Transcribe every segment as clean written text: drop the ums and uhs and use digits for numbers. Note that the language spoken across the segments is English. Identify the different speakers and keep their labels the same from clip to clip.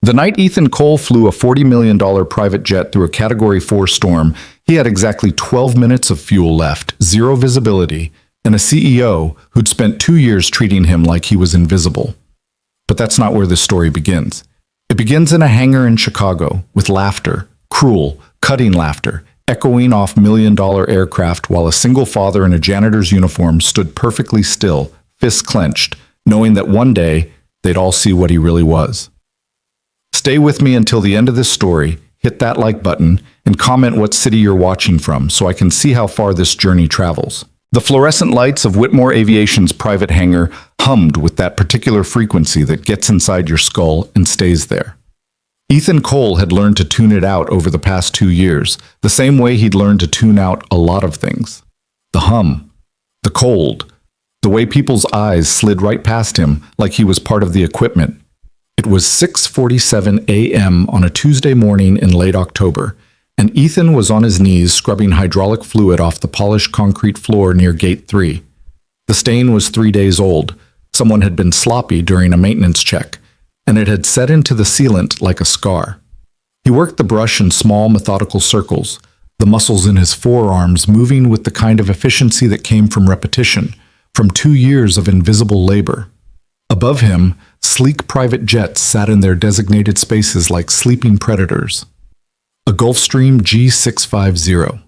Speaker 1: The night Ethan Cole flew a $40 million private jet through a Category 4 storm, he had exactly 12 minutes of fuel left, zero visibility, and a CEO who'd spent 2 years treating him like he was invisible. But that's not where this story begins. It begins in a hangar in Chicago, with laughter, cruel, cutting laughter, echoing off million-dollar aircraft while a single father in a janitor's uniform stood perfectly still, fists clenched, knowing that one day they'd all see what he really was. Stay with me until the end of this story, hit that like button, and comment what city you're watching from so I can see how far this journey travels. The fluorescent lights of Whitmore Aviation's private hangar hummed with that particular frequency that gets inside your skull and stays there. Ethan Cole had learned to tune it out over the past 2 years, the same way he'd learned to tune out a lot of things. The hum, the cold, the way people's eyes slid right past him like he was part of the equipment. It was 6:47 a.m. on a Tuesday morning in late October, and Ethan was on his knees scrubbing hydraulic fluid off the polished concrete floor near Gate 3. The stain was 3 days old. Someone had been sloppy during a maintenance check, and it had set into the sealant like a scar. He worked the brush in small, methodical circles, the muscles in his forearms moving with the kind of efficiency that came from repetition, from 2 years of invisible labor. Above him, sleek private jets sat in their designated spaces like sleeping predators. A Gulfstream G650.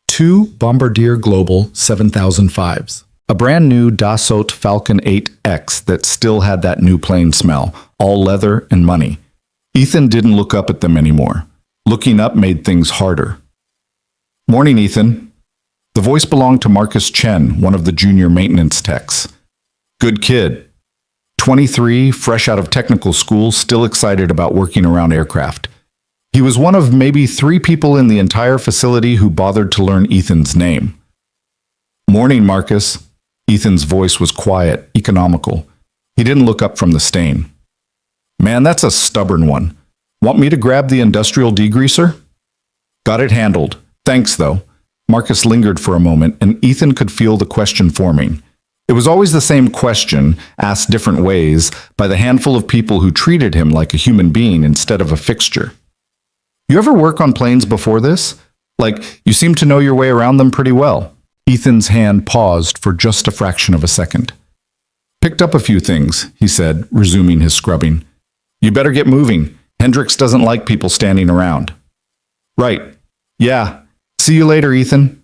Speaker 1: 2 Bombardier Global 7005s. A brand new Dassault Falcon 8X that still had that new plane smell, all leather and money. Ethan didn't look up at them anymore. Looking up made things harder. "Morning, Ethan." The voice belonged to Marcus Chen, one of the junior maintenance techs. Good kid. 23, fresh out of technical school, still excited about working around aircraft. He was one of maybe 3 people in the entire facility who bothered to learn Ethan's name. "Morning, Marcus." Ethan's voice was quiet, economical. He didn't look up from the stain. "Man, that's a stubborn one. Want me to grab the industrial degreaser?" "Got it handled. Thanks, though." Marcus lingered for a moment, and Ethan could feel the question forming. It was always the same question, asked different ways, by the handful of people who treated him like a human being instead of a fixture. "You ever work on planes before this? Like, you seem to know your way around them pretty well." Ethan's hand paused for just a fraction of a second. "Picked up a few things," he said, resuming his scrubbing. "You better get moving. Hendricks doesn't like people standing around." "Right. Yeah. See you later, Ethan."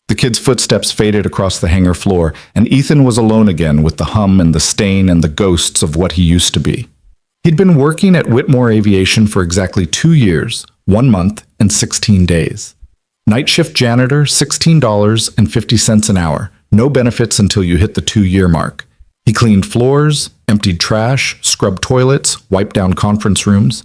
Speaker 1: The kid's footsteps faded across the hangar floor, and Ethan was alone again with the hum and the stain and the ghosts of what he used to be. He'd been working at Whitmore Aviation for exactly 2 years, 1 month, and 16 days. Night shift janitor, $16.50 an hour. No benefits until you hit the 2-year mark. He cleaned floors, emptied trash, scrubbed toilets, wiped down conference rooms.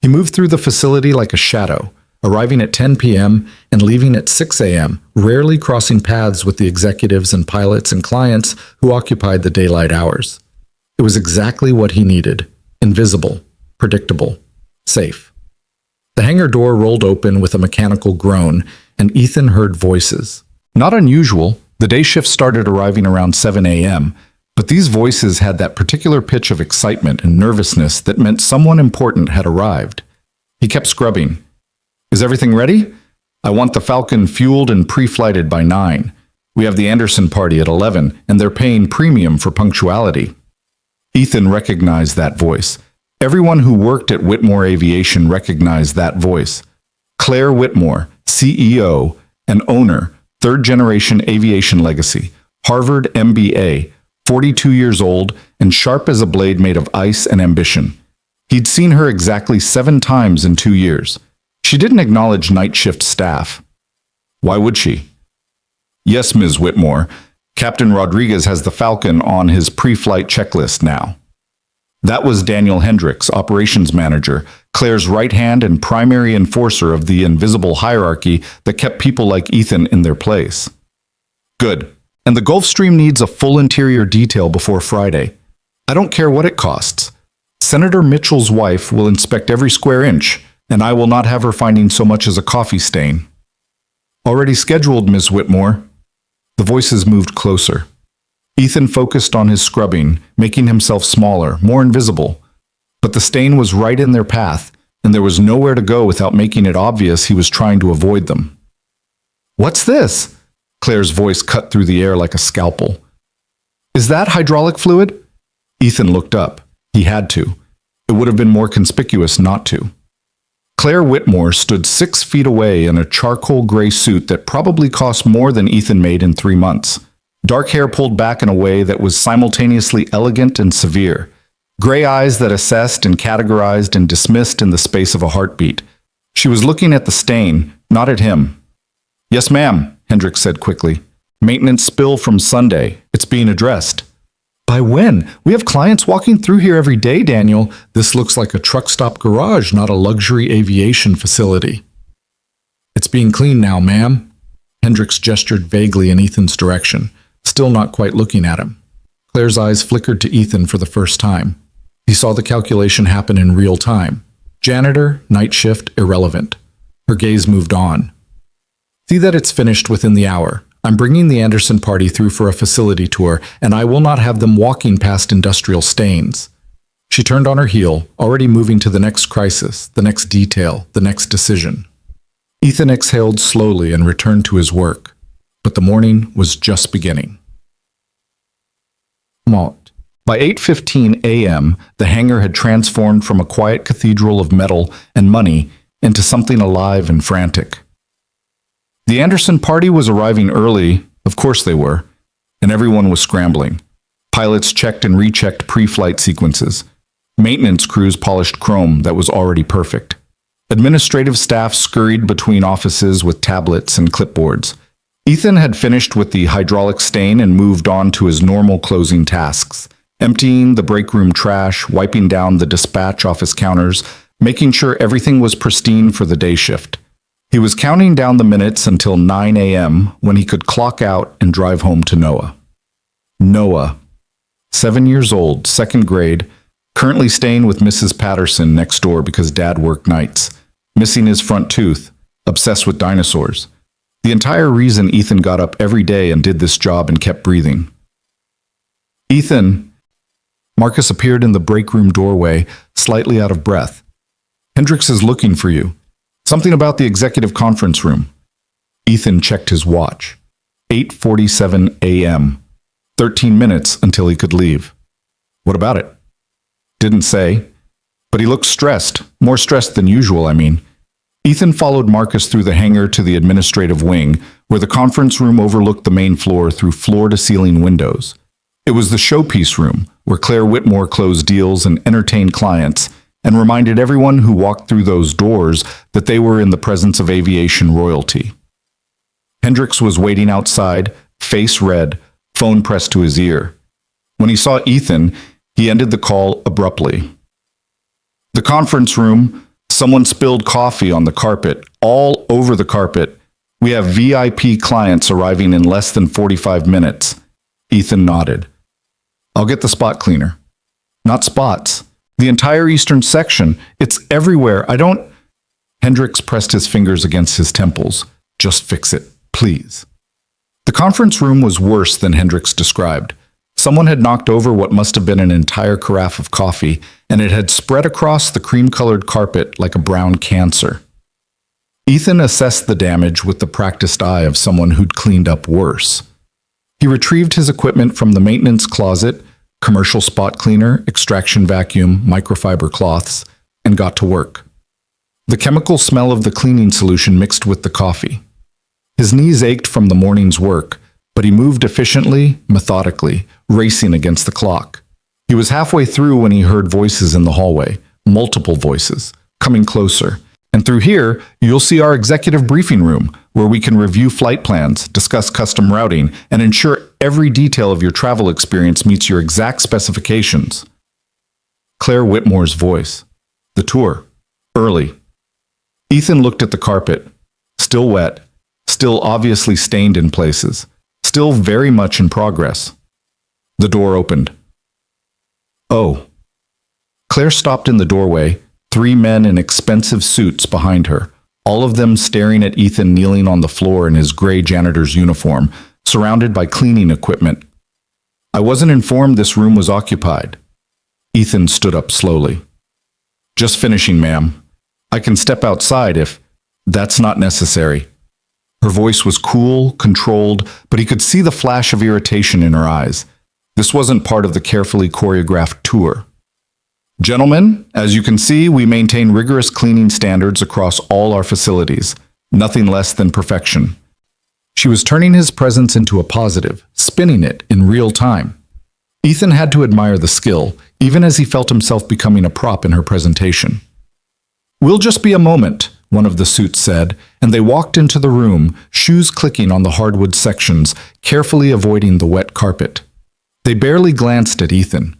Speaker 1: He moved through the facility like a shadow, arriving at 10 p.m. and leaving at 6 a.m., rarely crossing paths with the executives and pilots and clients who occupied the daylight hours. It was exactly what he needed: invisible, predictable, safe. The hangar door rolled open with a mechanical groan, and Ethan heard voices. Not unusual, the day shift started arriving around 7 a.m., but these voices had that particular pitch of excitement and nervousness that meant someone important had arrived. He kept scrubbing. "Is everything ready? I want the Falcon fueled and pre-flighted by 9. We have the Anderson party at 11, and they're paying premium for punctuality." Ethan recognized that voice. Everyone who worked at Whitmore Aviation recognized that voice. Claire Whitmore, CEO and owner, 3rd-generation aviation legacy, Harvard MBA, 42 years old, and sharp as a blade made of ice and ambition. He'd seen her exactly 7 times in 2 years. She didn't acknowledge night shift staff. Why would she? "Yes, Ms. Whitmore. Captain Rodriguez has the Falcon on his pre-flight checklist now." That was Daniel Hendricks, operations manager, Claire's right hand and primary enforcer of the invisible hierarchy that kept people like Ethan in their place. "Good. And the Gulfstream needs a full interior detail before Friday. I don't care what it costs. Senator Mitchell's wife will inspect every square inch, and I will not have her finding so much as a coffee stain." "Already scheduled, Ms. Whitmore." The voices moved closer. Ethan focused on his scrubbing, making himself smaller, more invisible. But the stain was right in their path, and there was nowhere to go without making it obvious he was trying to avoid them. "What's this?" Claire's voice cut through the air like a scalpel. "Is that hydraulic fluid?" Ethan looked up. He had to. It would have been more conspicuous not to. Claire Whitmore stood 6 feet away in a charcoal gray suit that probably cost more than Ethan made in 3 months. Dark hair pulled back in a way that was simultaneously elegant and severe. Gray eyes that assessed and categorized and dismissed in the space of a heartbeat. She was looking at the stain, not at him. "Yes, ma'am," Hendricks said quickly. "Maintenance spill from Sunday. It's being addressed." "By when? We have clients walking through here every day, Daniel. This looks like a truck stop garage, not a luxury aviation facility." "It's being cleaned now, ma'am." Hendricks gestured vaguely in Ethan's direction, still not quite looking at him. Claire's eyes flickered to Ethan for the first time. He saw the calculation happen in real time. Janitor, night shift, irrelevant. Her gaze moved on. "See that it's finished within the hour. I'm bringing the Anderson party through for a facility tour, and I will not have them walking past industrial stains." She turned on her heel, already moving to the next crisis, the next detail, the next decision. Ethan exhaled slowly and returned to his work. But the morning was just beginning. By 8:15 a.m., the hangar had transformed from a quiet cathedral of metal and money into something alive and frantic. The Anderson party was arriving early, of course they were, and everyone was scrambling. Pilots checked and rechecked pre-flight sequences. Maintenance crews polished chrome that was already perfect. Administrative staff scurried between offices with tablets and clipboards. Ethan had finished with the hydraulic stain and moved on to his normal closing tasks, emptying the break room trash, wiping down the dispatch office counters, making sure everything was pristine for the day shift. He was counting down the minutes until 9 a.m. when he could clock out and drive home to Noah. Noah, 7 years old, 2nd grade, currently staying with Mrs. Patterson next door because Dad worked nights, missing his front tooth, obsessed with dinosaurs. The entire reason Ethan got up every day and did this job and kept breathing. "Ethan!" Marcus appeared in the break room doorway, slightly out of breath. "Hendricks is looking for you. Something about the executive conference room." Ethan checked his watch. 8:47 a.m. 13 minutes until he could leave. "What about it?" "Didn't say. But he looked stressed. More stressed than usual, I mean." Ethan followed Marcus through the hangar to the administrative wing, where the conference room overlooked the main floor through floor-to-ceiling windows. It was the showpiece room, where Claire Whitmore closed deals and entertained clients, and reminded everyone who walked through those doors that they were in the presence of aviation royalty. Hendricks was waiting outside, face red, phone pressed to his ear. When he saw Ethan, he ended the call abruptly. "The conference room. Someone spilled coffee on the carpet, all over the carpet. We have VIP clients arriving in less than 45 minutes. Ethan nodded. "I'll get the spot cleaner." "Not spots. The entire eastern section. It's everywhere. I don't—" Hendricks pressed his fingers against his temples. "Just fix it, please." The conference room was worse than Hendricks described. Someone had knocked over what must have been an entire carafe of coffee, and it had spread across the cream-colored carpet like a brown cancer. Ethan assessed the damage with the practiced eye of someone who'd cleaned up worse. He retrieved his equipment from the maintenance closet, commercial spot cleaner, extraction vacuum, microfiber cloths, and got to work. The chemical smell of the cleaning solution mixed with the coffee. His knees ached from the morning's work, but he moved efficiently, methodically, racing against the clock. He was halfway through when he heard voices in the hallway, multiple voices, coming closer. And through here, you'll see our executive briefing room, where we can review flight plans, discuss custom routing, and ensure every detail of your travel experience meets your exact specifications. Claire Whitmore's voice. The tour. Early. Ethan looked at the carpet. Still wet. Still obviously stained in places. Still very much in progress. The door opened. "Oh." Claire stopped in the doorway, 3 men in expensive suits behind her, all of them staring at Ethan kneeling on the floor in his gray janitor's uniform, surrounded by cleaning equipment. "I wasn't informed this room was occupied." Ethan stood up slowly. Just finishing, ma'am. I can step outside if that's not necessary. Her voice was cool, controlled, but he could see the flash of irritation in her eyes. This wasn't part of the carefully choreographed tour. Gentlemen, as you can see, we maintain rigorous cleaning standards across all our facilities. Nothing less than perfection. She was turning his presence into a positive, spinning it in real time. Ethan had to admire the skill, even as he felt himself becoming a prop in her presentation. "We'll just be a moment," one of the suits said, and they walked into the room, shoes clicking on the hardwood sections, carefully avoiding the wet carpet. They barely glanced at Ethan.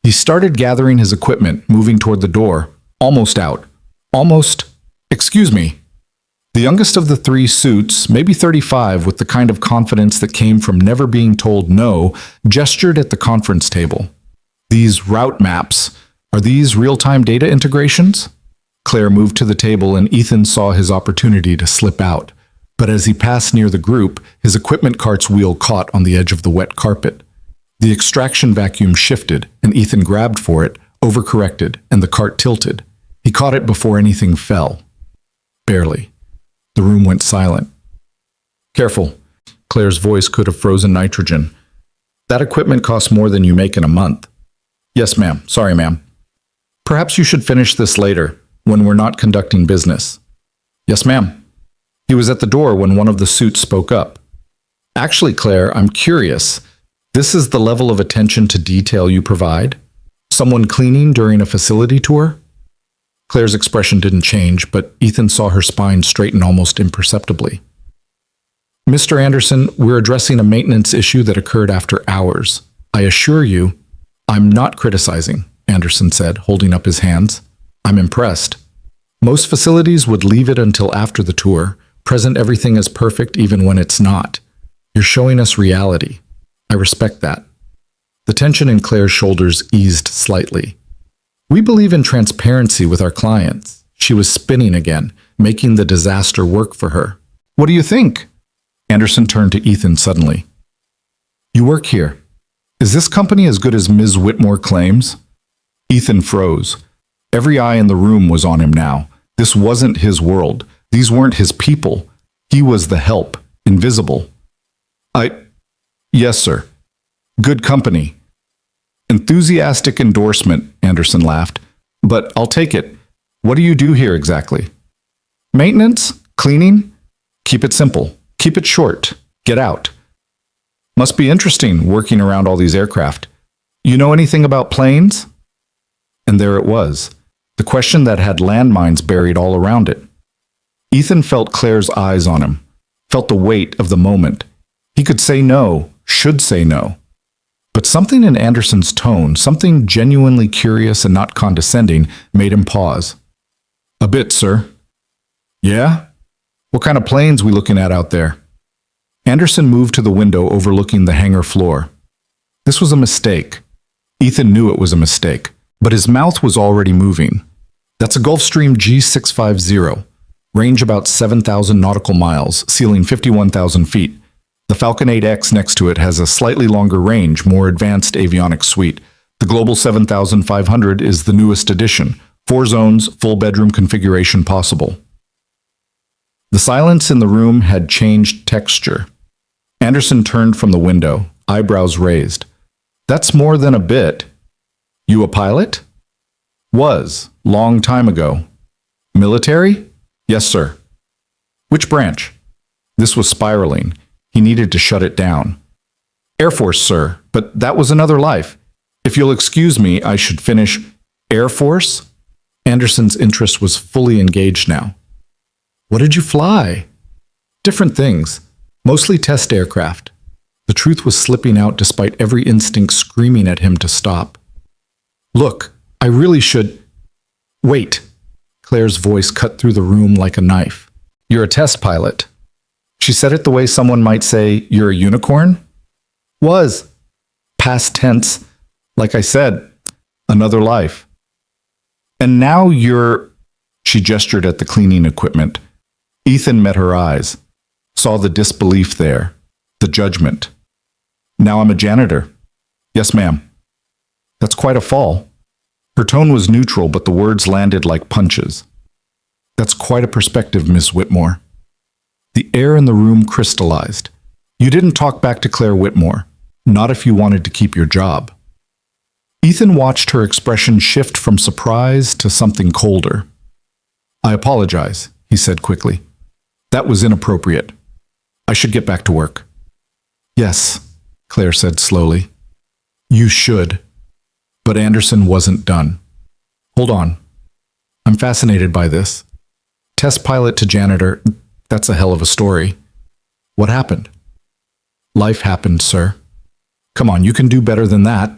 Speaker 1: He started gathering his equipment, moving toward the door. Almost out. Almost... Excuse me. The youngest of the three suits, maybe 35, with the kind of confidence that came from never being told no, gestured at the conference table. "These route maps, are these real-time data integrations?" Claire moved to the table and Ethan saw his opportunity to slip out. But as he passed near the group, his equipment cart's wheel caught on the edge of the wet carpet. The extraction vacuum shifted, and Ethan grabbed for it, overcorrected, and the cart tilted. He caught it before anything fell. Barely. The room went silent. "Careful." Claire's voice could have frozen nitrogen. "That equipment costs more than you make in a month." "Yes, ma'am. Sorry, ma'am." "Perhaps you should finish this later, when we're not conducting business." "Yes, ma'am." He was at the door when one of the suits spoke up. "Actually, Claire, I'm curious. This is the level of attention to detail you provide? Someone cleaning during a facility tour?" Claire's expression didn't change, but Ethan saw her spine straighten almost imperceptibly. "Mr. Anderson, we're addressing a maintenance issue that occurred after hours. I assure you..." "I'm not criticizing," Anderson said, holding up his hands. "I'm impressed. Most facilities would leave it until after the tour, present everything as perfect even when it's not. You're showing us reality. I respect that." The tension in Claire's shoulders eased slightly. "We believe in transparency with our clients." She was spinning again, making the disaster work for her. "What do you think?" Anderson turned to Ethan suddenly. "You work here. Is this company as good as Ms. Whitmore claims?" Ethan froze. Every eye in the room was on him now. This wasn't his world. These weren't his people. He was the help, invisible. Yes, sir. Good company." "Enthusiastic endorsement," Anderson laughed. "But I'll take it. What do you do here exactly?" "Maintenance? Cleaning? Keep it simple. Keep it short. Get out." "Must be interesting working around all these aircraft. You know anything about planes?" And there it was, the question that had landmines buried all around it. Ethan felt Claire's eyes on him, felt the weight of the moment. He could say no, should say no. But something in Anderson's tone, something genuinely curious and not condescending, made him pause. "A bit, sir." "Yeah? What kind of planes we looking at out there?" Anderson moved to the window overlooking the hangar floor. This was a mistake. Ethan knew it was a mistake, but his mouth was already moving. "That's a Gulfstream G650, range about 7,000 nautical miles, ceiling 51,000 feet. The Falcon 8X next to it has a slightly longer range, more advanced avionics suite. The Global 7500 is the newest addition, 4 zones, full bedroom configuration possible." The silence in the room had changed texture. Anderson turned from the window, eyebrows raised. "That's more than a bit. You a pilot?" "Was, long time ago." "Military?" "Yes, sir." "Which branch?" This was spiraling. He needed to shut it down. "Air Force, sir, but that was another life. If you'll excuse me, I should finish." "Air Force?" Anderson's interest was fully engaged now. "What did you fly?" "Different things. Mostly test aircraft." The truth was slipping out despite every instinct screaming at him to stop. "Look, I really should..." "Wait." Claire's voice cut through the room like a knife. "You're a test pilot." She said it the way someone might say, "You're a unicorn?" "Was." Past tense. Like I said, another life. "And now you're..." She gestured at the cleaning equipment. Ethan met her eyes, saw the disbelief there, the judgment. "Now I'm a janitor." "Yes, ma'am." "That's quite a fall." Her tone was neutral, but the words landed like punches. That's quite a perspective, Miss Whitmore. The air in the room crystallized. You didn't talk back to Claire Whitmore, not if you wanted to keep your job. Ethan watched her expression shift from surprise to something colder. I apologize, he said quickly. That was inappropriate. I should get back to work. Yes, Claire said slowly. You should. But Anderson wasn't done. Hold on. I'm fascinated by this. Test pilot to janitor, that's a hell of a story. What happened? Life happened, sir. Come on, you can do better than that.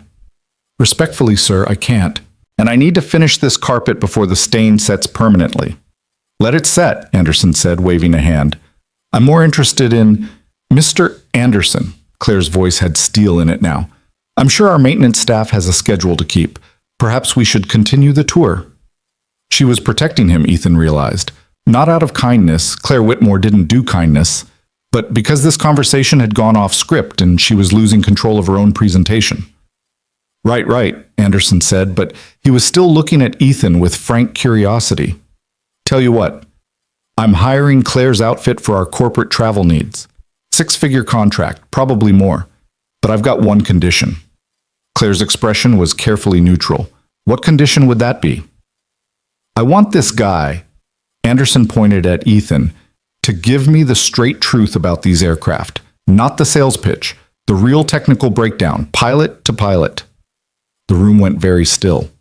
Speaker 1: Respectfully, sir, I can't. And I need to finish this carpet before the stain sets permanently. Let it set, Anderson said, waving a hand. I'm more interested in Mr. Anderson. Claire's voice had steel in it now. I'm sure our maintenance staff has a schedule to keep. Perhaps we should continue the tour. She was protecting him, Ethan realized. Not out of kindness, Claire Whitmore didn't do kindness, but because this conversation had gone off script and she was losing control of her own presentation. Right, Anderson said, but he was still looking at Ethan with frank curiosity. Tell you what, I'm hiring Claire's outfit for our corporate travel needs. 6-figure contract, probably more. But I've got one condition. Claire's expression was carefully neutral. What condition would that be? I want this guy, Anderson pointed at Ethan, to give me the straight truth about these aircraft, not the sales pitch, the real technical breakdown, pilot to pilot. The room went very still.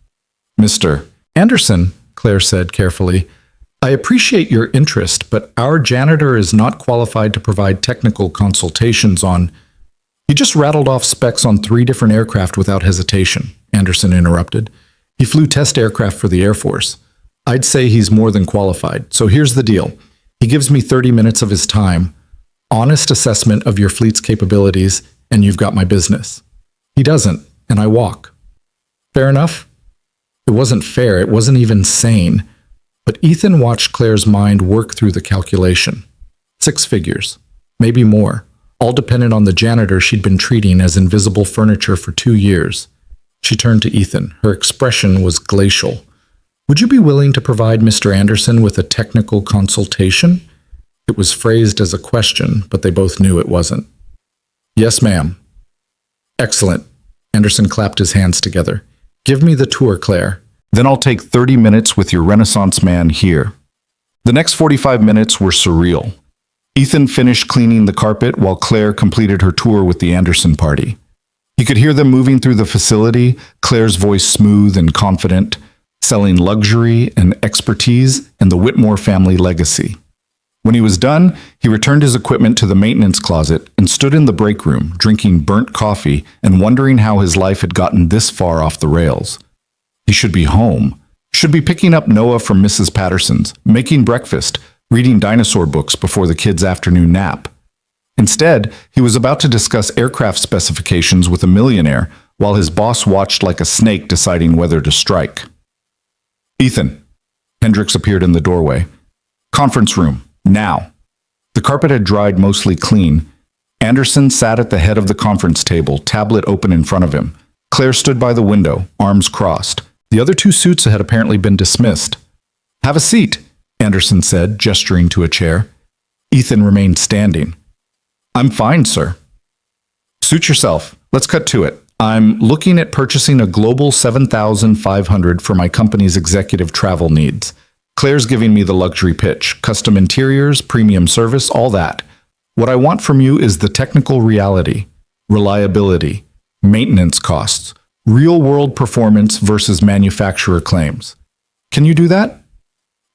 Speaker 1: Mr. Anderson, Claire said carefully, I appreciate your interest, but our janitor is not qualified to provide technical consultations on... He just rattled off specs on 3 different aircraft without hesitation, Anderson interrupted. He flew test aircraft for the Air Force. I'd say he's more than qualified, so here's the deal. He gives me 30 minutes of his time, honest assessment of your fleet's capabilities, and you've got my business. He doesn't, and I walk. Fair enough? It wasn't fair, it wasn't even sane. But Ethan watched Claire's mind work through the calculation. 6 figures, maybe more, all dependent on the janitor she'd been treating as invisible furniture for 2 years. She turned to Ethan. Her expression was glacial. Would you be willing to provide Mr. Anderson with a technical consultation? It was phrased as a question, but they both knew it wasn't. Yes, ma'am. Excellent. Anderson clapped his hands together. Give me the tour, Claire. Then I'll take 30 minutes with your Renaissance man here. The next 45 minutes were surreal. Ethan finished cleaning the carpet while Claire completed her tour with the Anderson party. He could hear them moving through the facility, Claire's voice smooth and confident, selling luxury and expertise and the Whitmore family legacy. When he was done, he returned his equipment to the maintenance closet and stood in the break room, drinking burnt coffee and wondering how his life had gotten this far off the rails. He should be home, should be picking up Noah from Mrs. Patterson's, making breakfast, reading dinosaur books before the kids' afternoon nap. Instead, he was about to discuss aircraft specifications with a millionaire while his boss watched like a snake deciding whether to strike. Ethan. Hendricks appeared in the doorway. Conference room, now. The carpet had dried mostly clean. Anderson sat at the head of the conference table, tablet open in front of him. Claire stood by the window, arms crossed. The other 2 suits had apparently been dismissed. Have a seat, Anderson said, gesturing to a chair. Ethan remained standing. I'm fine, sir. Suit yourself. Let's cut to it. I'm looking at purchasing a Global 7500 for my company's executive travel needs. Claire's giving me the luxury pitch, custom interiors, premium service, all that. What I want from you is the technical reality, reliability, maintenance costs, real-world performance versus manufacturer claims. Can you do that?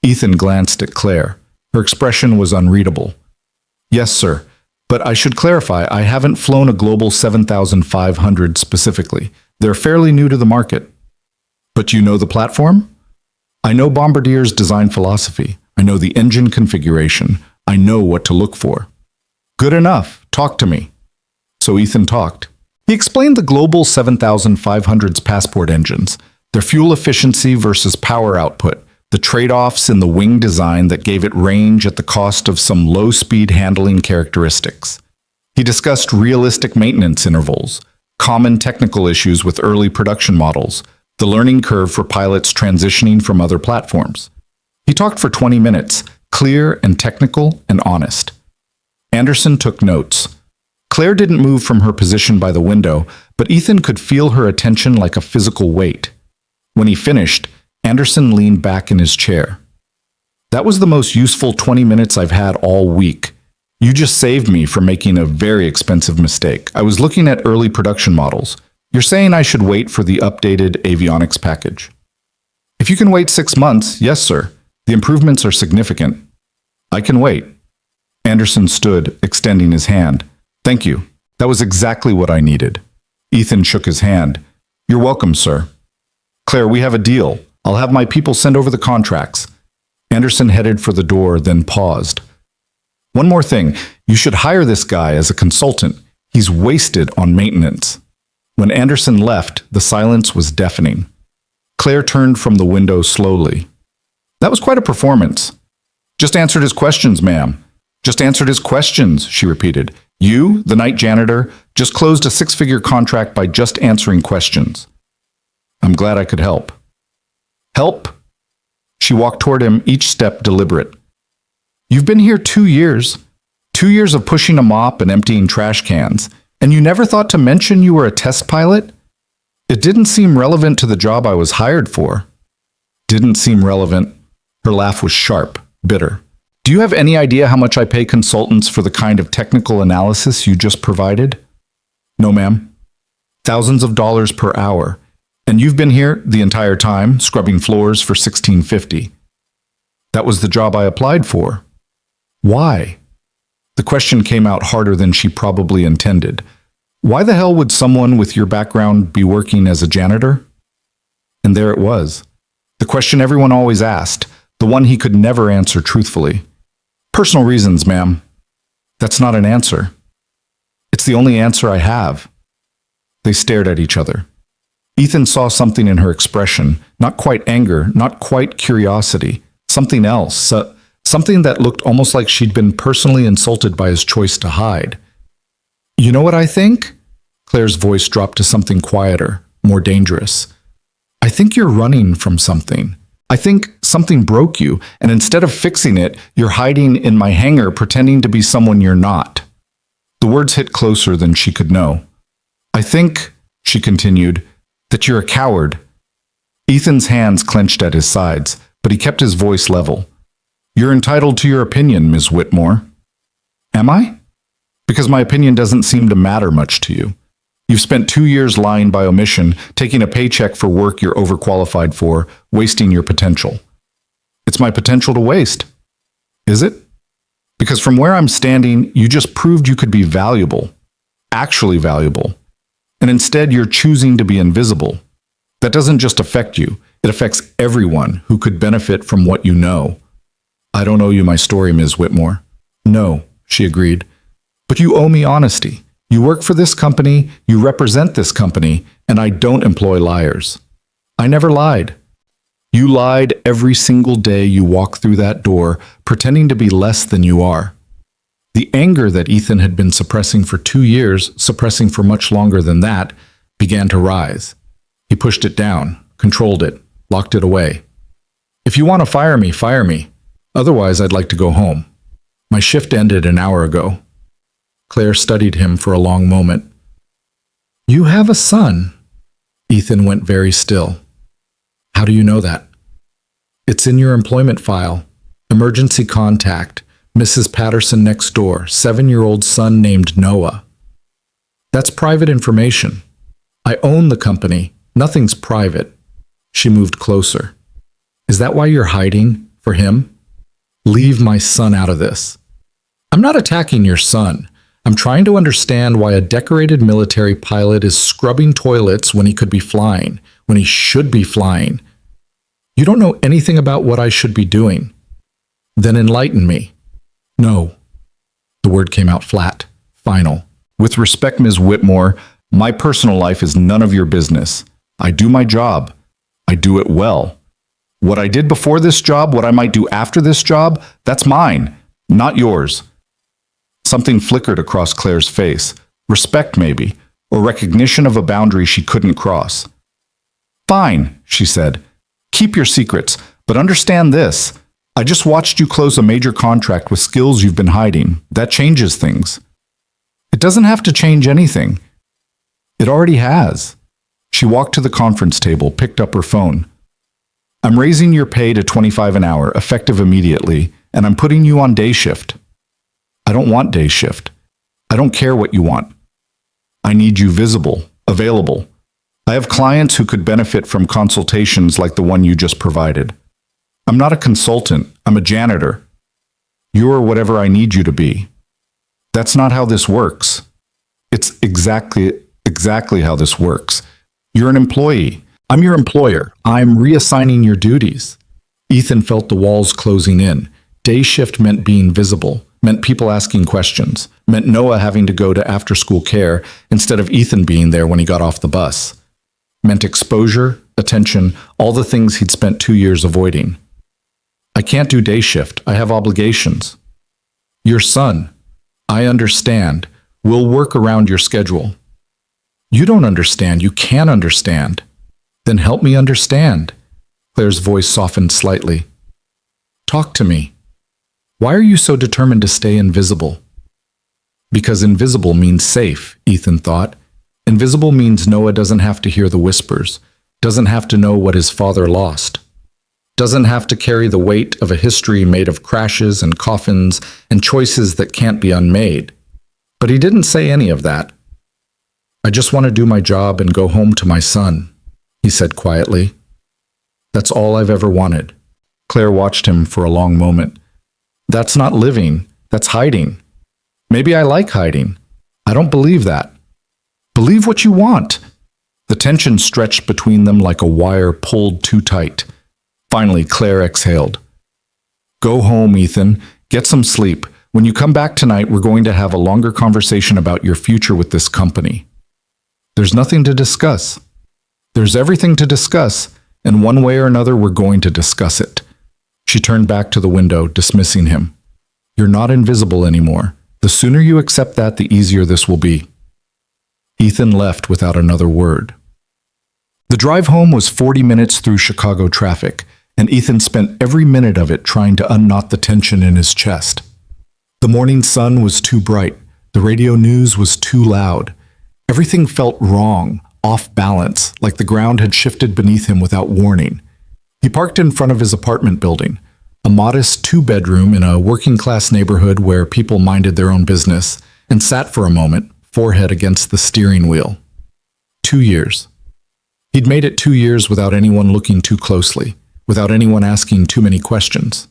Speaker 1: Ethan glanced at Claire. Her expression was unreadable. Yes, sir. But I should clarify, I haven't flown a Global 7500 specifically. They're fairly new to the market. But you know the platform? I know Bombardier's design philosophy. I know the engine configuration. I know what to look for. Good enough. Talk to me. So Ethan talked. He explained the Global 7500's passport engines, their fuel efficiency versus power output, the trade-offs in the wing design that gave it range at the cost of some low-speed handling characteristics. He discussed realistic maintenance intervals, common technical issues with early production models, the learning curve for pilots transitioning from other platforms. He talked for 20 minutes, clear and technical and honest. Anderson took notes. Claire didn't move from her position by the window, but Ethan could feel her attention like a physical weight. When he finished, Anderson leaned back in his chair. That was the most useful 20 minutes I've had all week. You just saved me from making a very expensive mistake. I was looking at early production models. You're saying I should wait for the updated avionics package. If you can wait 6 months, yes, sir. The improvements are significant. I can wait. Anderson stood, extending his hand. Thank you. That was exactly what I needed. Ethan shook his hand. You're welcome, sir. Claire, we have a deal. I'll have my people send over the contracts. Anderson headed for the door, then paused. One more thing. You should hire this guy as a consultant. He's wasted on maintenance. When Anderson left, the silence was deafening. Claire turned from the window slowly. That was quite a performance. Just answered his questions, ma'am. Just answered his questions, she repeated. You, the night janitor, just closed a 6-figure contract by just answering questions. I'm glad I could help. Help? She walked toward him, each step deliberate. You've been here 2 years. 2 years of pushing a mop and emptying trash cans, and you never thought to mention you were a test pilot? It didn't seem relevant to the job I was hired for. Didn't seem relevant. Her laugh was sharp, bitter. Do you have any idea how much I pay consultants for the kind of technical analysis you just provided? No, ma'am. Thousands of dollars per hour. And you've been here the entire time, scrubbing floors for $16.50. That was the job I applied for. Why? The question came out harder than she probably intended. Why the hell would someone with your background be working as a janitor? And there it was. The question everyone always asked, the one he could never answer truthfully. Personal reasons, ma'am. That's not an answer. It's the only answer I have. They stared at each other. Ethan saw something in her expression, not quite anger, not quite curiosity, something else, something that looked almost like she'd been personally insulted by his choice to hide. You know what I think? Claire's voice dropped to something quieter, more dangerous. I think you're running from something. I think something broke you, and instead of fixing it, you're hiding in my hangar pretending to be someone you're not. The words hit closer than she could know. I think, she continued, that you're a coward. Ethan's hands clenched at his sides, but he kept his voice level. You're entitled to your opinion, Ms. Whitmore. Am I? Because my opinion doesn't seem to matter much to you. You've spent 2 years lying by omission, taking a paycheck for work you're overqualified for, wasting your potential. It's my potential to waste. Is it? Because from where I'm standing, you just proved you could be valuable. Actually valuable. And instead, you're choosing to be invisible. That doesn't just affect you. It affects everyone who could benefit from what you know. I don't owe you my story, Ms. Whitmore. No, she agreed. But you owe me honesty. You work for this company, you represent this company, and I don't employ liars. I never lied. You lied every single day you walk through that door, pretending to be less than you are. The anger that Ethan had been suppressing for 2 years, suppressing for much longer than that, began to rise. He pushed it down, controlled it, locked it away. If you want to fire me, fire me. Otherwise, I'd like to go home. My shift ended an hour ago. Claire studied him for a long moment. You have a son. Ethan went very still. How do you know that? It's in your employment file. Emergency contact. Mrs. Patterson next door, 7-year-old son named Noah. That's private information. I own the company. Nothing's private. She moved closer. Is that why you're hiding? For him? Leave my son out of this. I'm not attacking your son. I'm trying to understand why a decorated military pilot is scrubbing toilets when he could be flying, when he should be flying. You don't know anything about what I should be doing. Then enlighten me. No. The word came out flat, final. With respect, Ms. Whitmore, my personal life is none of your business. I do my job. I do it well. What I did before this job, what I might do after this job, that's mine, not yours. Something flickered across Claire's face. Respect, maybe, or recognition of a boundary she couldn't cross. Fine, she said. Keep your secrets, but understand this. I just watched you close a major contract with skills you've been hiding. That changes things. It doesn't have to change anything. It already has. She walked to the conference table, picked up her phone. I'm raising your pay to $25 an hour, effective immediately, and I'm putting you on day shift. I don't want day shift. I don't care what you want. I need you visible, available. I have clients who could benefit from consultations like the one you just provided. I'm not a consultant. I'm a janitor. You're whatever I need you to be. That's not how this works. It's exactly how this works. You're an employee. I'm your employer. I'm reassigning your duties. Ethan felt the walls closing in. Day shift meant being visible, meant people asking questions, meant Noah having to go to after-school care instead of Ethan being there when he got off the bus. Meant exposure, attention, all the things he'd spent 2 years avoiding. I can't do day shift. I have obligations. Your son. I understand. We'll work around your schedule. You don't understand. You can't understand. Then help me understand. Claire's voice softened slightly. Talk to me. Why are you so determined to stay invisible? Because invisible means safe, Ethan thought. Invisible means Noah doesn't have to hear the whispers, doesn't have to know what his father lost, doesn't have to carry the weight of a history made of crashes and coffins and choices that can't be unmade. But he didn't say any of that. I just want to do my job and go home to my son, he said quietly. That's all I've ever wanted. Claire watched him for a long moment. That's not living, that's hiding. Maybe I like hiding. I don't believe that. Believe what you want. The tension stretched between them like a wire pulled too tight. Finally, Claire exhaled. Go home, Ethan. Get some sleep. When you come back tonight, we're going to have a longer conversation about your future with this company. There's nothing to discuss. There's everything to discuss, and one way or another we're going to discuss it. She turned back to the window, dismissing him. You're not invisible anymore. The sooner you accept that, the easier this will be. Ethan left without another word. The drive home was 40 minutes through Chicago traffic, and Ethan spent every minute of it trying to unknot the tension in his chest. The morning sun was too bright. The radio news was too loud. Everything felt wrong, off balance, like the ground had shifted beneath him without warning. He parked in front of his apartment building, a modest 2-bedroom in a working-class neighborhood where people minded their own business, and sat for a moment, forehead against the steering wheel. 2 years. He'd made it 2 years without anyone looking too closely, without anyone asking too many questions.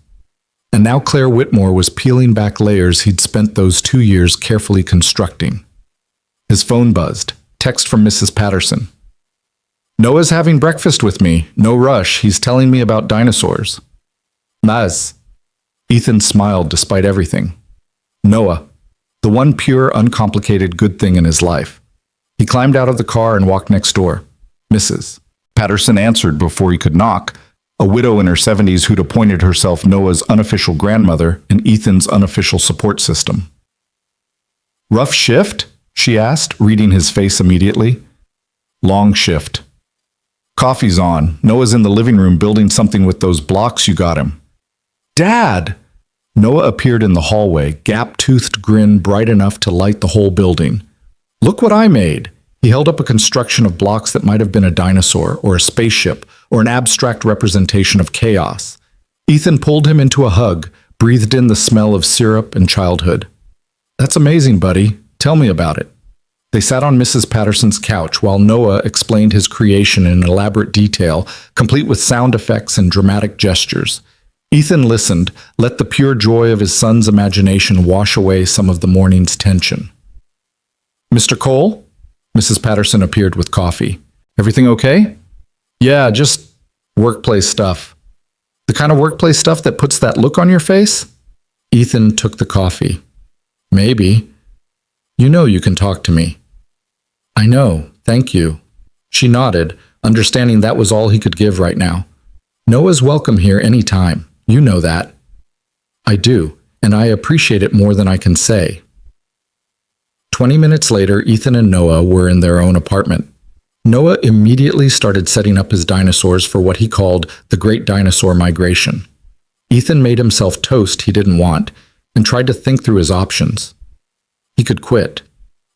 Speaker 1: And now Claire Whitmore was peeling back layers he'd spent those 2 years carefully constructing. His phone buzzed. Text from Mrs. Patterson. Noah's having breakfast with me. No rush. He's telling me about dinosaurs. Maz. Ethan smiled despite everything. Noah. The one pure, uncomplicated good thing in his life. He climbed out of the car and walked next door. Mrs. Patterson answered before he could knock, a widow in her 70s who'd appointed herself Noah's unofficial grandmother and Ethan's unofficial support system. Rough shift? She asked, reading his face immediately. Long shift. Coffee's on. Noah's in the living room building something with those blocks you got him. Dad! Noah appeared in the hallway, gap-toothed grin bright enough to light the whole building. Look what I made! He held up a construction of blocks that might have been a dinosaur, or a spaceship, or an abstract representation of chaos. Ethan pulled him into a hug, breathed in the smell of syrup and childhood. That's amazing, buddy. Tell me about it. They sat on Mrs. Patterson's couch while Noah explained his creation in elaborate detail, complete with sound effects and dramatic gestures. Ethan listened, let the pure joy of his son's imagination wash away some of the morning's tension. Mr. Cole? Mrs. Patterson appeared with coffee. Everything okay? Yeah, just workplace stuff. The kind of workplace stuff that puts that look on your face? Ethan took the coffee. Maybe. You know you can talk to me. I know, thank you. She nodded, understanding that was all he could give right now. Noah's welcome here any time. You know that. I do, and I appreciate it more than I can say. 20 minutes later, Ethan and Noah were in their own apartment. Noah immediately started setting up his dinosaurs for what he called the Great Dinosaur Migration. Ethan made himself toast he didn't want and tried to think through his options. He could quit,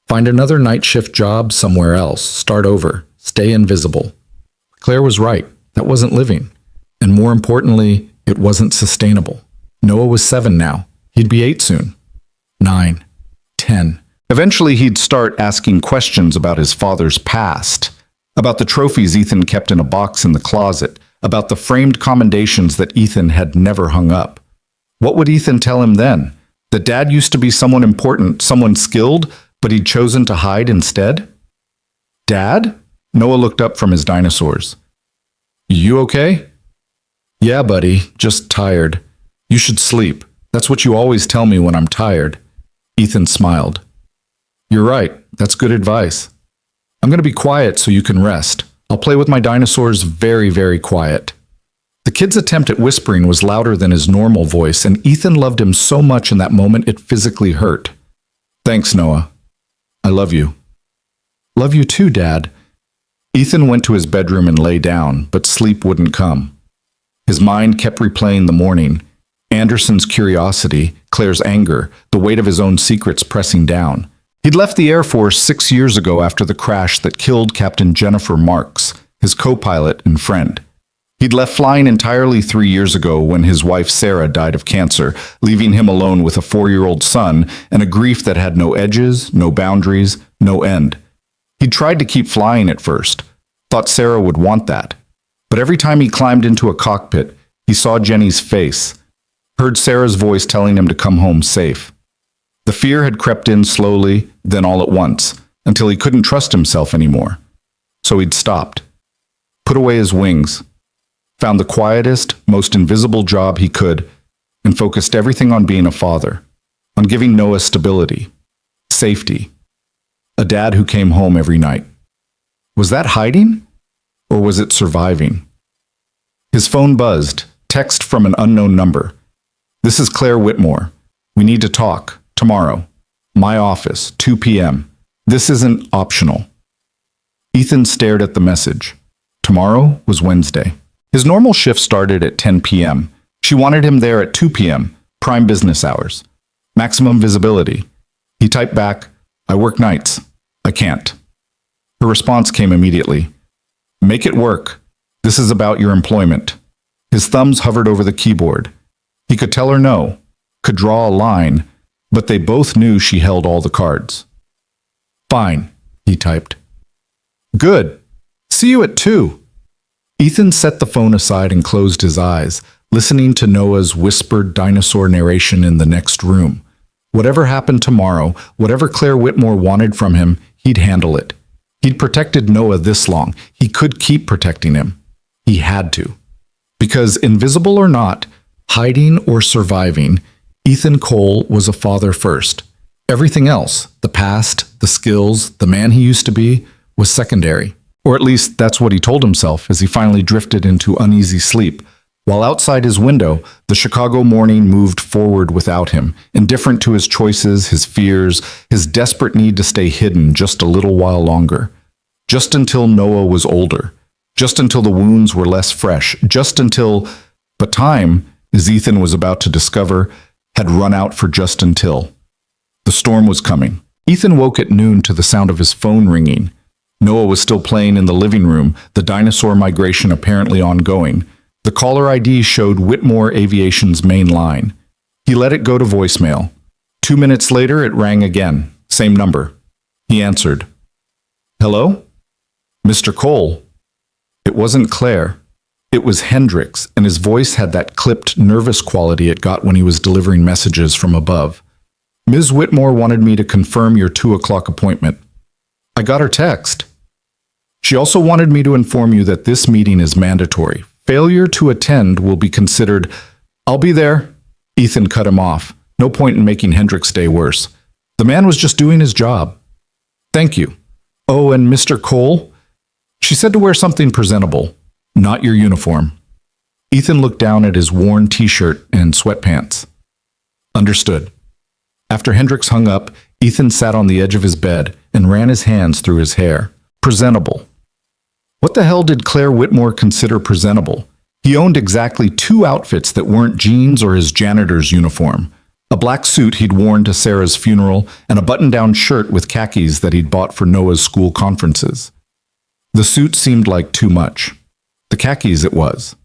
Speaker 1: find another night shift job somewhere else, start over, stay invisible. Claire was right. That wasn't living. And more importantly, it wasn't sustainable. Noah was 7 now. He'd be 8 soon. 9. 10. Eventually, he'd start asking questions about his father's past, about the trophies Ethan kept in a box in the closet, about the framed commendations that Ethan had never hung up. What would Ethan tell him then? That Dad used to be someone important, someone skilled, but he'd chosen to hide instead? Dad? Noah looked up from his dinosaurs. You okay? Yeah, buddy, just tired. You should sleep. That's what you always tell me when I'm tired. Ethan smiled. You're right. That's good advice. I'm going to be quiet so you can rest. I'll play with my dinosaurs very, very quiet. The kid's attempt at whispering was louder than his normal voice, and Ethan loved him so much in that moment it physically hurt. Thanks, Noah. I love you. Love you too, Dad. Ethan went to his bedroom and lay down, but sleep wouldn't come. His mind kept replaying the morning, Anderson's curiosity, Claire's anger, the weight of his own secrets pressing down. He'd left the Air Force 6 years ago after the crash that killed Captain Jennifer Marks, his co-pilot and friend. He'd left flying entirely 3 years ago when his wife Sarah died of cancer, leaving him alone with a 4-year-old son and a grief that had no edges, no boundaries, no end. He'd tried to keep flying at first, thought Sarah would want that. But every time he climbed into a cockpit, he saw Jenny's face, heard Sarah's voice telling him to come home safe. The fear had crept in slowly, then all at once, until he couldn't trust himself anymore. So he'd stopped, put away his wings, found the quietest, most invisible job he could, and focused everything on being a father, on giving Noah stability, safety, a dad who came home every night. Was that hiding? Or was it surviving? His phone buzzed, text from an unknown number. This is Claire Whitmore. We need to talk. Tomorrow. My office, 2 p.m. This isn't optional. Ethan stared at the message. Tomorrow was Wednesday. His normal shift started at 10 p.m. She wanted him there at 2 p.m., prime business hours. Maximum visibility. He typed back, I work nights. I can't. Her response came immediately. Make it work. This is about your employment. His thumbs hovered over the keyboard. He could tell her no, could draw a line, but they both knew she held all the cards. Fine, he typed. Good. See you at 2. Ethan set the phone aside and closed his eyes, listening to Noah's whispered dinosaur narration in the next room. Whatever happened tomorrow, whatever Claire Whitmore wanted from him, he'd handle it. He'd protected Noah this long. He could keep protecting him. He had to. Because invisible or not, hiding or surviving, Ethan Cole was a father first. Everything else, the past, the skills, the man he used to be, was secondary. Or at least that's what he told himself as he finally drifted into uneasy sleep. While outside his window, the Chicago morning moved forward without him, indifferent to his choices, his fears, his desperate need to stay hidden just a little while longer. Just until Noah was older. Just until the wounds were less fresh. Just until... But time, as Ethan was about to discover, had run out for just until. The storm was coming. Ethan woke at noon to the sound of his phone ringing. Noah was still playing in the living room, the dinosaur migration apparently ongoing. The caller ID showed Whitmore Aviation's main line. He let it go to voicemail. 2 minutes later, it rang again. Same number. He answered. Hello? Mr. Cole. It wasn't Claire. It was Hendricks, and his voice had that clipped, nervous quality it got when he was delivering messages from above. Ms. Whitmore wanted me to confirm your 2 o'clock appointment. I got her text. She also wanted me to inform you that this meeting is mandatory. Failure to attend will be considered... I'll be there. Ethan cut him off. No point in making Hendricks' day worse. The man was just doing his job. Thank you. Oh, and Mr. Cole? She said to wear something presentable. Not your uniform. Ethan looked down at his worn t-shirt and sweatpants. Understood. After Hendricks hung up, Ethan sat on the edge of his bed and ran his hands through his hair. Presentable. What the hell did Claire Whitmore consider presentable? He owned exactly 2 outfits that weren't jeans or his janitor's uniform. A black suit he'd worn to Sarah's funeral, and a button-down shirt with khakis that he'd bought for Noah's school conferences. The suit seemed like too much. The khakis it was.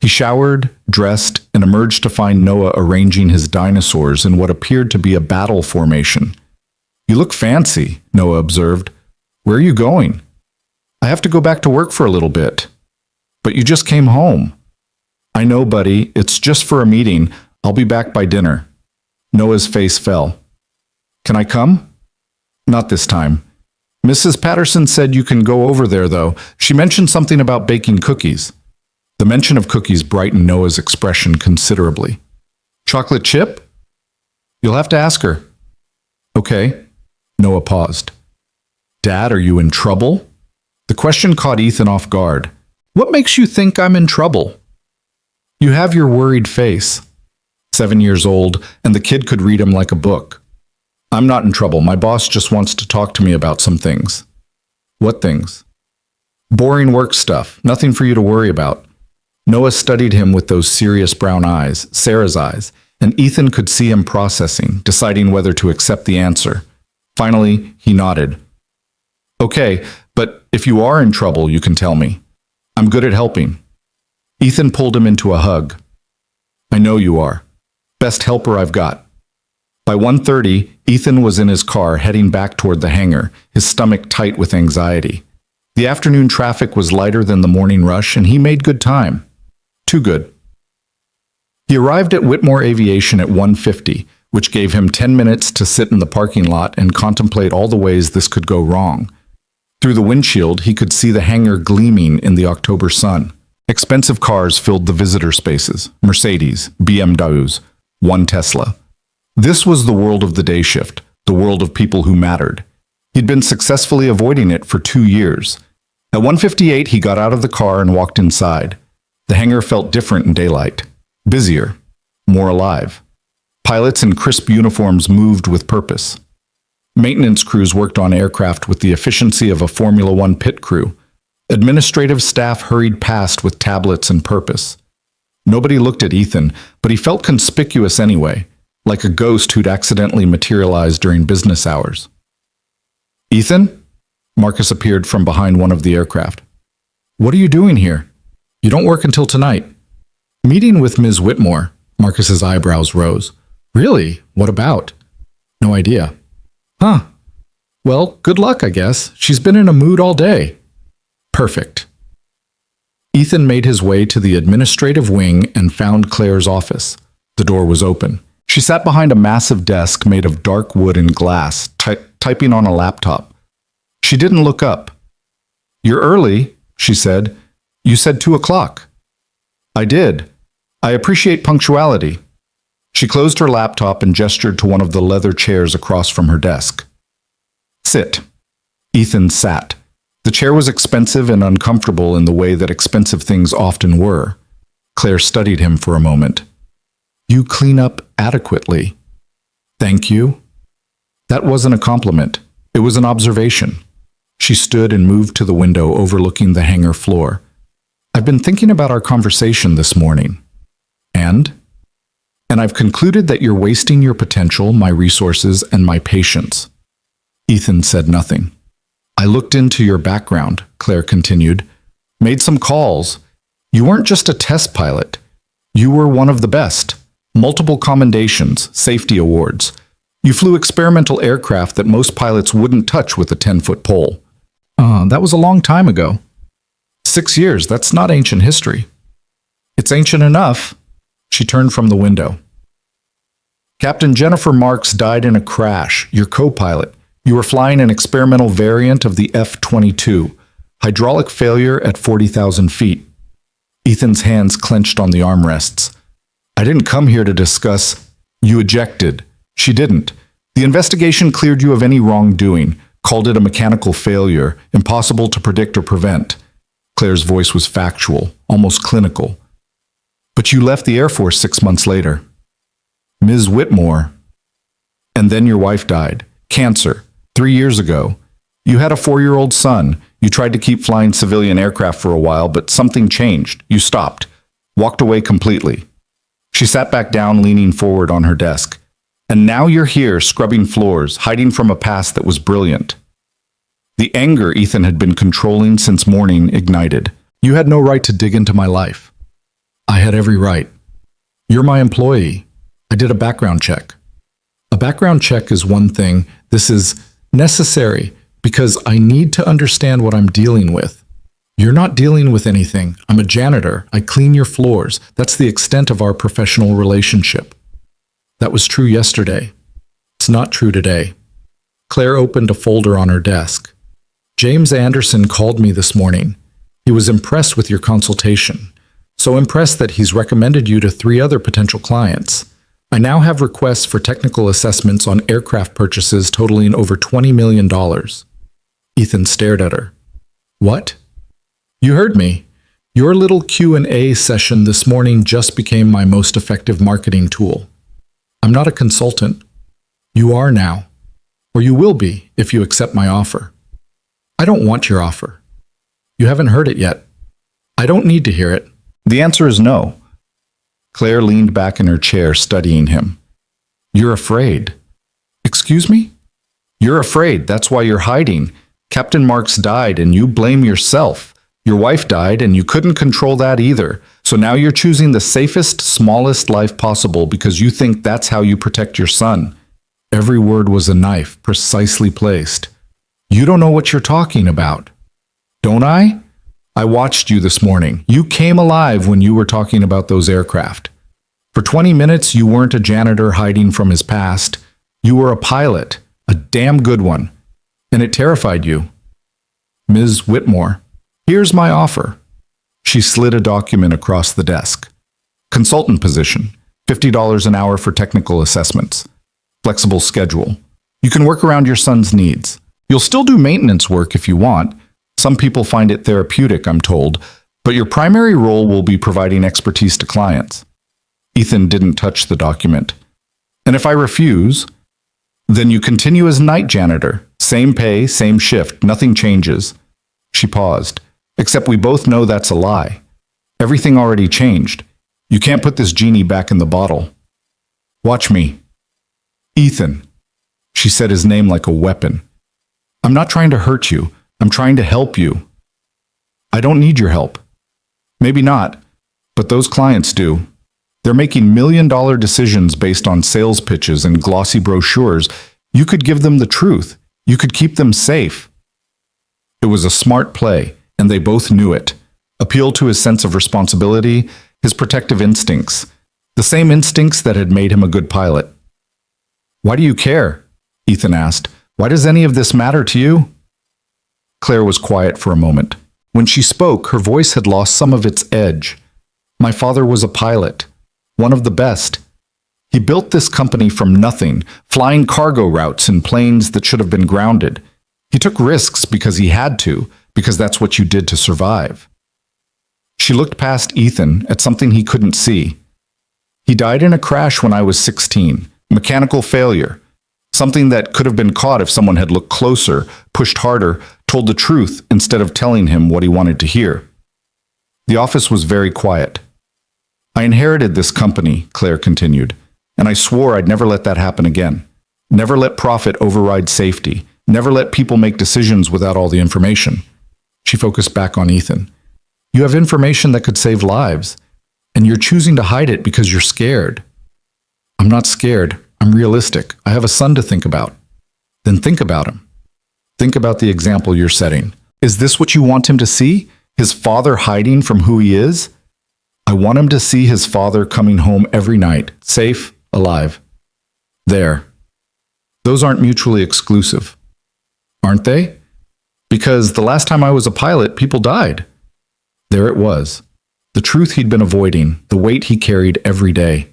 Speaker 1: He showered, dressed, and emerged to find Noah arranging his dinosaurs in what appeared to be a battle formation. "You look fancy," Noah observed. "Where are you going?" "I have to go back to work for a little bit." "But you just came home." "I know, buddy. It's just for a meeting. I'll be back by dinner." Noah's face fell. "Can I come?" "Not this time. Mrs. Patterson said you can go over there, though. She mentioned something about baking cookies." The mention of cookies brightened Noah's expression considerably. "Chocolate chip?" "You'll have to ask her." "Okay." Noah paused. "Dad, are you in trouble?" The question caught Ethan off guard. "What makes you think I'm in trouble?" "You have your worried face." 7 years old, and the kid could read him like a book. "I'm not in trouble. My boss just wants to talk to me about some things." "What things?" "Boring work stuff. Nothing for you to worry about." Noah studied him with those serious brown eyes, Sarah's eyes, and Ethan could see him processing, deciding whether to accept the answer. Finally, he nodded. "Okay, but if you are in trouble, you can tell me. I'm good at helping." Ethan pulled him into a hug. "I know you are. Best helper I've got." By 1:30, Ethan was in his car heading back toward the hangar, his stomach tight with anxiety. The afternoon traffic was lighter than the morning rush, and he made good time. Too good. He arrived at Whitmore Aviation at 1:50, which gave him 10 minutes to sit in the parking lot and contemplate all the ways this could go wrong. Through the windshield, he could see the hangar gleaming in the October sun. Expensive cars filled the visitor spaces, Mercedes, BMWs, one Tesla. This was the world of the day shift, the world of people who mattered. He'd been successfully avoiding it for 2 years. At 1:58, he got out of the car and walked inside. The hangar felt different in daylight, busier, more alive. Pilots in crisp uniforms moved with purpose. Maintenance crews worked on aircraft with the efficiency of a Formula One pit crew. Administrative staff hurried past with tablets and purpose. Nobody looked at Ethan, but he felt conspicuous anyway, like a ghost who'd accidentally materialized during business hours. "Ethan?" Marcus appeared from behind one of the aircraft. "What are you doing here? You don't work until tonight." "Meeting with Ms. Whitmore." Marcus's eyebrows rose. "Really? What about?" "No idea." "Huh. Well, good luck, I guess. She's been in a mood all day." "Perfect." Ethan made his way to the administrative wing and found Claire's office. The door was open. She sat behind a massive desk made of dark wood and glass, typing on a laptop. She didn't look up. "You're early," she said. "You said 2 o'clock." "I did. I appreciate punctuality." She closed her laptop and gestured to one of the leather chairs across from her desk. "Sit." Ethan sat. The chair was expensive and uncomfortable in the way that expensive things often were. Claire studied him for a moment. "You clean up adequately." "Thank you." That wasn't a compliment. It was an observation. She stood and moved to the window overlooking the hangar floor. "I've been thinking about our conversation this morning." "And?" "And I've concluded that you're wasting your potential, my resources, and my patience." Ethan said nothing. "I looked into your background," Claire continued. "Made some calls. You weren't just a test pilot. You were one of the best. Multiple commendations, safety awards. You flew experimental aircraft that most pilots wouldn't touch with a 10-foot pole." That was a long time ago." 6 years, that's not ancient history." "It's ancient enough." She turned from the window. "Captain Jennifer Marks died in a crash, your co-pilot. You were flying an experimental variant of the F-22. Hydraulic failure at 40,000 feet. Ethan's hands clenched on the armrests. "I didn't come here to discuss—" "You ejected." "She didn't. The investigation cleared you of any wrongdoing, called it a mechanical failure, impossible to predict or prevent." Claire's voice was factual, almost clinical. "But you left the Air Force 6 months later." "Ms. Whitmore." "And then your wife died. Cancer. 3 years ago. You had a 4-year-old son. You tried to keep flying civilian aircraft for a while, but something changed. You stopped. Walked away completely. She sat back down, leaning forward on her desk. And now you're here, scrubbing floors, hiding from a past that was brilliant. The anger Ethan had been controlling since morning ignited. You had no right to dig into my life. I had every right. You're my employee. I did a background check. A background check is one thing. This is necessary because I need to understand what I'm dealing with. You're not dealing with anything. I'm a janitor. I clean your floors. That's the extent of our professional relationship. That was true yesterday. It's not true today. Claire opened a folder on her desk. James Anderson called me this morning. He was impressed with your consultation. So impressed that he's recommended you to 3 other potential clients. I now have requests for technical assessments on aircraft purchases totaling over $20 million. Ethan stared at her. What? You heard me. Your little Q&A session this morning just became my most effective marketing tool. I'm not a consultant. You are now. Or you will be if you accept my offer. I don't want your offer. You haven't heard it yet. I don't need to hear it. The answer is no. Claire leaned back in her chair, studying him. You're afraid. Excuse me? You're afraid. That's why you're hiding. Captain Marks died and you blame yourself. Your wife died and you couldn't control that either. So now you're choosing the safest, smallest life possible because you think that's how you protect your son. Every word was a knife, precisely placed. You don't know what you're talking about. Don't I? I watched you this morning. You came alive when you were talking about those aircraft. For 20 minutes, you weren't a janitor hiding from his past. You were a pilot, a damn good one. And it terrified you. Ms. Whitmore, here's my offer. She slid a document across the desk. Consultant position, $50 an hour for technical assessments. Flexible schedule. You can work around your son's needs. You'll still do maintenance work if you want. Some people find it therapeutic, I'm told, but your primary role will be providing expertise to clients. Ethan didn't touch the document. And if I refuse, then you continue as night janitor. Same pay, same shift, nothing changes. She paused. Except we both know that's a lie. Everything already changed. You can't put this genie back in the bottle. Watch me. Ethan. She said his name like a weapon. I'm not trying to hurt you. I'm trying to help you. I don't need your help. Maybe not, but those clients do. They're making million-dollar decisions based on sales pitches and glossy brochures. You could give them the truth. You could keep them safe. It was a smart play, and they both knew it. Appealed to his sense of responsibility, his protective instincts, the same instincts that had made him a good pilot. Why do you care? Ethan asked. Why does any of this matter to you? Claire was quiet for a moment. When she spoke, her voice had lost some of its edge. My father was a pilot, one of the best. He built this company from nothing, flying cargo routes in planes that should have been grounded. He took risks because he had to, because that's what you did to survive. She looked past Ethan at something he couldn't see. He died in a crash when I was 16, mechanical failure. Something that could have been caught if someone had looked closer, pushed harder, told the truth instead of telling him what he wanted to hear. The office was very quiet. I inherited this company, Claire continued, and I swore I'd never let that happen again. Never let profit override safety. Never let people make decisions without all the information. She focused back on Ethan. You have information that could save lives, and you're choosing to hide it because you're scared. I'm not scared. I'm realistic. I have a son to think about. Then think about him. Think about the example you're setting. Is this what you want him to see? His father hiding from who he is? I want him to see his father coming home every night, safe, alive. There. Those aren't mutually exclusive. Aren't they? Because the last time I was a pilot, people died. There it was. The truth he'd been avoiding, the weight he carried every day.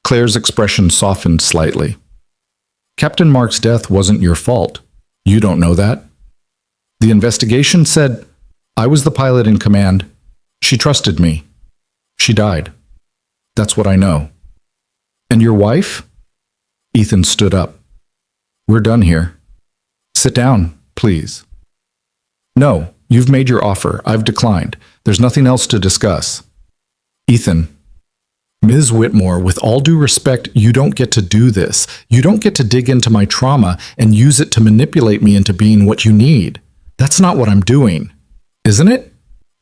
Speaker 1: Claire's expression softened slightly. Captain Mark's death wasn't your fault. You don't know that. The investigation said I was the pilot in command. She trusted me. She died. That's what I know. And your wife? Ethan stood up. We're done here. Sit down, please. No, you've made your offer. I've declined. There's nothing else to discuss. Ethan. Ms. Whitmore, with all due respect, you don't get to do this. You don't get to dig into my trauma and use it to manipulate me into being what you need. That's not what I'm doing. Isn't it?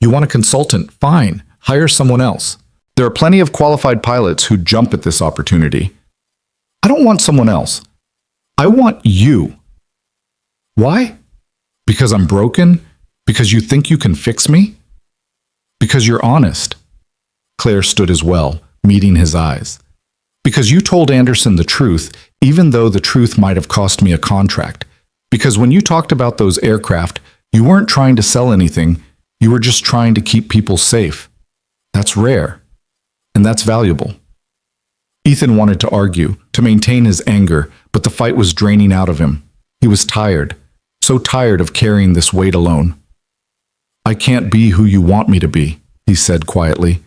Speaker 1: You want a consultant? Fine. Hire someone else. There are plenty of qualified pilots who jump at this opportunity. I don't want someone else. I want you. Why? Because I'm broken? Because you think you can fix me? Because you're honest. Claire stood as well, meeting his eyes. Because you told Anderson the truth, even though the truth might have cost me a contract. Because when you talked about those aircraft, you weren't trying to sell anything, you were just trying to keep people safe. That's rare. And that's valuable. Ethan wanted to argue, to maintain his anger, but the fight was draining out of him. He was tired, so tired of carrying this weight alone. I can't be who you want me to be, he said quietly.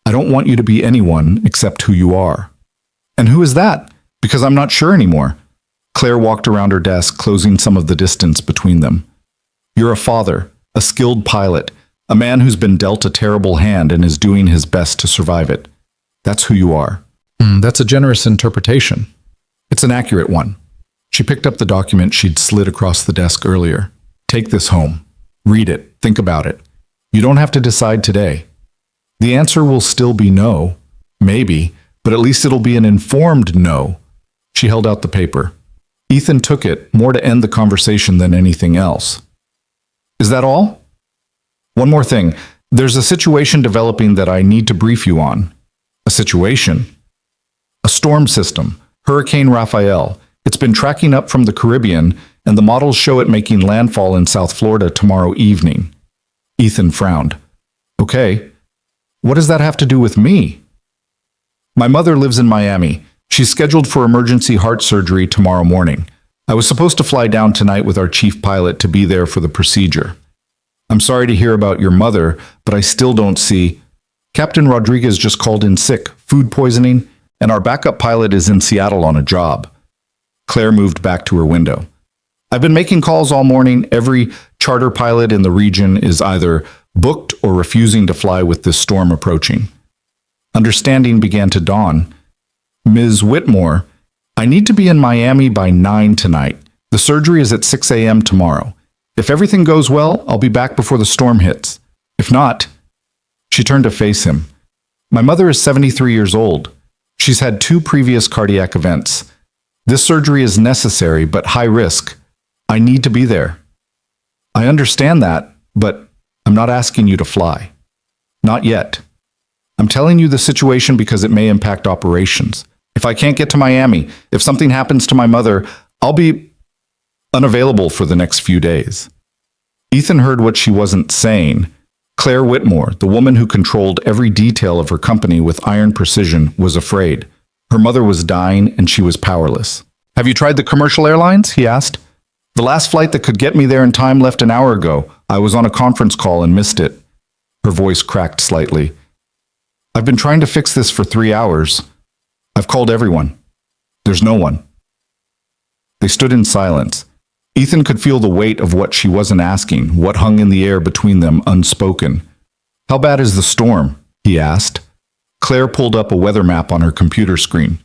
Speaker 1: I don't want you to be anyone except who you are. And who is that? Because I'm not sure anymore. Claire walked around her desk, closing some of the distance between them. You're a father, a skilled pilot, a man who's been dealt a terrible hand and is doing his best to survive it. That's who you are. That's a generous interpretation. It's an accurate one. She picked up the document she'd slid across the desk earlier. Take this home. Read it. Think about it. You don't have to decide today. The answer will still be no. Maybe, but at least it'll be an informed no. She held out the paper. Ethan took it, more to end the conversation than anything else. Is that all? One more thing. There's a situation developing that I need to brief you on. A situation? A storm system. Hurricane Raphael. It's been tracking up from the Caribbean, and the models show it making landfall in South Florida tomorrow evening. Ethan frowned. Okay. What does that have to do with me? My mother lives in Miami. She's scheduled for emergency heart surgery tomorrow morning. I was supposed to fly down tonight with our chief pilot to be there for the procedure. I'm sorry to hear about your mother, but I still don't see... Captain Rodriguez just called in sick, food poisoning, and our backup pilot is in Seattle on a job. Claire moved back to her window. I've been making calls all morning. Every charter pilot in the region is either booked or refusing to fly with this storm approaching. Understanding began to dawn. Ms. Whitmore, I need to be in Miami by 9 tonight. The surgery is at 6 a.m. tomorrow. If everything goes well, I'll be back before the storm hits. If not... She turned to face him. My mother is 73 years old. She's had 2 previous cardiac events. This surgery is necessary, but high risk. I need to be there. I understand that, but I'm not asking you to fly. Not yet. I'm telling you the situation because it may impact operations. If I can't get to Miami, if something happens to my mother, I'll be unavailable for the next few days. Ethan heard what she wasn't saying. Claire Whitmore, the woman who controlled every detail of her company with iron precision, was afraid. Her mother was dying and she was powerless. Have you tried the commercial airlines? He asked. The last flight that could get me there in time left an hour ago. I was on a conference call and missed it. Her voice cracked slightly. I've been trying to fix this for 3 hours. I've called everyone. There's no one. They stood in silence. Ethan could feel the weight of what she wasn't asking, what hung in the air between them unspoken. How bad is the storm? He asked. Claire pulled up a weather map on her computer screen.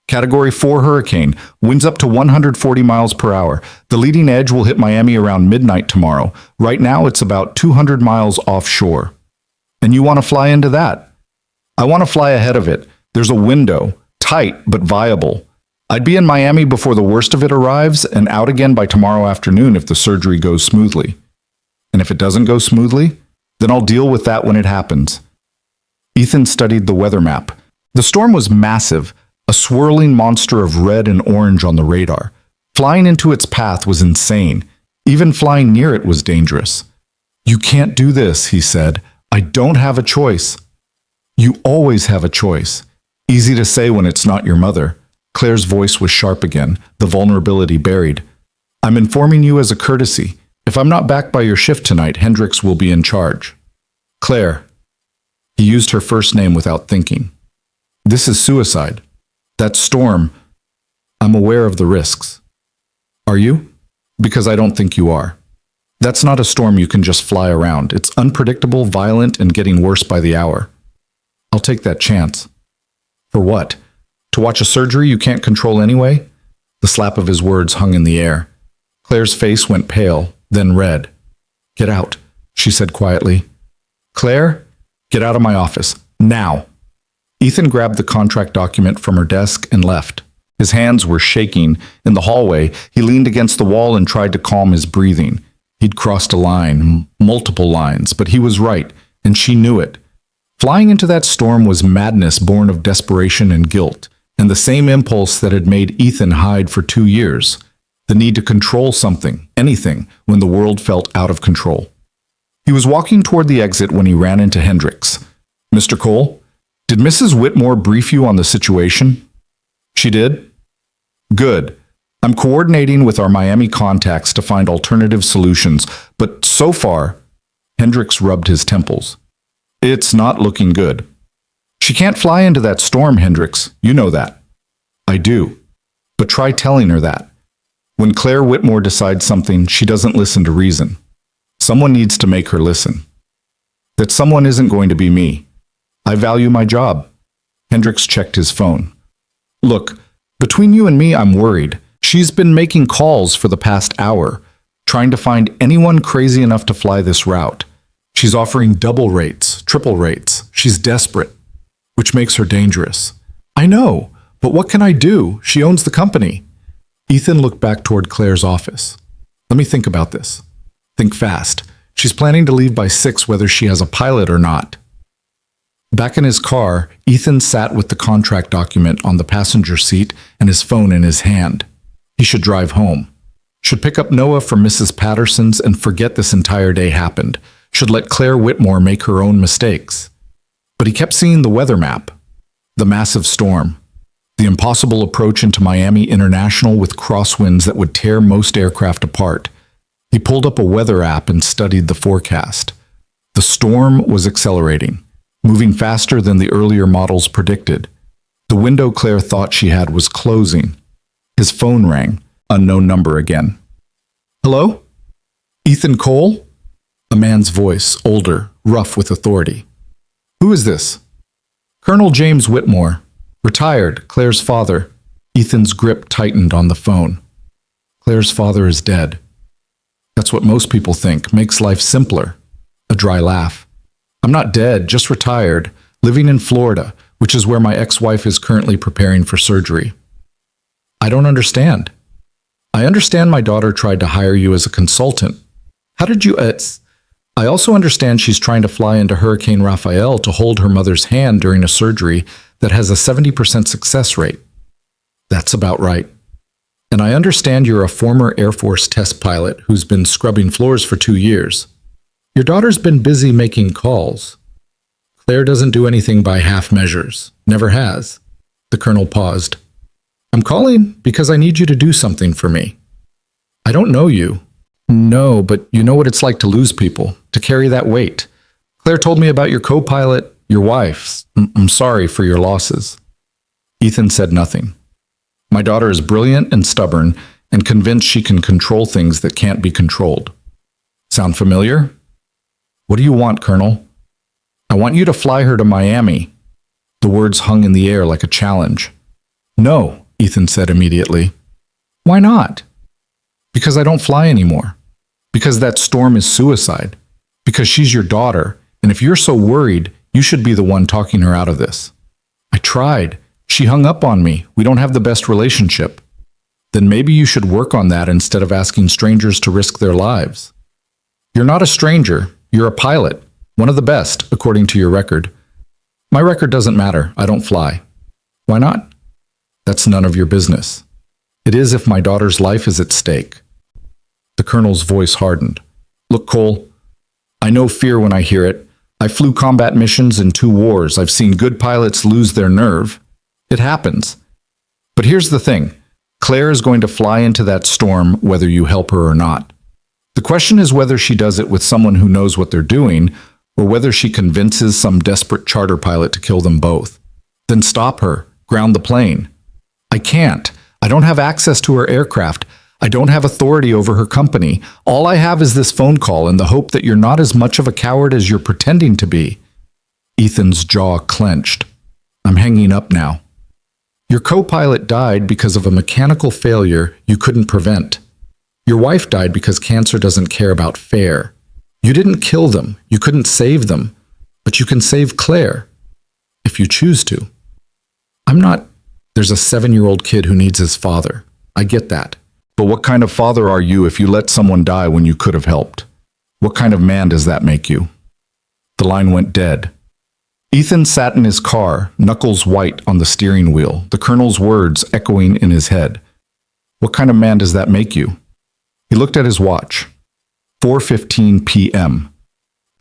Speaker 1: Category 4 hurricane, winds up to 140 miles per hour. The leading edge will hit Miami around midnight tomorrow. Right now it's about 200 miles offshore. And you want to fly into that? I want to fly ahead of it. There's a window, tight but viable. I'd be in Miami before the worst of it arrives and out again by tomorrow afternoon if the surgery goes smoothly. And if it doesn't go smoothly, then I'll deal with that when it happens. Ethan studied the weather map. The storm was massive, a swirling monster of red and orange on the radar. Flying into its path was insane. Even flying near it was dangerous. You can't do this, he said. I don't have a choice. You always have a choice. Easy to say when it's not your mother. Claire's voice was sharp again, the vulnerability buried. I'm informing you as a courtesy. If I'm not back by your shift tonight, Hendricks will be in charge. Claire. He used her first name without thinking. This is suicide. That storm. I'm aware of the risks. Are you? Because I don't think you are. That's not a storm you can just fly around. It's unpredictable, violent, and getting worse by the hour. I'll take that chance. For what? To watch a surgery you can't control anyway? The slap of his words hung in the air. Claire's face went pale, then red. Get out, she said quietly. Claire, get out of my office. Now. Ethan grabbed the contract document from her desk and left. His hands were shaking. In the hallway, he leaned against the wall and tried to calm his breathing. He'd crossed a line, multiple lines, but he was right, and she knew it. Flying into that storm was madness born of desperation and guilt, and the same impulse that had made Ethan hide for 2 years. The need to control something, anything, when the world felt out of control. He was walking toward the exit when he ran into Hendricks. Mr. Cole, did Mrs. Whitmore brief you on the situation? She did? Good. I'm coordinating with our Miami contacts to find alternative solutions, but so far, Hendricks rubbed his temples. It's not looking good. She can't fly into that storm, Hendricks. You know that. I do. But try telling her that. When Claire Whitmore decides something, she doesn't listen to reason. Someone needs to make her listen. That someone isn't going to be me. I value my job. Hendricks checked his phone. Look, between you and me, I'm worried. She's been making calls for the past hour, trying to find anyone crazy enough to fly this route. She's offering double rates, triple rates. She's desperate, which makes her dangerous. I know, but what can I do? She owns the company. Ethan looked back toward Claire's office. Let me think about this. Think fast. She's planning to leave by 6 whether she has a pilot or not. Back in his car, Ethan sat with the contract document on the passenger seat and his phone in his hand. He should drive home. Should pick up Noah from Mrs. Patterson's and forget this entire day happened. Should let Claire Whitmore make her own mistakes. But he kept seeing the weather map. The massive storm. The impossible approach into Miami International with crosswinds that would tear most aircraft apart. He pulled up a weather app and studied the forecast. The storm was accelerating, moving faster than the earlier models predicted. The window Claire thought she had was closing. His phone rang, unknown number again. Hello? Ethan Cole? A man's voice, older, rough with authority. Who is this? Colonel James Whitmore, retired, Claire's father. Ethan's grip tightened on the phone. Claire's father is dead. That's what most people think, makes life simpler. A dry laugh. I'm not dead, just retired, living in Florida, which is where my ex-wife is currently preparing for surgery. I don't understand. I understand my daughter tried to hire you as a consultant. How did you... I also understand she's trying to fly into Hurricane Raphael to hold her mother's hand during a surgery that has a 70% success rate. That's about right. And I understand you're a former Air Force test pilot who's been scrubbing floors for 2 years. Your daughter's been busy making calls. Claire doesn't do anything by half measures. Never has. The colonel paused. I'm calling because I need you to do something for me. I don't know you. No, but you know what it's like to lose people, to carry that weight. Claire told me about your co-pilot, your wife. I'm sorry for your losses. Ethan said nothing. My daughter is brilliant and stubborn and convinced she can control things that can't be controlled. Sound familiar? What do you want, Colonel? I want you to fly her to Miami. The words hung in the air like a challenge. No, Ethan said immediately. Why not? Because I don't fly anymore. Because that storm is suicide. Because she's your daughter, and if you're so worried, you should be the one talking her out of this. I tried. She hung up on me. We don't have the best relationship. Then maybe you should work on that instead of asking strangers to risk their lives. You're not a stranger. You're a pilot. One of the best, according to your record. My record doesn't matter. I don't fly. Why not? That's none of your business. It is if my daughter's life is at stake. The colonel's voice hardened. Look, Cole, I know fear when I hear it. I flew combat missions in 2 wars. I've seen good pilots lose their nerve. It happens. But here's the thing. Claire is going to fly into that storm whether you help her or not. The question is whether she does it with someone who knows what they're doing or whether she convinces some desperate charter pilot to kill them both. Then stop her. Ground the plane. I can't. I don't have access to her aircraft. I don't have authority over her company. All I have is this phone call and the hope that you're not as much of a coward as you're pretending to be. Ethan's jaw clenched. I'm hanging up now. Your co-pilot died because of a mechanical failure you couldn't prevent. Your wife died because cancer doesn't care about fair. You didn't kill them. You couldn't save them. But you can save Claire. If you choose to. There's a 7-year-old kid who needs his father. I get that. But what kind of father are you if you let someone die when you could have helped? What kind of man does that make you? The line went dead. Ethan sat in his car, knuckles white on the steering wheel, the colonel's words echoing in his head. What kind of man does that make you? He looked at his watch. 4:15 p.m.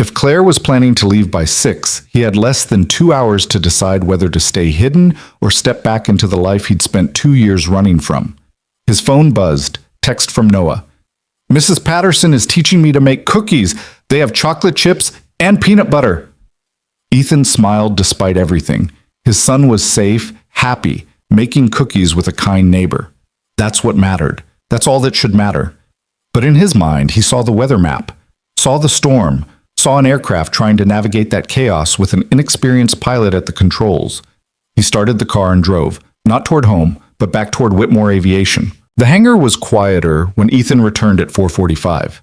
Speaker 1: If Claire was planning to leave by 6, he had less than 2 hours to decide whether to stay hidden or step back into the life he'd spent 2 years running from. His phone buzzed. Text from Noah. Mrs. Patterson is teaching me to make cookies. They have chocolate chips and peanut butter. Ethan smiled despite everything. His son was safe, happy, making cookies with a kind neighbor. That's what mattered. That's all that should matter. But in his mind, he saw the weather map, saw the storm, saw an aircraft trying to navigate that chaos with an inexperienced pilot at the controls. He started the car and drove, not toward home, but back toward Whitmore Aviation. The hangar was quieter when Ethan returned at 4:45.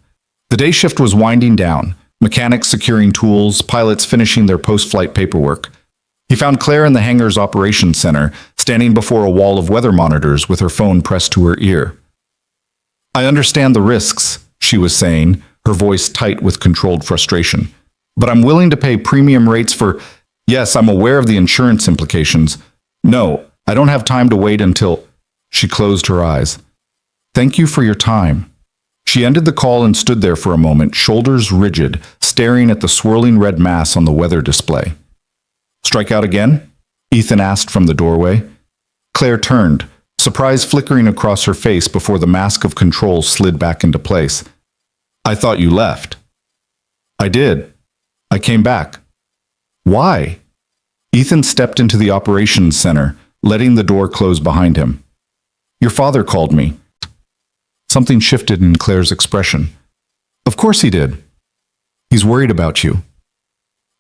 Speaker 1: The day shift was winding down, mechanics securing tools, pilots finishing their post-flight paperwork. He found Claire in the hangar's operations center, standing before a wall of weather monitors with her phone pressed to her ear. I understand the risks, she was saying, her voice tight with controlled frustration. But I'm willing to pay premium rates for... Yes, I'm aware of the insurance implications. No, I don't have time to wait until... She closed her eyes. Thank you for your time. She ended the call and stood there for a moment, shoulders rigid, staring at the swirling red mass on the weather display. Strike out again? Ethan asked from the doorway. Claire turned, surprise flickering across her face before the mask of control slid back into place. I thought you left. I did. I came back. Why? Ethan stepped into the operations center, letting the door close behind him. Your father called me. Something shifted in Claire's expression. Of course he did. He's worried about you.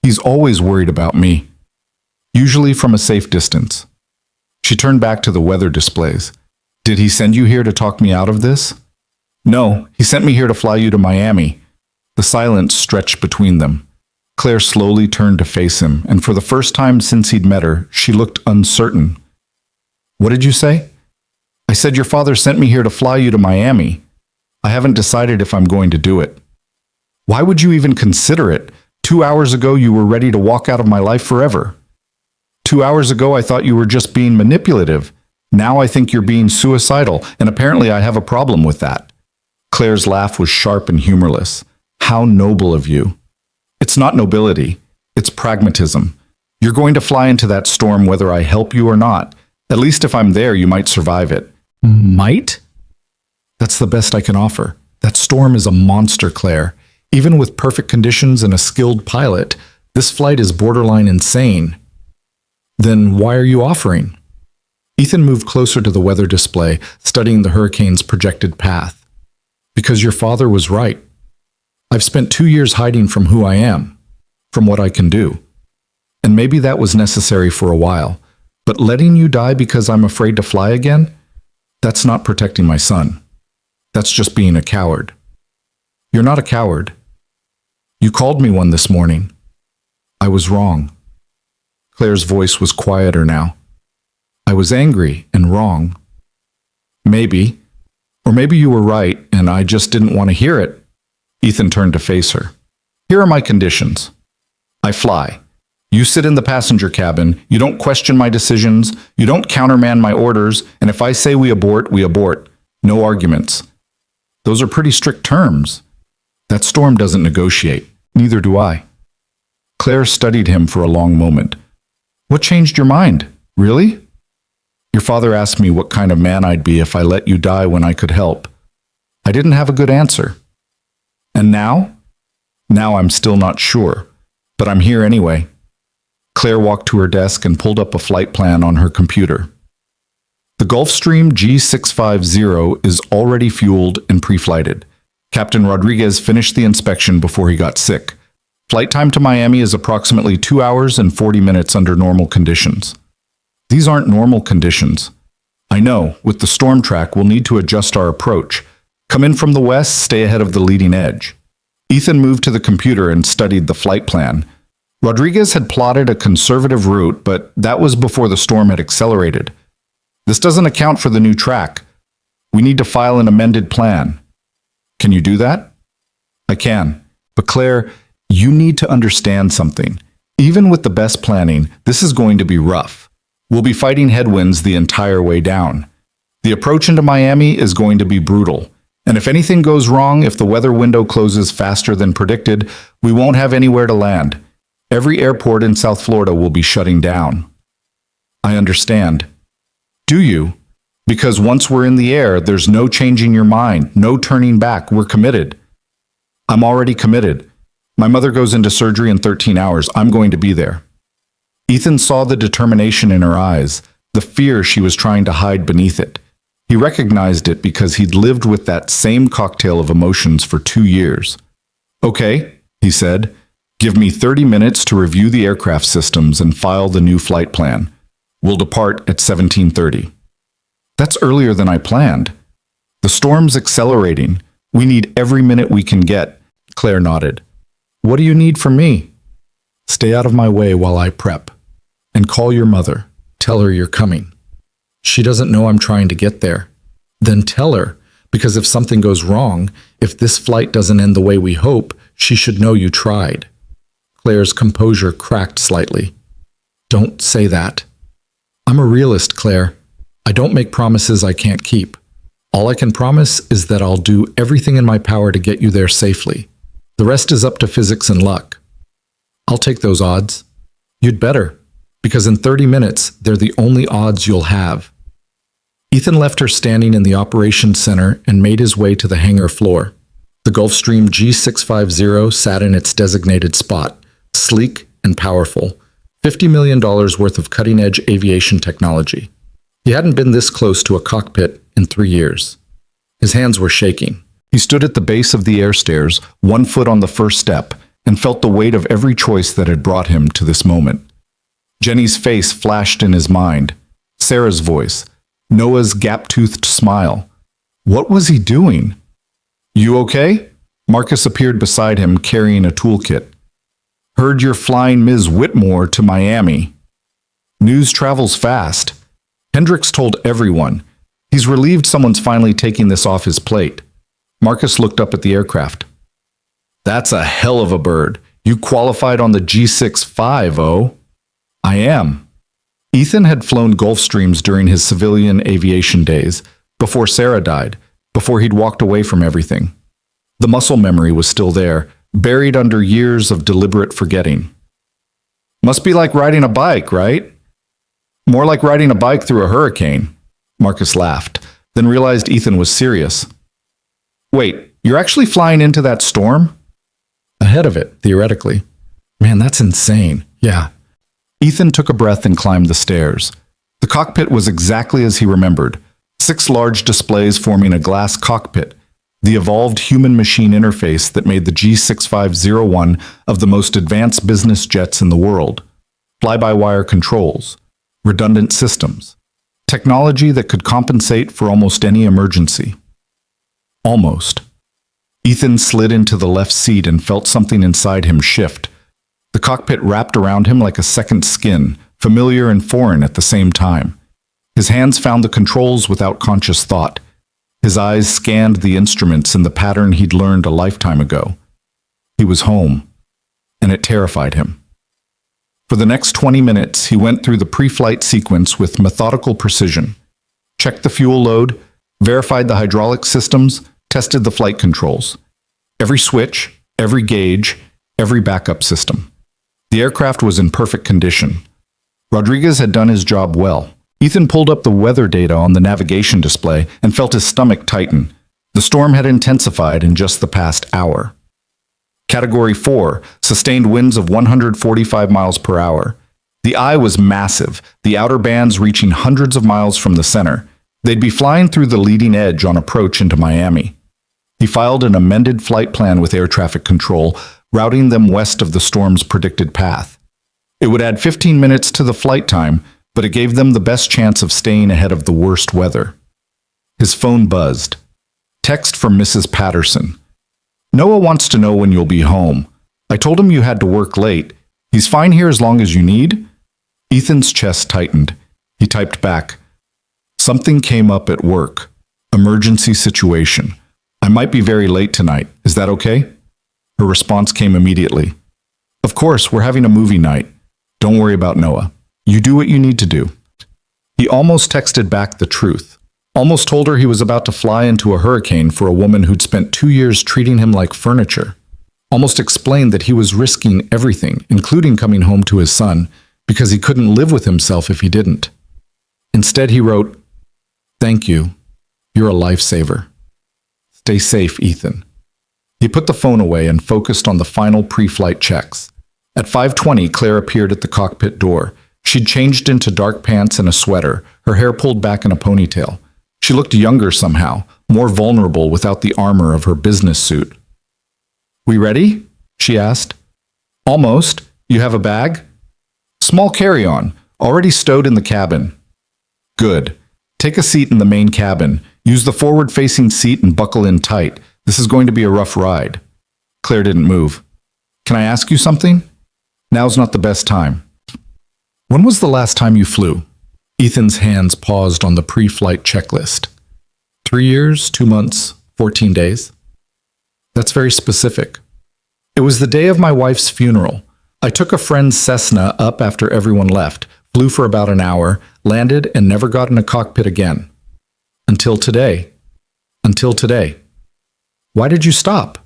Speaker 1: He's always worried about me. Usually from a safe distance. She turned back to the weather displays. Did he send you here to talk me out of this? No, he sent me here to fly you to Miami. The silence stretched between them. Claire slowly turned to face him, and for the first time since he'd met her, she looked uncertain. What did you say? I said your father sent me here to fly you to Miami. I haven't decided if I'm going to do it. Why would you even consider it? 2 hours ago you were ready to walk out of my life forever. 2 hours ago I thought you were just being manipulative. Now I think you're being suicidal, and apparently I have a problem with that. Claire's laugh was sharp and humorless. How noble of you. It's not nobility. It's pragmatism. You're going to fly into that storm whether I help you or not. At least if I'm there, you might survive it. Might? That's the best I can offer. That storm is a monster, Claire. Even with perfect conditions and a skilled pilot, this flight is borderline insane. Then why are you offering? Ethan moved closer to the weather display, studying the hurricane's projected path. Because your father was right. I've spent 2 years hiding from who I am, from what I can do. And maybe that was necessary for a while. But letting you die because I'm afraid to fly again? That's not protecting my son. That's just being a coward. You're not a coward. You called me one this morning. I was wrong. Claire's voice was quieter now. I was angry and wrong. Maybe. Or maybe you were right and I just didn't want to hear it. Ethan turned to face her. Here are my conditions. I fly. You sit in the passenger cabin, you don't question my decisions, you don't countermand my orders, and if I say we abort, we abort. No arguments. Those are pretty strict terms. That storm doesn't negotiate. Neither do I. Claire studied him for a long moment. What changed your mind? Really? Your father asked me what kind of man I'd be if I let you die when I could help. I didn't have a good answer. And now? Now I'm still not sure, but I'm here anyway. Claire walked to her desk and pulled up a flight plan on her computer. The Gulfstream G650 is already fueled and pre-flighted. Captain Rodriguez finished the inspection before he got sick. Flight time to Miami is approximately 2 hours and 40 minutes under normal conditions. These aren't normal conditions. I know, with the storm track, we'll need to adjust our approach. Come in from the west, stay ahead of the leading edge. Ethan moved to the computer and studied the flight plan. Rodriguez had plotted a conservative route, but that was before the storm had accelerated. This doesn't account for the new track. We need to file an amended plan. Can you do that? I can. But Claire, you need to understand something. Even with the best planning, this is going to be rough. We'll be fighting headwinds the entire way down. The approach into Miami is going to be brutal. And if anything goes wrong, if the weather window closes faster than predicted, we won't have anywhere to land. Every airport in South Florida will be shutting down. I understand. Do you? Because once we're in the air, there's no changing your mind, no turning back. We're committed. I'm already committed. My mother goes into surgery in 13 hours. I'm going to be there. Ethan saw the determination in her eyes, the fear she was trying to hide beneath it. He recognized it because he'd lived with that same cocktail of emotions for 2 years. Okay, he said, give me 30 minutes to review the aircraft systems and file the new flight plan. We'll depart at 17:30. That's earlier than I planned. The storm's accelerating. We need every minute we can get. Claire nodded. What do you need from me? Stay out of my way while I prep. And call your mother. Tell her you're coming. She doesn't know I'm trying to get there. Then tell her, because if something goes wrong, if this flight doesn't end the way we hope, she should know you tried. Claire's composure cracked slightly. Don't say that. I'm a realist, Claire. I don't make promises I can't keep. All I can promise is that I'll do everything in my power to get you there safely. The rest is up to physics and luck. I'll take those odds. You'd better, because in 30 minutes, they're the only odds you'll have. Ethan left her standing in the operations center and made his way to the hangar floor. The Gulfstream G650 sat in its designated spot, sleek and powerful, $50 million worth of cutting-edge aviation technology. He hadn't been this close to a cockpit in 3 years. His hands were shaking. He stood at the base of the air stairs, 1 foot on the first step, and felt the weight of every choice that had brought him to this moment. Jenny's face flashed in his mind. Sarah's voice. Noah's gap-toothed smile. What was he doing? You okay? Marcus appeared beside him, carrying a toolkit. Heard you're flying Ms. Whitmore to Miami. News travels fast. Hendricks told everyone. He's relieved someone's finally taking this off his plate. Marcus looked up at the aircraft. That's a hell of a bird. You qualified on the G650. I am. Ethan had flown Gulfstreams during his civilian aviation days, before Sarah died, before he'd walked away from everything. The muscle memory was still there, buried under years of deliberate forgetting. Must be like riding a bike, right? More like riding a bike through a hurricane. Marcus laughed, then realized Ethan was serious. Wait, you're actually flying into that storm? Ahead of it, theoretically. Man, that's insane. Yeah. Ethan took a breath and climbed the stairs. The cockpit was exactly as he remembered. 6 large displays forming a glass cockpit, the evolved human-machine interface that made the G650 one of the most advanced business jets in the world. Fly-by-wire controls, redundant systems, technology that could compensate for almost any emergency. Almost. Ethan slid into the left seat and felt something inside him shift. The cockpit wrapped around him like a second skin, familiar and foreign at the same time. His hands found the controls without conscious thought. His eyes scanned the instruments in the pattern he'd learned a lifetime ago. He was home, and it terrified him. For the next 20 minutes, he went through the pre-flight sequence with methodical precision, checked the fuel load, verified the hydraulic systems, tested the flight controls. Every switch, every gauge, every backup system. The aircraft was in perfect condition. Rodriguez had done his job well. Ethan pulled up the weather data on the navigation display and felt his stomach tighten. The storm had intensified in just the past hour. Category 4, sustained winds of 145 miles per hour. The eye was massive, the outer bands reaching hundreds of miles from the center. They'd be flying through the leading edge on approach into Miami. He filed an amended flight plan with air traffic control, routing them west of the storm's predicted path. It would add 15 minutes to the flight time, but it gave them the best chance of staying ahead of the worst weather. His phone buzzed. Text from Mrs. Patterson. Noah wants to know when you'll be home. I told him you had to work late. He's fine here as long as you need. Ethan's chest tightened. He typed back, Something came up at work. Emergency situation. I might be very late tonight. Is that okay? Her response came immediately. Of course, we're having a movie night. Don't worry about Noah. You do what you need to do. He almost texted back the truth. Almost told her he was about to fly into a hurricane for a woman who'd spent 2 years treating him like furniture. Almost explained that he was risking everything, including coming home to his son, because he couldn't live with himself if he didn't. Instead, he wrote, Thank you. You're a lifesaver. Stay safe, Ethan. He put the phone away and focused on the final pre-flight checks. At 5:20, Claire appeared at the cockpit door. She'd changed into dark pants and a sweater, her hair pulled back in a ponytail. She looked younger somehow, more vulnerable without the armor of her business suit. We ready? She asked. Almost. You have a bag? Small carry-on, already stowed in the cabin. Good. Take a seat in the main cabin. Use the forward-facing seat and buckle in tight. This is going to be a rough ride. Claire didn't move. Can I ask you something? Now's not the best time. When was the last time you flew? Ethan's hands paused on the pre-flight checklist. 3 years, 2 months, 14 days. That's very specific. It was the day of my wife's funeral. I took a friend's Cessna up after everyone left, flew for about an hour, landed, and never got in a cockpit again. Until today. Until today. Why did you stop?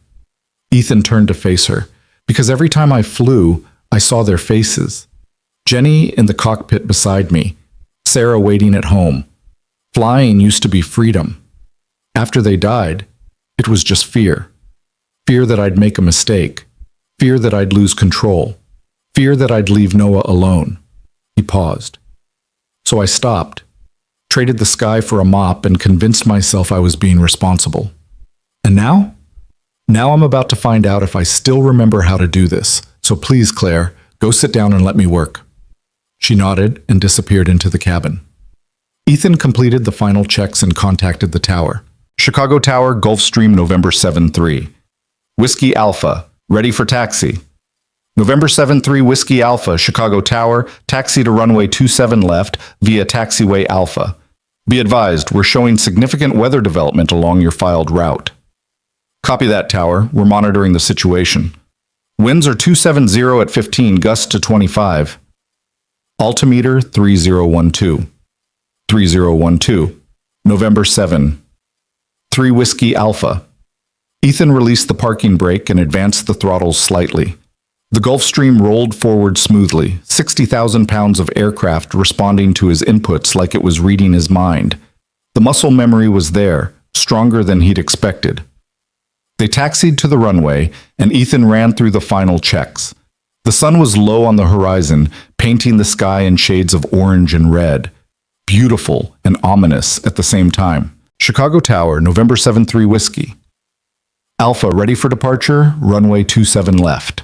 Speaker 1: Ethan turned to face her. Because every time I flew, I saw their faces. Jenny in the cockpit beside me. Sarah waiting at home. Flying used to be freedom. After they died, it was just fear. Fear that I'd make a mistake. Fear that I'd lose control. Fear that I'd leave Noah alone. He paused. So I stopped, traded the sky for a mop, and convinced myself I was being responsible. And now? Now I'm about to find out if I still remember how to do this. So please, Claire, go sit down and let me work. She nodded and disappeared into the cabin. Ethan completed the final checks and contacted the tower. Chicago Tower, Gulfstream, November 7-3. Whiskey Alpha, ready for taxi. November 7-3, Whiskey Alpha, Chicago Tower, taxi to runway 27 left via taxiway Alpha. Be advised, we're showing significant weather development along your filed route. Copy that, Tower. We're monitoring the situation. Winds are 270 at 15, gusts to 25. Altimeter 3012. 3012. November 7. 3 Whiskey Alpha. Ethan released the parking brake and advanced the throttles slightly. The Gulfstream rolled forward smoothly, 60,000 pounds of aircraft responding to his inputs like it was reading his mind. The muscle memory was there, stronger than he'd expected. They taxied to the runway, and Ethan ran through the final checks. The sun was low on the horizon, painting the sky in shades of orange and red. Beautiful and ominous at the same time. Chicago Tower, November 7-3 Whiskey. Alpha, ready for departure, runway 27 left.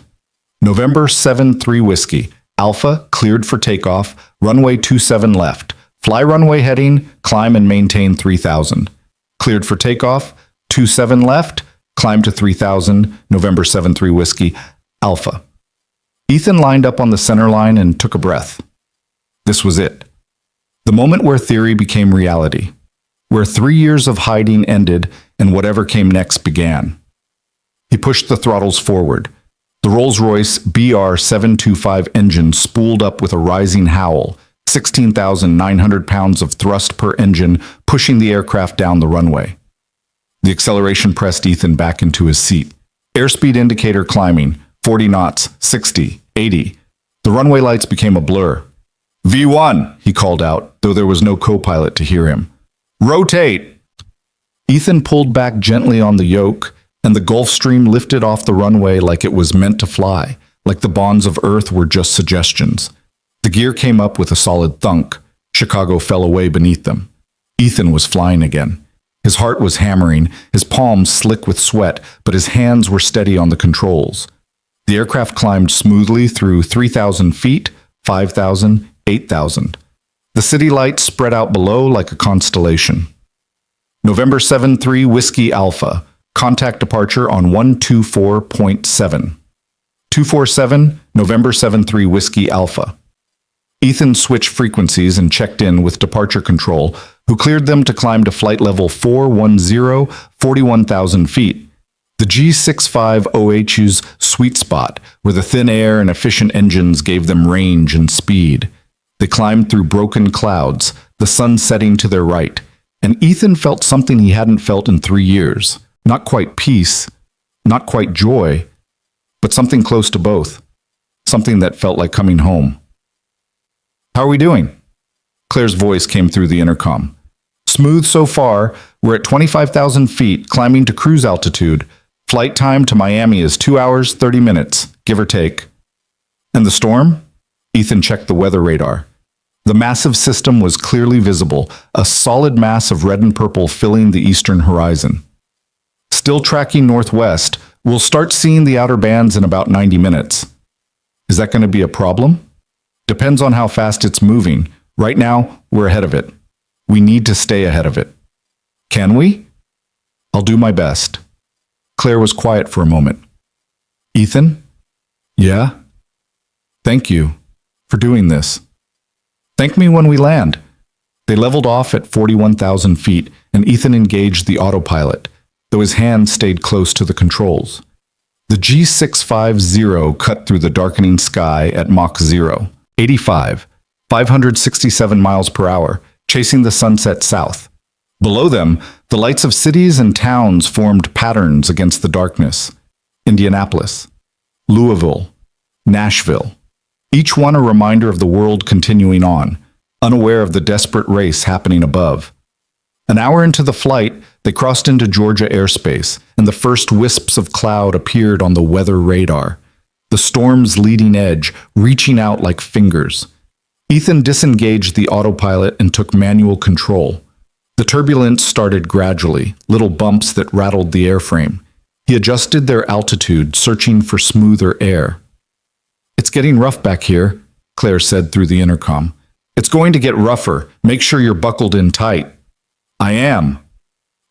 Speaker 1: November 7-3 Whiskey. Alpha, cleared for takeoff, runway 27 left. Fly runway heading, climb and maintain 3000. Cleared for takeoff, 27 left, climb to 3000, November 7-3 Whiskey, Alpha. Ethan lined up on the center line and took a breath. This was it. The moment where theory became reality. Where 3 years of hiding ended and whatever came next began. He pushed the throttles forward. The Rolls-Royce BR-725 engine spooled up with a rising howl, 16,900 pounds of thrust per engine pushing the aircraft down the runway. The acceleration pressed Ethan back into his seat. Airspeed indicator climbing, 40 knots, 60, 80. The runway lights became a blur. V1, he called out, though there was no co-pilot to hear him. Rotate! Ethan pulled back gently on the yoke, and the Gulfstream lifted off the runway like it was meant to fly, like the bonds of Earth were just suggestions. The gear came up with a solid thunk. Chicago fell away beneath them. Ethan was flying again. His heart was hammering, his palms slick with sweat, but his hands were steady on the controls. The aircraft climbed smoothly through 3,000 feet, 5,000, 8,000. The city lights spread out below like a constellation. November 7-3 Whiskey Alpha. Contact departure on 124.7. 247, November 7-3 Whiskey Alpha. Ethan switched frequencies and checked in with departure control, who cleared them to climb to flight level 410, 41,000 feet. The G65OHU's sweet spot, where the thin air and efficient engines gave them range and speed. They climbed through broken clouds, the sun setting to their right, and Ethan felt something he hadn't felt in 3 years. Not quite peace, not quite joy, but something close to both. Something that felt like coming home. "How are we doing?" Claire's voice came through the intercom. "Smooth so far. We're at 25,000 feet, climbing to cruise altitude. Flight time to Miami is 2 hours, 30 minutes, give or take." "And the storm?" Ethan checked the weather radar. The massive system was clearly visible, a solid mass of red and purple filling the eastern horizon. "Still tracking northwest. We'll start seeing the outer bands in about 90 minutes. "Is that going to be a problem?" "Depends on how fast it's moving. Right now, we're ahead of it. We need to stay ahead of it." "Can we?" "I'll do my best." Claire was quiet for a moment. "Ethan?" "Yeah?" "Thank you for doing this." "Thank me when we land." They leveled off at 41,000 feet, and Ethan engaged the autopilot, though his hand stayed close to the controls. The G650 cut through the darkening sky at Mach 0, 85, 567 miles per hour, chasing the sunset south. Below them, the lights of cities and towns formed patterns against the darkness. Indianapolis, Louisville, Nashville. Each one a reminder of the world continuing on, unaware of the desperate race happening above. An hour into the flight, they crossed into Georgia airspace, and the first wisps of cloud appeared on the weather radar, the storm's leading edge reaching out like fingers. Ethan disengaged the autopilot and took manual control. The turbulence started gradually, little bumps that rattled the airframe. He adjusted their altitude, searching for smoother air. "It's getting rough back here," Claire said through the intercom. "It's going to get rougher. Make sure you're buckled in tight." "I am."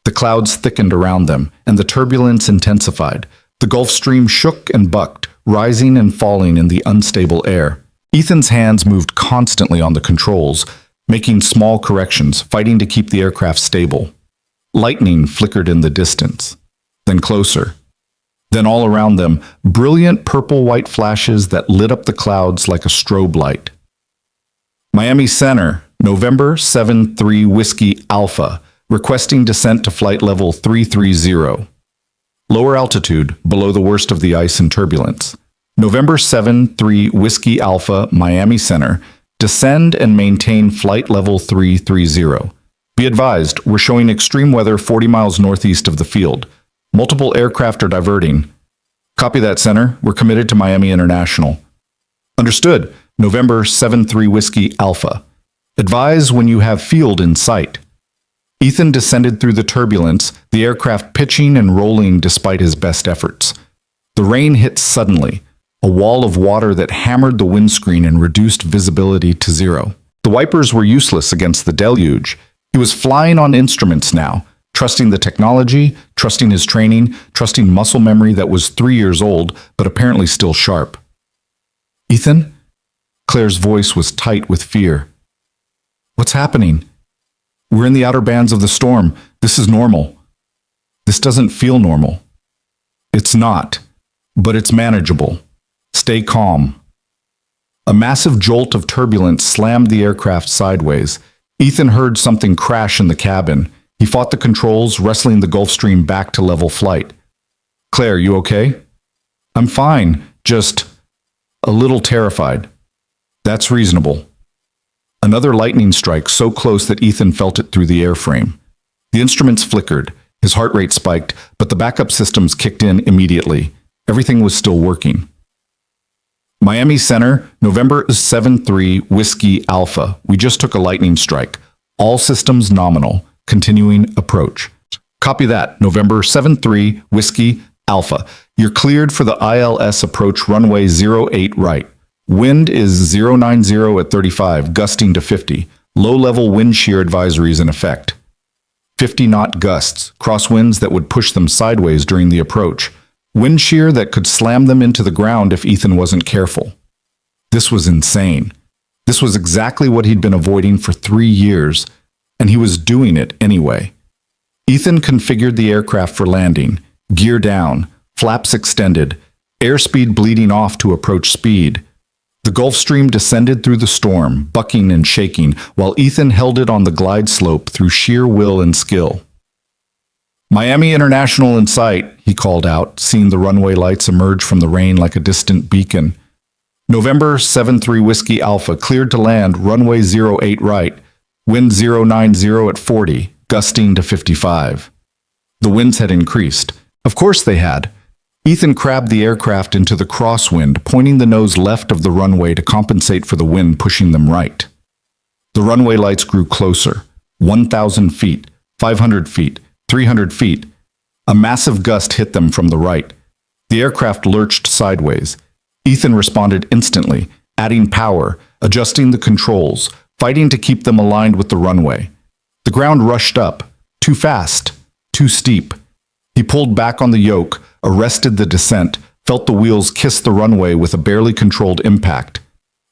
Speaker 1: The clouds thickened around them, and the turbulence intensified. The Gulf Stream shook and bucked, rising and falling in the unstable air. Ethan's hands moved constantly on the controls, making small corrections, fighting to keep the aircraft stable. Lightning flickered in the distance, then closer. Then all around them, brilliant purple-white flashes that lit up the clouds like a strobe light. Miami Center, November 7-3 Whiskey Alpha, requesting descent to flight level 330. Lower altitude, below the worst of the ice and turbulence. November 7-3 Whiskey Alpha, Miami Center, descend and maintain flight level 330. Be advised, we're showing extreme weather 40 miles northeast of the field. Multiple aircraft are diverting. Copy that, Center. We're committed to Miami International. Understood. November 7-3 Whiskey Alpha. Advise when you have field in sight. Ethan descended through the turbulence, the aircraft pitching and rolling despite his best efforts. The rain hit suddenly, a wall of water that hammered the windscreen and reduced visibility to zero. The wipers were useless against the deluge. He was flying on instruments now, trusting the technology, trusting his training, trusting muscle memory that was 3 years old, but apparently still sharp. "Ethan?" Claire's voice was tight with fear. "What's happening?" "We're in the outer bands of the storm. This is normal." "This doesn't feel normal." "It's not, but it's manageable. Stay calm." A massive jolt of turbulence slammed the aircraft sideways. Ethan heard something crash in the cabin. He fought the controls, wrestling the Gulfstream back to level flight. "Claire, you okay?" "I'm fine, just a little terrified." "That's reasonable." Another lightning strike so close that Ethan felt it through the airframe. The instruments flickered, his heart rate spiked, but the backup systems kicked in immediately. Everything was still working. Miami Center, November 7-3, Whiskey Alpha. We just took a lightning strike. All systems nominal. Continuing approach. Copy that. November 7-3, Whiskey Alpha. You're cleared for the ILS approach runway 08 right. Wind is 090 at 35, gusting to 50. Low-level wind shear advisories in effect. 50-knot gusts, crosswinds that would push them sideways during the approach. Wind shear that could slam them into the ground if Ethan wasn't careful. This was insane. This was exactly what he'd been avoiding for 3 years, and he was doing it anyway. Ethan configured the aircraft for landing. Gear down, flaps extended, airspeed bleeding off to approach speed. The Gulf Stream descended through the storm, bucking and shaking, while Ethan held it on the glide slope through sheer will and skill. "Miami International in sight," he called out, seeing the runway lights emerge from the rain like a distant beacon. "November 7-3 Whiskey Alpha, cleared to land, runway 08 right, wind 090 at 40, gusting to 55. The winds had increased. Of course they had. Ethan crabbed the aircraft into the crosswind, pointing the nose left of the runway to compensate for the wind pushing them right. The runway lights grew closer. 1,000 feet, 500 feet, 300 feet. A massive gust hit them from the right. The aircraft lurched sideways. Ethan responded instantly, adding power, adjusting the controls, fighting to keep them aligned with the runway. The ground rushed up. Too fast. Too steep. He pulled back on the yoke, arrested the descent, felt the wheels kiss the runway with a barely controlled impact.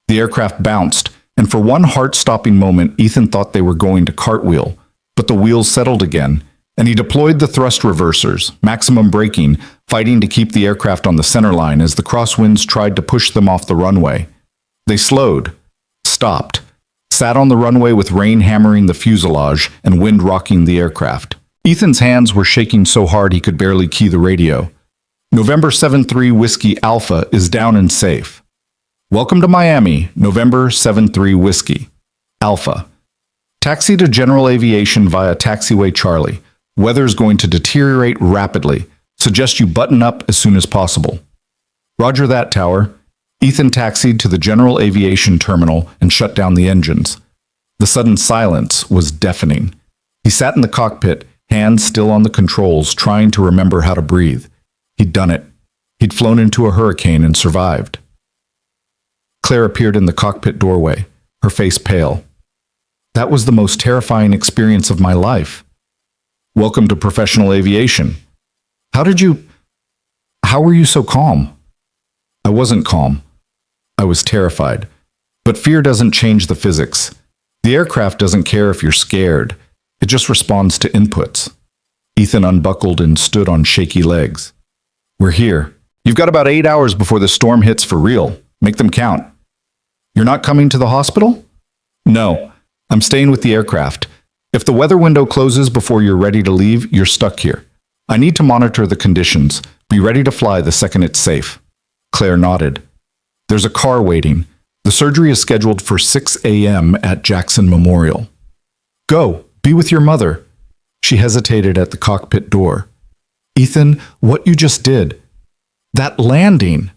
Speaker 1: The aircraft bounced, and for one heart-stopping moment, Ethan thought they were going to cartwheel. But the wheels settled again, and he deployed the thrust reversers, maximum braking, fighting to keep the aircraft on the center line as the crosswinds tried to push them off the runway. They slowed, stopped, sat on the runway with rain hammering the fuselage and wind rocking the aircraft. Ethan's hands were shaking so hard he could barely key the radio. "November 7-3 Whiskey Alpha is down and safe. Welcome to Miami, November 7-3 Whiskey Alpha. Taxi to General Aviation via Taxiway Charlie. Weather's going to deteriorate rapidly. Suggest you button up as soon as possible." "Roger that, Tower." Ethan taxied to the General Aviation terminal and shut down the engines. The sudden silence was deafening. He sat in the cockpit, hands still on the controls, trying to remember how to breathe. He'd done it. He'd flown into a hurricane and survived. Claire appeared in the cockpit doorway, her face pale. "That was the most terrifying experience of my life." "Welcome to professional aviation." How were you so calm?" "I wasn't calm. I was terrified. But fear doesn't change the physics. The aircraft doesn't care if you're scared. It just responds to inputs." Ethan unbuckled and stood on shaky legs. "We're here. You've got about 8 hours before the storm hits for real. Make them count." "You're not coming to the hospital?" "No. I'm staying with the aircraft. If the weather window closes before you're ready to leave, you're stuck here. I need to monitor the conditions. Be ready to fly the second it's safe." Claire nodded. "There's a car waiting. The surgery is scheduled for 6 a.m. at Jackson Memorial." "Go. Be with your mother." She hesitated at the cockpit door. "Ethan, what you just did, that landing,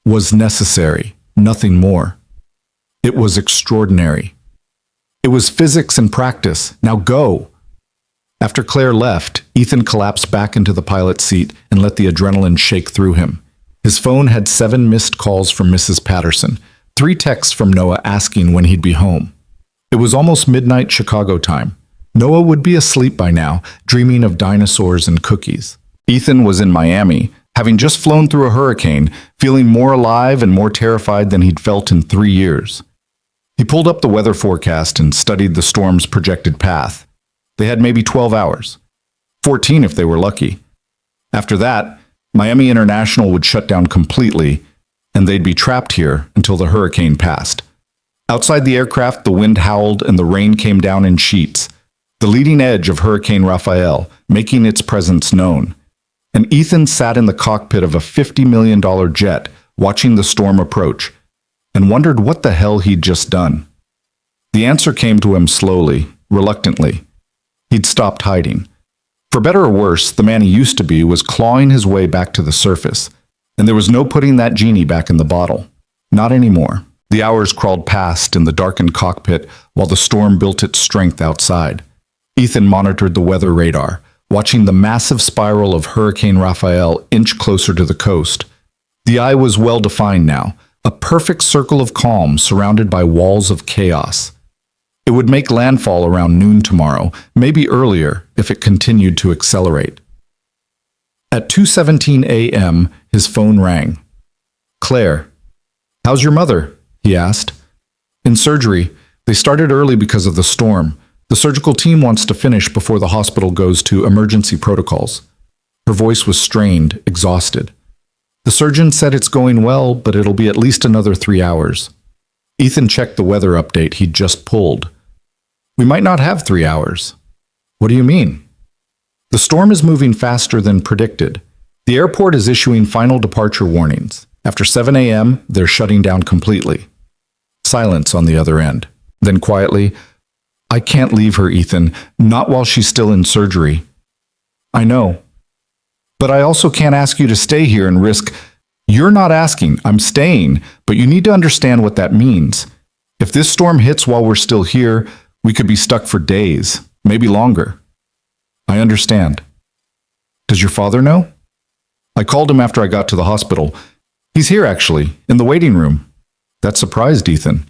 Speaker 1: was necessary, nothing more. It was extraordinary. It was physics and practice. Now go." After Claire left, Ethan collapsed back into the pilot's seat and let the adrenaline shake through him. His phone had 7 missed calls from Mrs. Patterson, 3 texts from Noah asking when he'd be home. It was almost midnight Chicago time. Noah would be asleep by now, dreaming of dinosaurs and cookies. Ethan was in Miami, having just flown through a hurricane, feeling more alive and more terrified than he'd felt in 3 years. He pulled up the weather forecast and studied the storm's projected path. They had maybe 12 hours. 14 if they were lucky. After that, Miami International would shut down completely, and they'd be trapped here until the hurricane passed. Outside the aircraft, the wind howled and the rain came down in sheets, the leading edge of Hurricane Raphael, making its presence known. And Ethan sat in the cockpit of a $50 million jet, watching the storm approach, and wondered what the hell he'd just done. The answer came to him slowly, reluctantly. He'd stopped hiding. For better or worse, the man he used to be was clawing his way back to the surface, and there was no putting that genie back in the bottle. Not anymore. The hours crawled past in the darkened cockpit while the storm built its strength outside. Ethan monitored the weather radar, watching the massive spiral of Hurricane Raphael inch closer to the coast. The eye was well defined now, a perfect circle of calm surrounded by walls of chaos. It would make landfall around noon tomorrow, maybe earlier if it continued to accelerate. At 2:17 a.m., his phone rang. "Claire, how's your mother?" he asked. "In surgery. They started early because of the storm. The surgical team wants to finish before the hospital goes to emergency protocols." Her voice was strained, exhausted. "The surgeon said it's going well, but it'll be at least another 3 hours." Ethan checked the weather update he'd just pulled. "We might not have 3 hours." "What do you mean?" "The storm is moving faster than predicted. The airport is issuing final departure warnings. After 7 a.m., they're shutting down completely." Silence on the other end. Then quietly, "I can't leave her, Ethan, not while she's still in surgery." "I know. But I also can't ask you to stay here and risk—" "You're not asking, I'm staying, but you need to understand what that means. If this storm hits while we're still here, we could be stuck for days, maybe longer." "I understand. Does your father know?" "I called him after I got to the hospital. He's here, actually, in the waiting room." That surprised Ethan.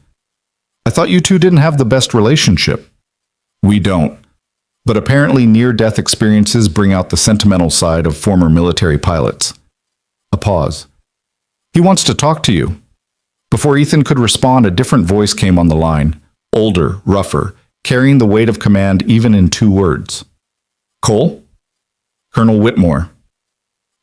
Speaker 1: "I thought you two didn't have the best relationship." "We don't. But apparently near-death experiences bring out the sentimental side of former military pilots." A pause. "He wants to talk to you." Before Ethan could respond, a different voice came on the line, older, rougher, carrying the weight of command even in 2 words. "Cole?" "Colonel Whitmore.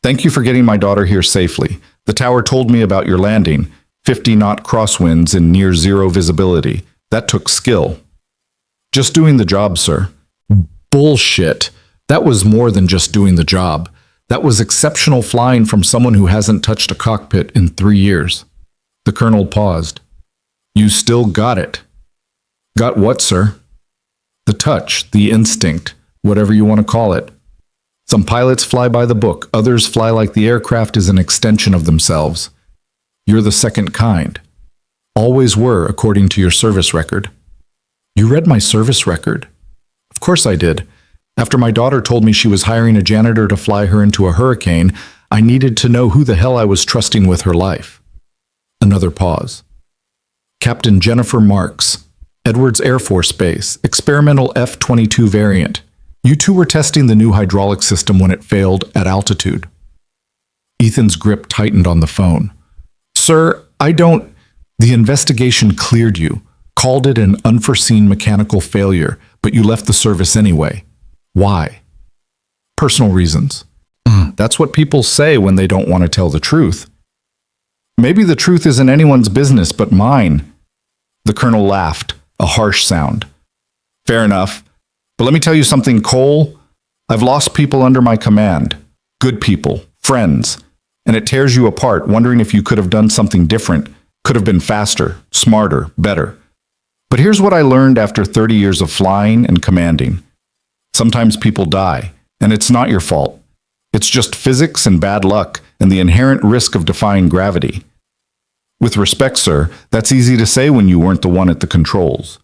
Speaker 1: Thank you for getting my daughter here safely. The tower told me about your landing, 50-knot crosswinds in near-zero visibility. That took skill." "Just doing the job, sir." "Bullshit. That was more than just doing the job. That was exceptional flying from someone who hasn't touched a cockpit in 3 years. The colonel paused. "You still got it." "Got what, sir?" "The touch, the instinct, whatever you want to call it. Some pilots fly by the book, others fly like the aircraft is an extension of themselves. You're the second kind. Always were, according to your service record." "You read my service record?" "Of course I did. After my daughter told me she was hiring a janitor to fly her into a hurricane, I needed to know who the hell I was trusting with her life." Another pause. "Captain Jennifer Marks, Edwards Air Force Base, experimental F-22 variant. You two were testing the new hydraulic system when it failed at altitude." Ethan's grip tightened on the phone. "Sir, I don't—" "The investigation cleared you, called it an unforeseen mechanical failure, but you left the service anyway. Why?" "Personal reasons." "That's what people say when they don't want to tell the truth." "Maybe the truth isn't anyone's business but mine." The colonel laughed, a harsh sound. "Fair enough. But let me tell you something, Cole. I've lost people under my command. Good people, friends. And it tears you apart, wondering if you could have done something different, could have been faster, smarter, better. But here's what I learned after 30 years of flying and commanding. Sometimes people die, and it's not your fault. It's just physics and bad luck and the inherent risk of defying gravity. With respect, sir, that's easy to say when you weren't the one at the controls.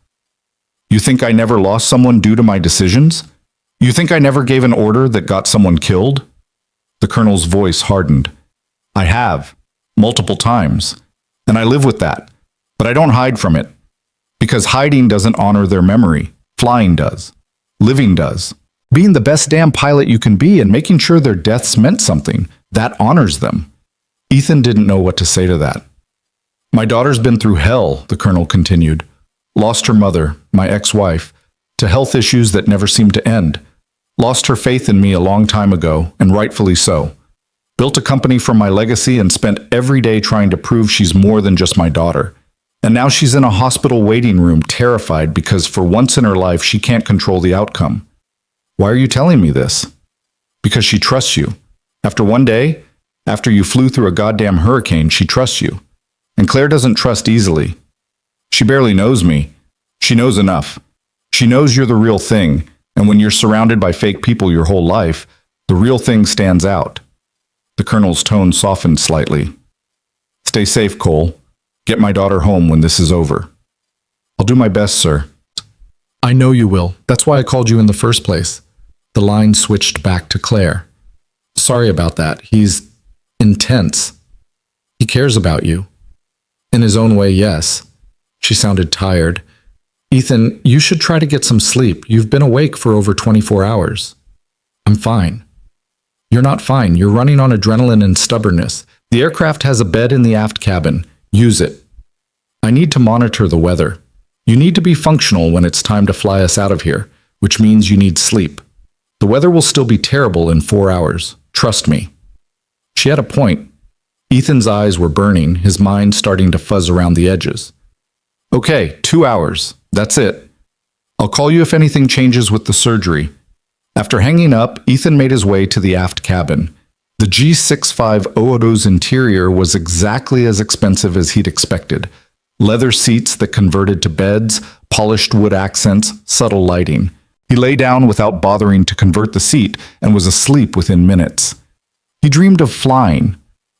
Speaker 1: You think I never lost someone due to my decisions? You think I never gave an order that got someone killed?" The colonel's voice hardened. "I have, multiple times, and I live with that, but I don't hide from it. Because hiding doesn't honor their memory. Flying does. Living does. Being the best damn pilot you can be and making sure their deaths meant something, that honors them." Ethan didn't know what to say to that. "My daughter's been through hell," the colonel continued. "Lost her mother, my ex-wife, to health issues that never seemed to end. Lost her faith in me a long time ago, and rightfully so. Built a company from my legacy and spent every day trying to prove she's more than just my daughter. And now she's in a hospital waiting room, terrified because for once in her life she can't control the outcome. Why are you telling me this? Because she trusts you. After one day, after you flew through a goddamn hurricane, she trusts you. And Claire doesn't trust easily. She barely knows me. She knows enough. She knows you're the real thing, and when you're surrounded by fake people your whole life, the real thing stands out." The colonel's tone softened slightly. "Stay safe, Cole. Get my daughter home when this is over. I'll do my best, sir. I know you will. That's why I called you in the first place. The line switched back to Claire. Sorry about that. He's intense. He cares about you. In his own way, yes. She sounded tired. Ethan, you should try to get some sleep. You've been awake for over 24 hours. I'm fine. You're not fine. You're running on adrenaline and stubbornness. The aircraft has a bed in the aft cabin. Use it. I need to monitor the weather. You need to be functional when it's time to fly us out of here, which means you need sleep. The weather will still be terrible in 4 hours. Trust me. She had a point. Ethan's eyes were burning, his mind starting to fuzz around the edges. Okay, 2 hours. That's it. I'll call you if anything changes with the surgery. After hanging up, Ethan made his way to the aft cabin. The G6500's interior was exactly as expensive as he'd expected. Leather seats that converted to beds, polished wood accents, subtle lighting. He lay down without bothering to convert the seat and was asleep within minutes. He dreamed of flying.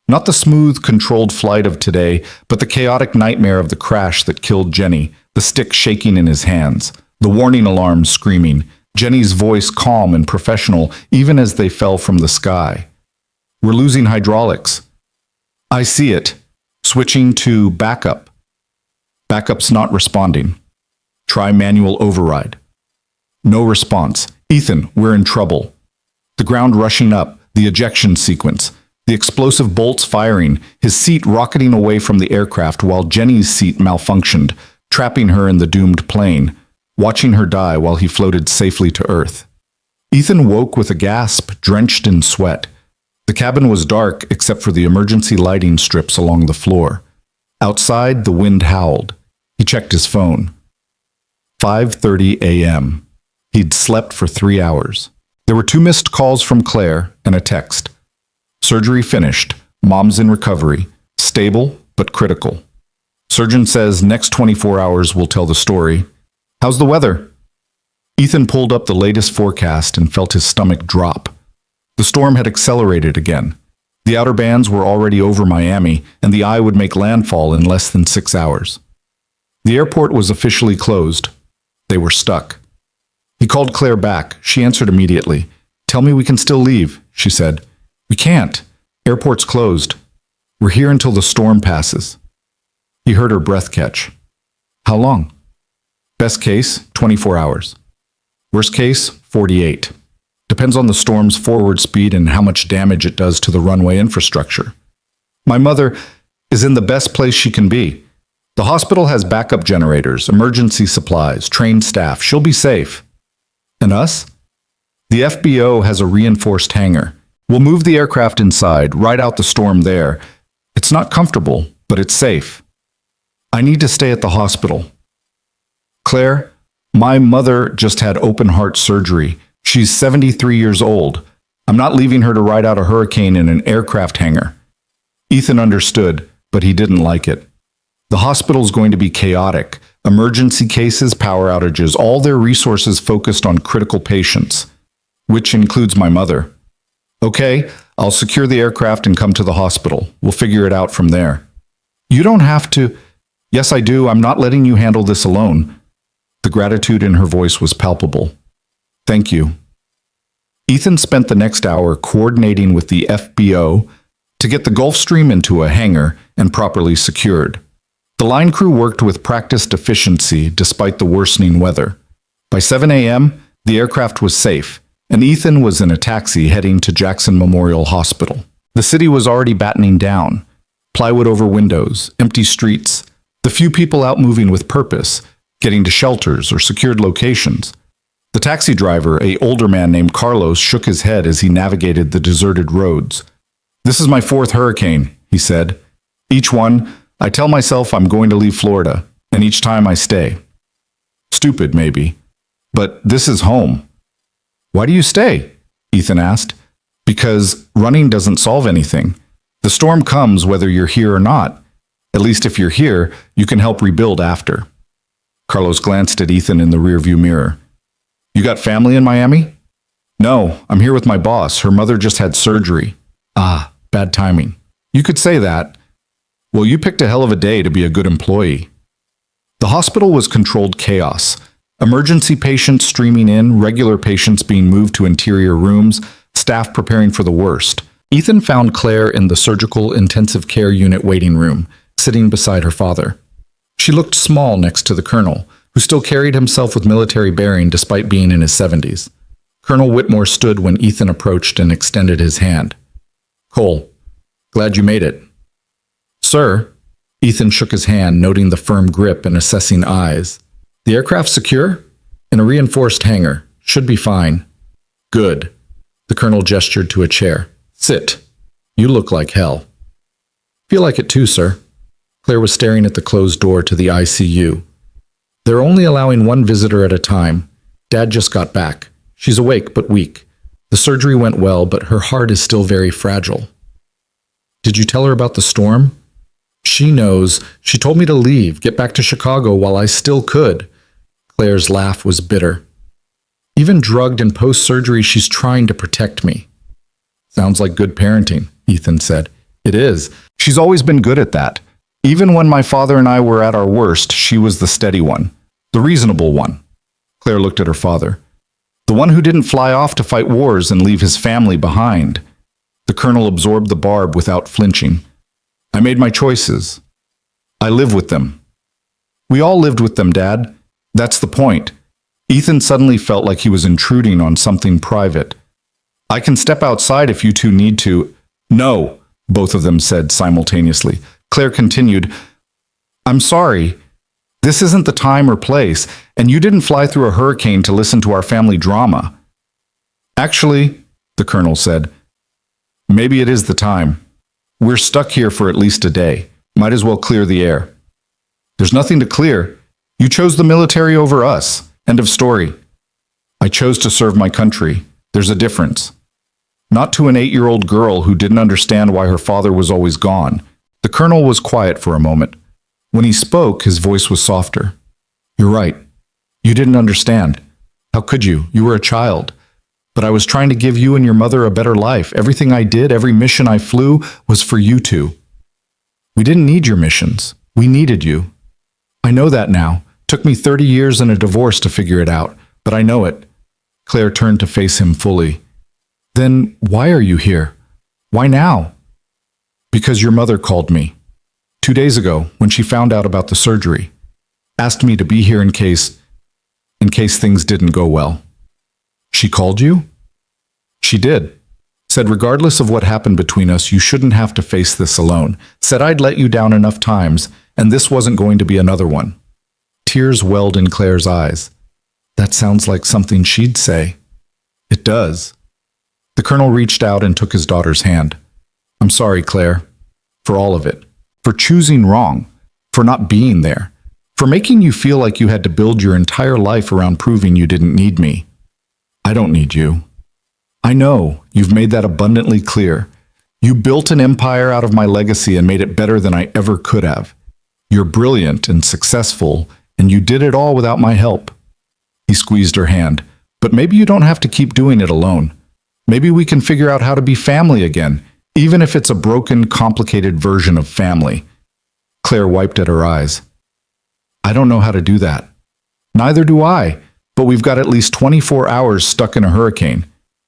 Speaker 1: Not the smooth, controlled flight of today, but the chaotic nightmare of the crash that killed Jenny, the stick shaking in his hands, the warning alarm screaming, Jenny's voice calm and professional even as they fell from the sky. We're losing hydraulics. I see it. Switching to backup. Backup's not responding. Try manual override. No response. Ethan, we're in trouble. The ground rushing up, the ejection sequence, the explosive bolts firing, his seat rocketing away from the aircraft while Jenny's seat malfunctioned, trapping her in the doomed plane, watching her die while he floated safely to Earth. Ethan woke with a gasp, drenched in sweat. The cabin was dark except for the emergency lighting strips along the floor. Outside, the wind howled. He checked his phone. 5:30 a.m. He'd slept for 3 hours. There were 2 missed calls from Claire and a text. Surgery finished. Mom's in recovery. Stable, but critical. Surgeon says next 24 hours will tell the story. How's the weather? Ethan pulled up the latest forecast and felt his stomach drop. The storm had accelerated again. The outer bands were already over Miami, and the eye would make landfall in less than 6 hours. The airport was officially closed. They were stuck. He called Claire back. She answered immediately. Tell me we can still leave, she said. We can't. Airport's closed. We're here until the storm passes. He heard her breath catch. How long? Best case, 24 hours. Worst case, 48. Depends on the storm's forward speed and how much damage it does to the runway infrastructure. My mother is in the best place she can be. The hospital has backup generators, emergency supplies, trained staff. She'll be safe. And us? The FBO has a reinforced hangar. We'll move the aircraft inside, ride out the storm there. It's not comfortable, but it's safe. I need to stay at the hospital. Claire, my mother just had open heart surgery. She's 73 years old. I'm not leaving her to ride out a hurricane in an aircraft hangar. Ethan understood, but he didn't like it. The hospital's going to be chaotic. Emergency cases, power outages, all their resources focused on critical patients, which includes my mother. Okay, I'll secure the aircraft and come to the hospital. We'll figure it out from there. You don't have to. Yes, I do. I'm not letting you handle this alone. The gratitude in her voice was palpable. Thank you. Ethan spent the next hour coordinating with the FBO to get the Gulfstream into a hangar and properly secured. The line crew worked with practiced efficiency despite the worsening weather. By 7 a.m., the aircraft was safe, and Ethan was in a taxi heading to Jackson Memorial Hospital. The city was already battening down. Plywood over windows, empty streets, the few people out moving with purpose, getting to shelters or secured locations. The taxi driver, an older man named Carlos, shook his head as he navigated the deserted roads. This is my 4th hurricane, he said. Each one, I tell myself I'm going to leave Florida, and each time I stay. Stupid, maybe. But this is home. Why do you stay? Ethan asked. Because running doesn't solve anything. The storm comes whether you're here or not. At least if you're here, you can help rebuild after. Carlos glanced at Ethan in the rearview mirror. You got family in Miami? No, I'm here with my boss. Her mother just had surgery. Ah, bad timing. You could say that. Well, you picked a hell of a day to be a good employee. The hospital was controlled chaos. Emergency patients streaming in, regular patients being moved to interior rooms, staff preparing for the worst. Ethan found Claire in the surgical intensive care unit waiting room, sitting beside her father. She looked small next to the colonel, who still carried himself with military bearing despite being in his 70s. Colonel Whitmore stood when Ethan approached and extended his hand. "Cole, glad you made it." "Sir," Ethan shook his hand, noting the firm grip and assessing eyes. "The aircraft secure? In a reinforced hangar. Should be fine." "Good." The colonel gestured to a chair. "Sit. You look like hell." "Feel like it too, sir." Claire was staring at the closed door to the ICU. "They're only allowing one visitor at a time. Dad just got back. She's awake but weak. The surgery went well, but her heart is still very fragile." "Did you tell her about the storm?" "She knows. She told me to leave, get back to Chicago while I still could." Claire's laugh was bitter. "Even drugged and post-surgery, she's trying to protect me." "Sounds like good parenting," Ethan said. "It is. She's always been good at that. Even when my father and I were at our worst, she was the steady one, the reasonable one." Claire looked at her father. "The one who didn't fly off to fight wars and leave his family behind." The colonel absorbed the barb without flinching. "I made my choices. I live with them." "We all lived with them, Dad. That's the point." Ethan suddenly felt like he was intruding on something private. "I can step outside if you two need to." "No," both of them said simultaneously. Claire continued, "I'm sorry. This isn't the time or place, and you didn't fly through a hurricane to listen to our family drama." "Actually," the colonel said, "maybe it is the time. We're stuck here for at least a day. Might as well clear the air." "There's nothing to clear. You chose the military over us. End of story." "I chose to serve my country. There's a difference." Not to an 8-year-old girl who didn't understand why her father was always gone. The colonel was quiet for a moment. When he spoke, his voice was softer. "You're right. You didn't understand. How could you? You were a child. But I was trying to give you and your mother a better life. Everything I did, every mission I flew, was for you two. We didn't need your missions. We needed you. I know that now. Took me 30 years and a divorce to figure it out, but I know it." Claire turned to face him fully. "Then why are you here? Why now?" "Because your mother called me 2 days ago when she found out about the surgery. Asked me to be here in case things didn't go well." "She called you?" "She did. Said regardless of what happened between us, you shouldn't have to face this alone. Said I'd let you down enough times, and this wasn't going to be another one." Tears welled in Claire's eyes. "That sounds like something she'd say." "It does." The colonel reached out and took his daughter's hand. "I'm sorry, Claire, for all of it. For choosing wrong. For not being there. For making you feel like you had to build your entire life around proving you didn't need me. I don't need you. I know, you've made that abundantly clear. You built an empire out of my legacy and made it better than I ever could have. You're brilliant and successful, and you did it all without my help." He squeezed her hand. "But maybe you don't have to keep doing it alone. Maybe we can figure out how to be family again, even if it's a broken, complicated version of family." Claire wiped at her eyes. "I don't know how to do that." "Neither do I, but we've got at least 24 hours stuck in a hurricane.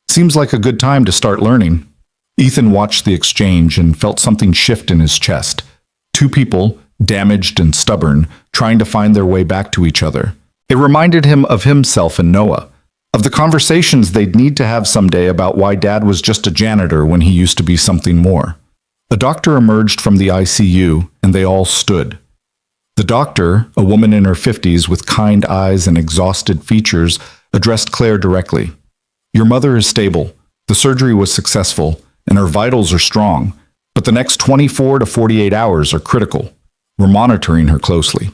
Speaker 1: Seems like a good time to start learning." Ethan watched the exchange and felt something shift in his chest. Two people, damaged and stubborn, trying to find their way back to each other. It reminded him of himself and Noah, of the conversations they'd need to have someday about why Dad was just a janitor when he used to be something more. A doctor emerged from the ICU, and they all stood. The doctor, a woman in her 50s with kind eyes and exhausted features, addressed Claire directly. "Your mother is stable. The surgery was successful, and her vitals are strong. But the next 24 to 48 hours are critical. We're monitoring her closely."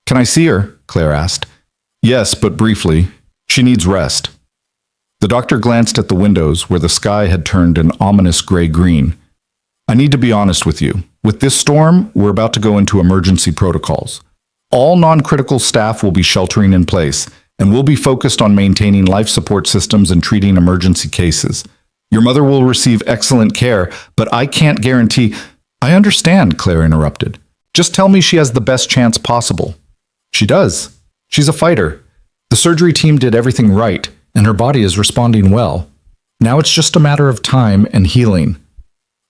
Speaker 1: "Can I see her?" Claire asked. "Yes, but briefly. She needs rest." The doctor glanced at the windows where the sky had turned an ominous gray-green. "I need to be honest with you. With this storm, we're about to go into emergency protocols. All non-critical staff will be sheltering in place, and we'll be focused on maintaining life support systems and treating emergency cases. Your mother will receive excellent care, but I can't guarantee. I understand, Claire interrupted. Just tell me she has the best chance possible. She does. She's a fighter. The surgery team did everything right, and her body is responding well. Now it's just a matter of time and healing.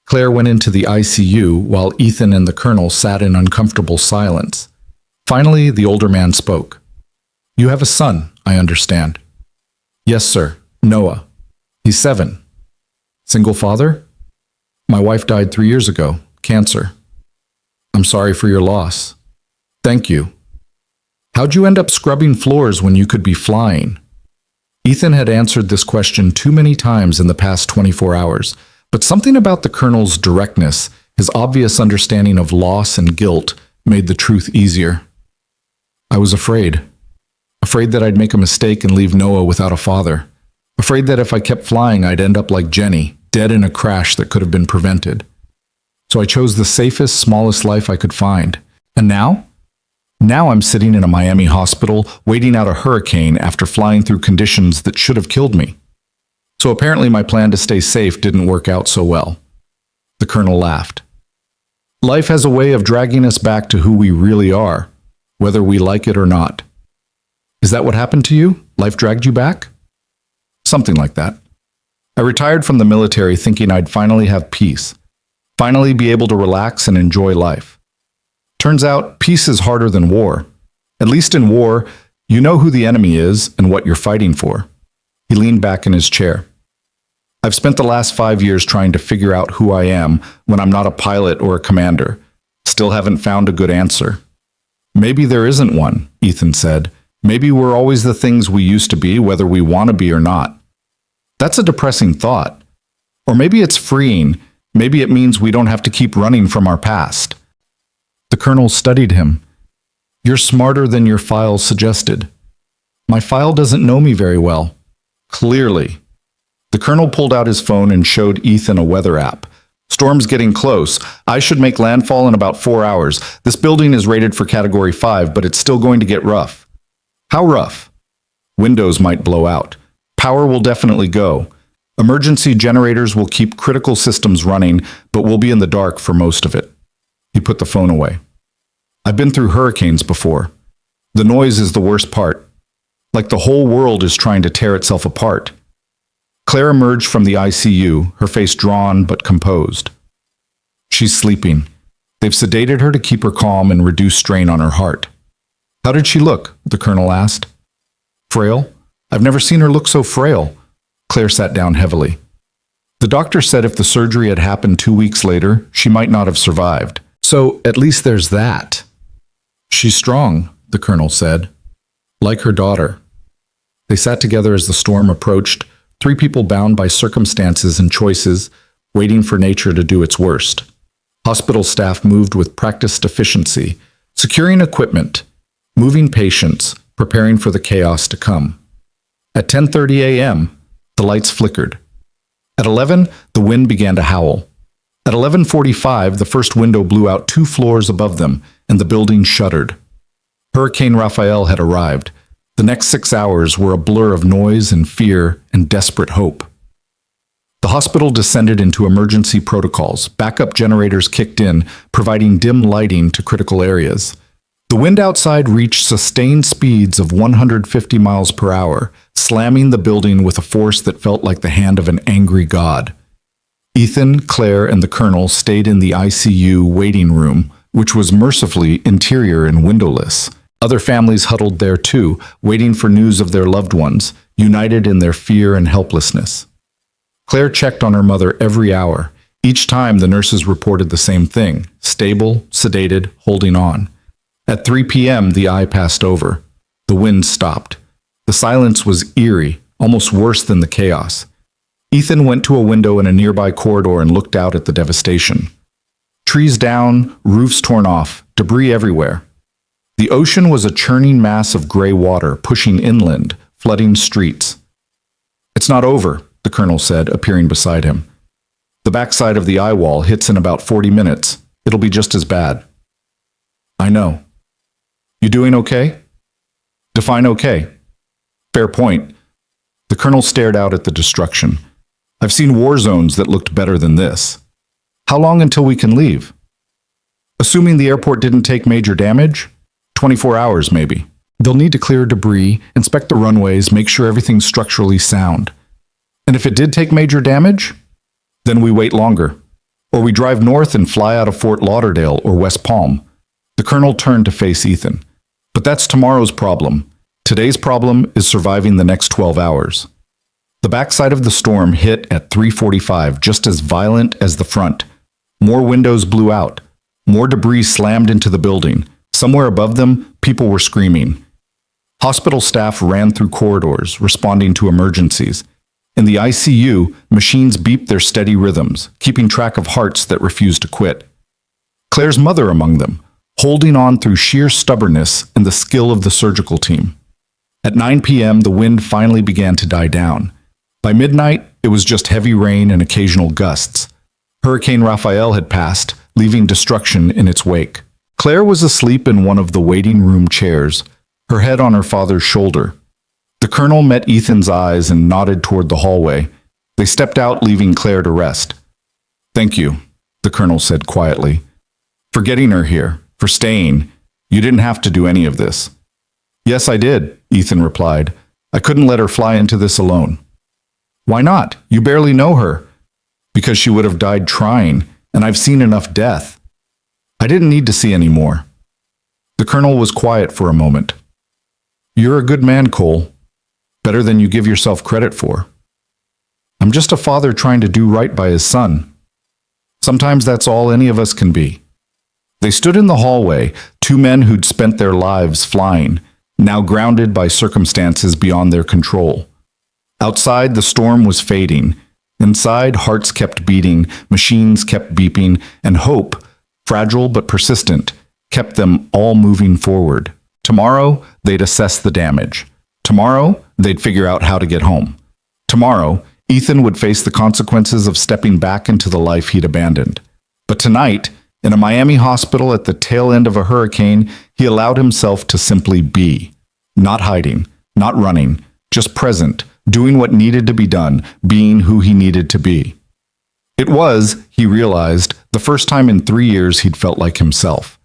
Speaker 1: Claire went into the ICU while Ethan and the colonel sat in uncomfortable silence. Finally, the older man spoke. You have a son, I understand. Yes, sir. Noah. He's 7. Single father? My wife died 3 years ago. Cancer. I'm sorry for your loss. Thank you. How'd you end up scrubbing floors when you could be flying? Ethan had answered this question too many times in the past 24 hours, but something about the colonel's directness, his obvious understanding of loss and guilt, made the truth easier. I was afraid. Afraid that I'd make a mistake and leave Noah without a father. Afraid that if I kept flying, I'd end up like Jenny, dead in a crash that could have been prevented. So I chose the safest, smallest life I could find. And now? Now I'm sitting in a Miami hospital, waiting out a hurricane after flying through conditions that should have killed me. So apparently my plan to stay safe didn't work out so well. The colonel laughed. Life has a way of dragging us back to who we really are, whether we like it or not. Is that what happened to you? Life dragged you back? Something like that. I retired from the military thinking I'd finally have peace, finally be able to relax and enjoy life. Turns out, peace is harder than war. At least in war, you know who the enemy is and what you're fighting for. He leaned back in his chair. I've spent the last 5 years trying to figure out who I am when I'm not a pilot or a commander. Still haven't found a good answer. Maybe there isn't one, Ethan said. Maybe we're always the things we used to be, whether we want to be or not. That's a depressing thought. Or maybe it's freeing. Maybe it means we don't have to keep running from our past. The colonel studied him. You're smarter than your file suggested. My file doesn't know me very well. Clearly. The colonel pulled out his phone and showed Ethan a weather app. Storm's getting close. I should make landfall in about 4 hours. This building is rated for Category 5, but it's still going to get rough. How rough? Windows might blow out. Power will definitely go. Emergency generators will keep critical systems running, but we'll be in the dark for most of it. He put the phone away. I've been through hurricanes before. The noise is the worst part. Like the whole world is trying to tear itself apart. Claire emerged from the ICU, her face drawn but composed. She's sleeping. They've sedated her to keep her calm and reduce strain on her heart. How did she look? The colonel asked. Frail? I've never seen her look so frail. Claire sat down heavily. The doctor said if the surgery had happened 2 weeks later, she might not have survived. So at least there's that. She's strong, the colonel said. Like her daughter. They sat together as the storm approached, 3 people bound by circumstances and choices, waiting for nature to do its worst. Hospital staff moved with practiced efficiency, securing equipment, moving patients, preparing for the chaos to come. At 10:30 a.m., the lights flickered. At 11, the wind began to howl. At 11:45, the first window blew out 2 floors above them, and the building shuddered. Hurricane Raphael had arrived. The next 6 hours were a blur of noise and fear and desperate hope. The hospital descended into emergency protocols. Backup generators kicked in, providing dim lighting to critical areas. The wind outside reached sustained speeds of 150 miles per hour, slamming the building with a force that felt like the hand of an angry god. Ethan, Claire, and the colonel stayed in the ICU waiting room, which was mercifully interior and windowless. Other families huddled there too, waiting for news of their loved ones, united in their fear and helplessness. Claire checked on her mother every hour. Each time the nurses reported the same thing: stable, sedated, holding on. At 3 p.m., the eye passed over. The wind stopped. The silence was eerie, almost worse than the chaos. Ethan went to a window in a nearby corridor and looked out at the devastation. Trees down, roofs torn off, debris everywhere. The ocean was a churning mass of gray water pushing inland, flooding streets. It's not over, the colonel said, appearing beside him. The backside of the eye wall hits in about 40 minutes. It'll be just as bad. I know. You doing okay? Define okay. Fair point. The colonel stared out at the destruction. I've seen war zones that looked better than this. How long until we can leave? Assuming the airport didn't take major damage, 24 hours maybe. They'll need to clear debris, inspect the runways, make sure everything's structurally sound. And if it did take major damage, then we wait longer. Or we drive north and fly out of Fort Lauderdale or West Palm. The colonel turned to face Ethan. But that's tomorrow's problem. Today's problem is surviving the next 12 hours. The backside of the storm hit at 3:45, just as violent as the front. More windows blew out. More debris slammed into the building. Somewhere above them, people were screaming. Hospital staff ran through corridors, responding to emergencies. In the ICU, machines beeped their steady rhythms, keeping track of hearts that refused to quit. Claire's mother among them, holding on through sheer stubbornness and the skill of the surgical team. At 9 p.m., the wind finally began to die down. By midnight, it was just heavy rain and occasional gusts. Hurricane Raphael had passed, leaving destruction in its wake. Claire was asleep in one of the waiting room chairs, her head on her father's shoulder. The colonel met Ethan's eyes and nodded toward the hallway. They stepped out, leaving Claire to rest. "Thank you," the colonel said quietly. "For getting her here, for staying. You didn't have to do any of this." "Yes, I did," Ethan replied. "I couldn't let her fly into this alone." "Why not? You barely know her." "Because she would have died trying, and I've seen enough death." "I didn't need to see any more." The colonel was quiet for a moment. "You're a good man, Cole. Better than you give yourself credit for." "I'm just a father trying to do right by his son. Sometimes that's all any of us can be." They stood in the hallway, two men who'd spent their lives flying, now grounded by circumstances beyond their control. Outside, the storm was fading. Inside, hearts kept beating, machines kept beeping, and hope, fragile but persistent, kept them all moving forward. Tomorrow, they'd assess the damage. Tomorrow, they'd figure out how to get home. Tomorrow, Ethan would face the consequences of stepping back into the life he'd abandoned. But tonight, in a Miami hospital at the tail end of a hurricane, he allowed himself to simply be. Not hiding, not running, just present, doing what needed to be done, being who he needed to be. It was, he realized, the first time in 3 years he'd felt like himself.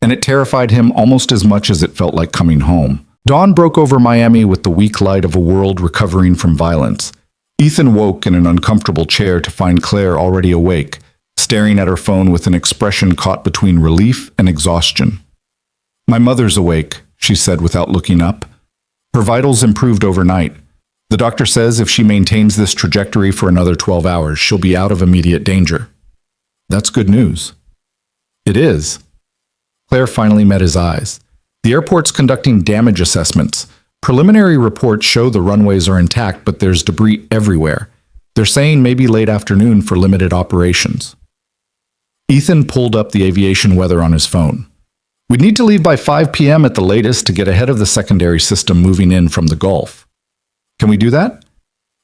Speaker 1: And it terrified him almost as much as it felt like coming home. Dawn broke over Miami with the weak light of a world recovering from violence. Ethan woke in an uncomfortable chair to find Claire already awake, staring at her phone with an expression caught between relief and exhaustion. "My mother's awake," she said without looking up. "Her vitals improved overnight. The doctor says if she maintains this trajectory for another 12 hours, she'll be out of immediate danger." "That's good news." "It is." Claire finally met his eyes. "The airport's conducting damage assessments. Preliminary reports show the runways are intact, but there's debris everywhere. They're saying maybe late afternoon for limited operations." Ethan pulled up the aviation weather on his phone. "We'd need to leave by 5 p.m. at the latest to get ahead of the secondary system moving in from the Gulf." "Can we do that?"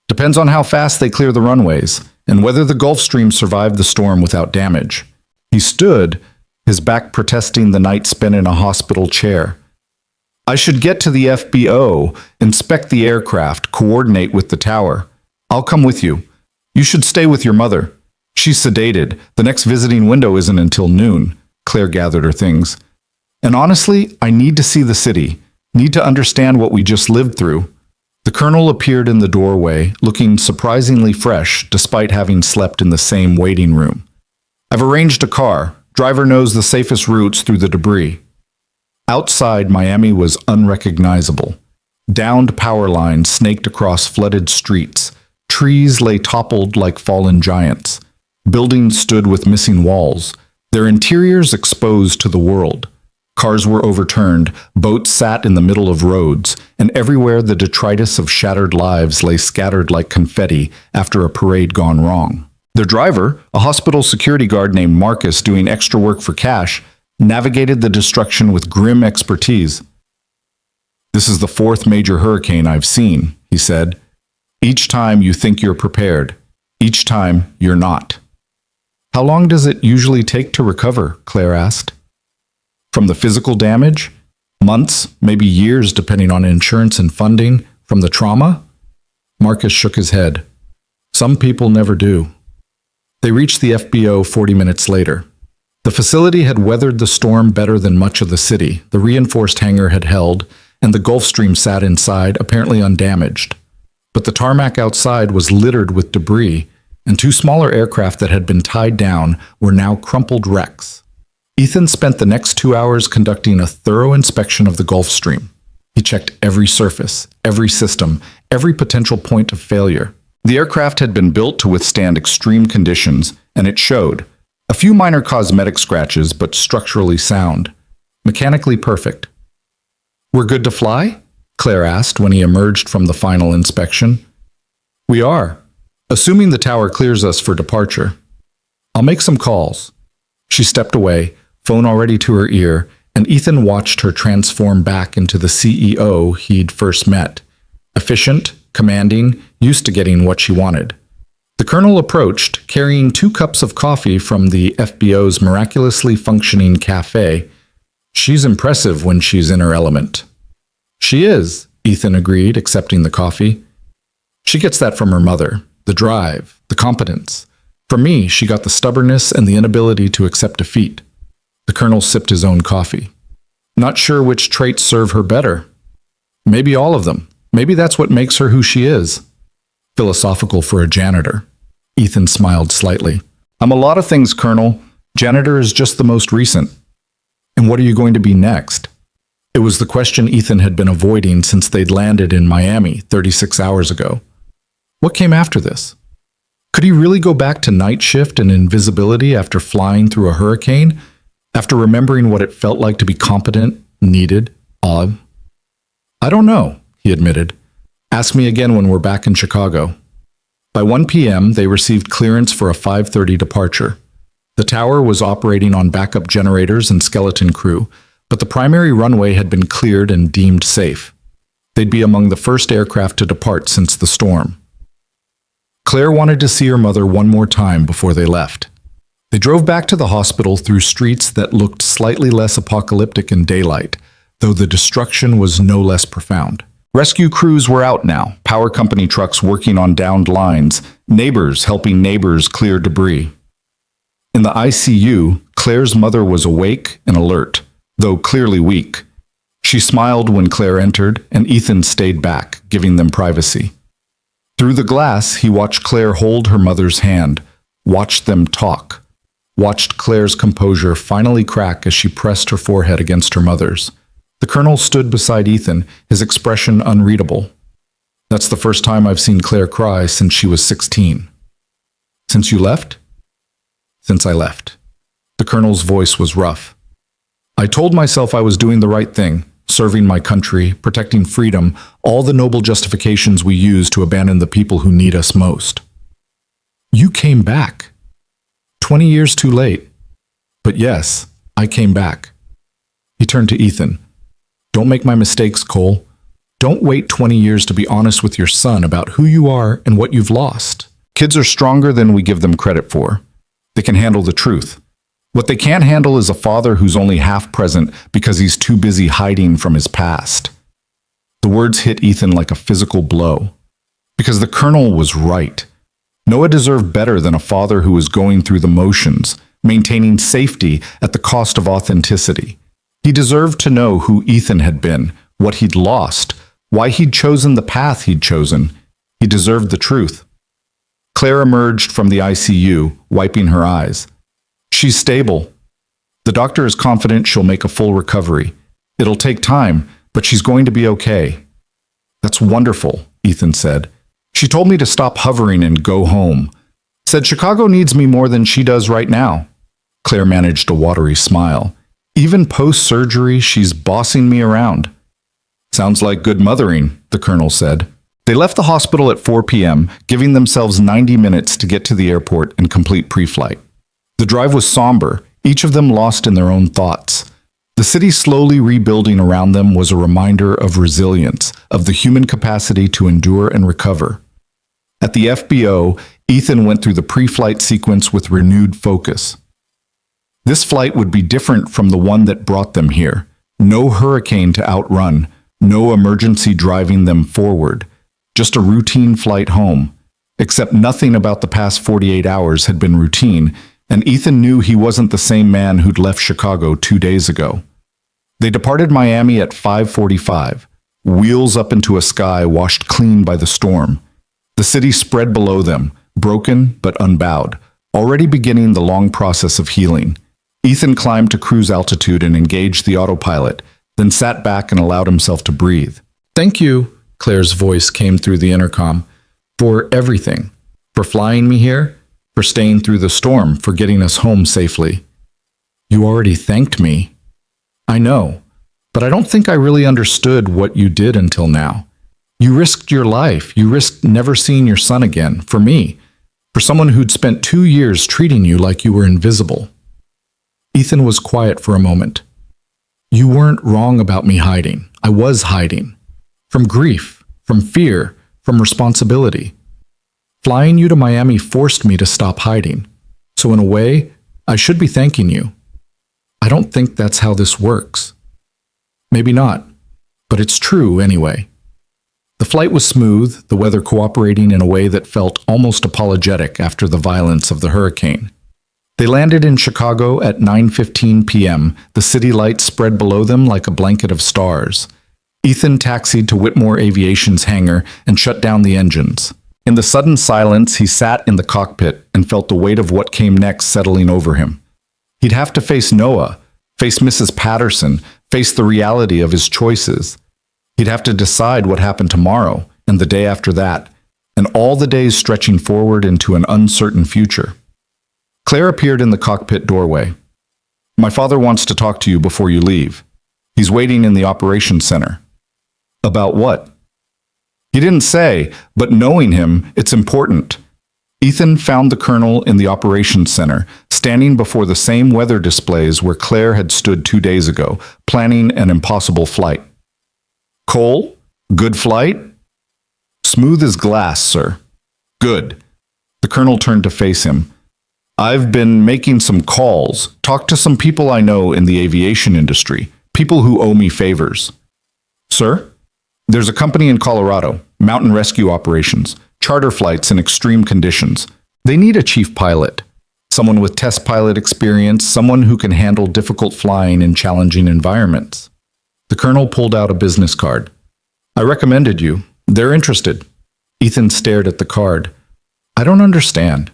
Speaker 1: "Depends on how fast they clear the runways, and whether the Gulf Stream survived the storm without damage." He stood, his back protesting the night spent in a hospital chair. "I should get to the FBO, inspect the aircraft, coordinate with the tower. I'll come with you. You should stay with your mother. She's sedated. The next visiting window isn't until noon." Claire gathered her things. "And honestly, I need to see the city. Need to understand what we just lived through." The colonel appeared in the doorway, looking surprisingly fresh despite having slept in the same waiting room. "I've arranged a car. Driver knows the safest routes through the debris." Outside, Miami was unrecognizable. Downed power lines snaked across flooded streets. Trees lay toppled like fallen giants. Buildings stood with missing walls, their interiors exposed to the world. Cars were overturned, boats sat in the middle of roads, and everywhere the detritus of shattered lives lay scattered like confetti after a parade gone wrong. Their driver, a hospital security guard named Marcus doing extra work for cash, navigated the destruction with grim expertise. "This is the 4th major hurricane I've seen," he said. "Each time you think you're prepared. Each time you're not." "How long does it usually take to recover?" Claire asked. "From the physical damage? Months, maybe years depending on insurance and funding. From the trauma?" Marcus shook his head. "Some people never do." They reached the FBO 40 minutes later. The facility had weathered the storm better than much of the city. The reinforced hangar had held, and the Gulfstream sat inside, apparently undamaged. But the tarmac outside was littered with debris, and two smaller aircraft that had been tied down were now crumpled wrecks. Ethan spent the next 2 hours conducting a thorough inspection of the Gulfstream. He checked every surface, every system, every potential point of failure. The aircraft had been built to withstand extreme conditions, and it showed. A few minor cosmetic scratches, but structurally sound. Mechanically perfect. "We're good to fly?" Claire asked when he emerged from the final inspection. "We are, assuming the tower clears us for departure. I'll make some calls." She stepped away, phone already to her ear, and Ethan watched her transform back into the CEO he'd first met. Efficient, commanding, used to getting what she wanted. The colonel approached, carrying 2 cups of coffee from the FBO's miraculously functioning cafe. "She's impressive when she's in her element." "She is," Ethan agreed, accepting the coffee. "She gets that from her mother, the drive, the competence. From me, she got the stubbornness and the inability to accept defeat." The colonel sipped his own coffee. "Not sure which traits serve her better. Maybe all of them. Maybe that's what makes her who she is." Philosophical for a janitor. Ethan smiled slightly. "I'm a lot of things, Colonel. Janitor is just the most recent." "And what are you going to be next?" It was the question Ethan had been avoiding since they'd landed in Miami 36 hours ago. What came after this? Could he really go back to night shift and invisibility after flying through a hurricane? After remembering what it felt like to be competent, needed, odd? "I don't know," he admitted. "Ask me again when we're back in Chicago." By 1 p.m., they received clearance for a 5:30 departure. The tower was operating on backup generators and skeleton crew, but the primary runway had been cleared and deemed safe. They'd be among the first aircraft to depart since the storm. Claire wanted to see her mother one more time before they left. They drove back to the hospital through streets that looked slightly less apocalyptic in daylight, though the destruction was no less profound. Rescue crews were out now, power company trucks working on downed lines, neighbors helping neighbors clear debris. In the ICU, Claire's mother was awake and alert, though clearly weak. She smiled when Claire entered, and Ethan stayed back, giving them privacy. Through the glass, he watched Claire hold her mother's hand, watched them talk, watched Claire's composure finally crack as she pressed her forehead against her mother's. The colonel stood beside Ethan, his expression unreadable. "That's the first time I've seen Claire cry since she was 16. "Since you left?" "Since I left." The colonel's voice was rough. "I told myself I was doing the right thing, serving my country, protecting freedom, all the noble justifications we use to abandon the people who need us most. You came back. 20 years too late. But yes, I came back." He turned to Ethan. "Don't make my mistakes, Cole. Don't wait 20 years to be honest with your son about who you are and what you've lost. Kids are stronger than we give them credit for. They can handle the truth. What they can't handle is a father who's only half present because he's too busy hiding from his past." The words hit Ethan like a physical blow. Because the colonel was right. Noah deserved better than a father who was going through the motions, maintaining safety at the cost of authenticity. He deserved to know who Ethan had been, what he'd lost, why he'd chosen the path he'd chosen. He deserved the truth. Claire emerged from the ICU, wiping her eyes. "She's stable. The doctor is confident she'll make a full recovery. It'll take time, but she's going to be okay." "That's wonderful," Ethan said. "She told me to stop hovering and go home. Said Chicago needs me more than she does right now." Claire managed a watery smile. "Even post-surgery, she's bossing me around." "Sounds like good mothering," the colonel said. They left the hospital at 4 p.m., giving themselves 90 minutes to get to the airport and complete pre-flight. The drive was somber, each of them lost in their own thoughts. The city slowly rebuilding around them was a reminder of resilience, of the human capacity to endure and recover. At the FBO, Ethan went through the pre-flight sequence with renewed focus. This flight would be different from the one that brought them here. No hurricane to outrun, no emergency driving them forward. Just a routine flight home. Except nothing about the past 48 hours had been routine. and Ethan knew he wasn't the same man who'd left Chicago 2 days ago. They departed Miami at 5:45, wheels up into a sky washed clean by the storm. The city spread below them, broken but unbowed, already beginning the long process of healing. Ethan climbed to cruise altitude and engaged the autopilot, then sat back and allowed himself to breathe. "Thank you," Claire's voice came through the intercom, "for everything. For flying me here, for staying through the storm, for getting us home safely." "You already thanked me." "I know, but I don't think I really understood what you did until now. You risked your life. You risked never seeing your son again, for me, for someone who'd spent 2 years treating you like you were invisible." Ethan was quiet for a moment. "You weren't wrong about me hiding. I was hiding. From grief, from fear, from responsibility. Flying you to Miami forced me to stop hiding. So in a way, I should be thanking you. I don't think that's how this works. Maybe not, but it's true anyway." The flight was smooth, the weather cooperating in a way that felt almost apologetic after the violence of the hurricane. They landed in Chicago at 9:15 p.m., the city lights spread below them like a blanket of stars. Ethan taxied to Whitmore Aviation's hangar and shut down the engines. In the sudden silence, he sat in the cockpit and felt the weight of what came next settling over him. He'd have to face Noah, face Mrs. Patterson, face the reality of his choices. He'd have to decide what happened tomorrow and the day after that, and all the days stretching forward into an uncertain future. Claire appeared in the cockpit doorway. "My father wants to talk to you before you leave. He's waiting in the operations center." "About what?" "He didn't say, but knowing him, it's important." Ethan found the colonel in the operations center, standing before the same weather displays where Claire had stood 2 days ago, planning an impossible flight. "Cole, good flight?" "Smooth as glass, sir." "Good." The colonel turned to face him. "I've been making some calls, talked to some people I know in the aviation industry, people who owe me favors." "Sir?" "There's a company in Colorado, mountain rescue operations, charter flights in extreme conditions. They need a chief pilot, someone with test pilot experience, someone who can handle difficult flying in challenging environments." The colonel pulled out a business card. "I recommended you. They're interested." Ethan stared at the card. "I don't understand."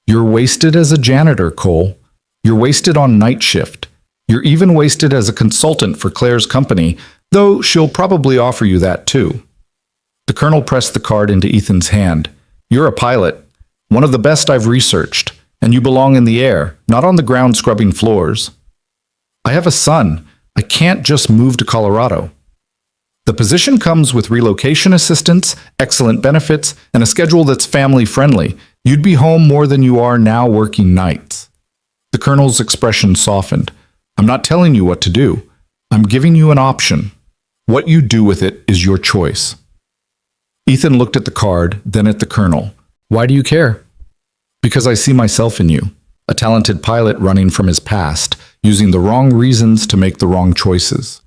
Speaker 1: "You're wasted as a janitor, Cole. You're wasted on night shift. You're even wasted as a consultant for Claire's company, though she'll probably offer you that too." The colonel pressed the card into Ethan's hand. "You're a pilot, one of the best I've researched, and you belong in the air, not on the ground scrubbing floors." "I have a son. I can't just move to Colorado." "The position comes with relocation assistance, excellent benefits, and a schedule that's family-friendly. You'd be home more than you are now working nights." The colonel's expression softened. "I'm not telling you what to do. I'm giving you an option. What you do with it is your choice." Ethan looked at the card, then at the colonel. "Why do you care?" "Because I see myself in you, a talented pilot running from his past, using the wrong reasons to make the wrong choices.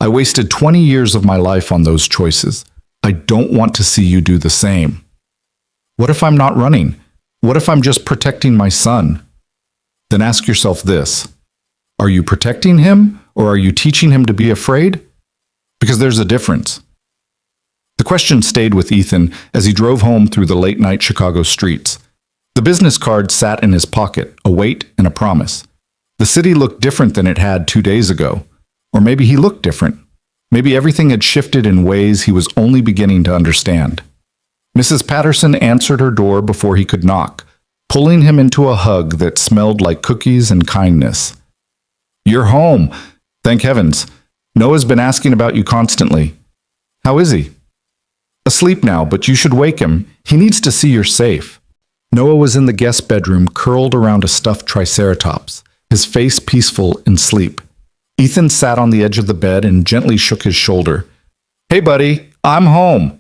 Speaker 1: I wasted 20 years of my life on those choices. I don't want to see you do the same." "What if I'm not running? What if I'm just protecting my son?" "Then ask yourself this. Are you protecting him, or are you teaching him to be afraid? Because there's a difference." The question stayed with Ethan as he drove home through the late-night Chicago streets. The business card sat in his pocket, a weight and a promise. The city looked different than it had 2 days ago. Or maybe he looked different. Maybe everything had shifted in ways he was only beginning to understand. Mrs. Patterson answered her door before he could knock, pulling him into a hug that smelled like cookies and kindness. "You're home. Thank heavens. Noah's been asking about you constantly. How is he?" "Asleep now, but you should wake him. He needs to see you're safe." Noah was in the guest bedroom, curled around a stuffed triceratops, his face peaceful in sleep. Ethan sat on the edge of the bed and gently shook his shoulder. "Hey, buddy, I'm home."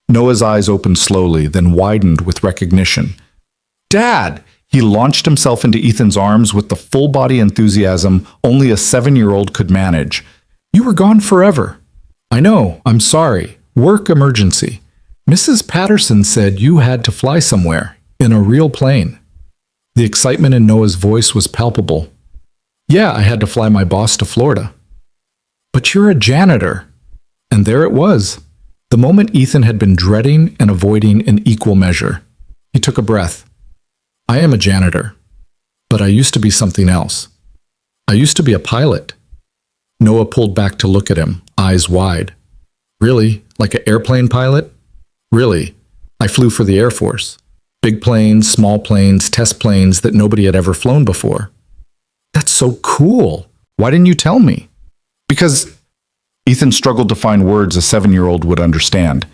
Speaker 1: Noah's eyes opened slowly, then widened with recognition. "Dad!" He launched himself into Ethan's arms with the full-body enthusiasm only a 7-year-old could manage. "You were gone forever." "I know, I'm sorry. Work emergency. Mrs. Patterson said you had to fly somewhere, in a real plane." The excitement in Noah's voice was palpable. Yeah, I had to fly my boss to Florida. But you're a janitor. And there it was. The moment Ethan had been dreading and avoiding in equal measure. He took a breath. I am a janitor. But I used to be something else. I used to be a pilot. Noah pulled back to look at him, eyes wide. Really? Like an airplane pilot? Really? I flew for the Air Force. Big planes, small planes, test planes that nobody had ever flown before. That's so cool. Why didn't you tell me? Because Ethan struggled to find words a 7-year-old would understand.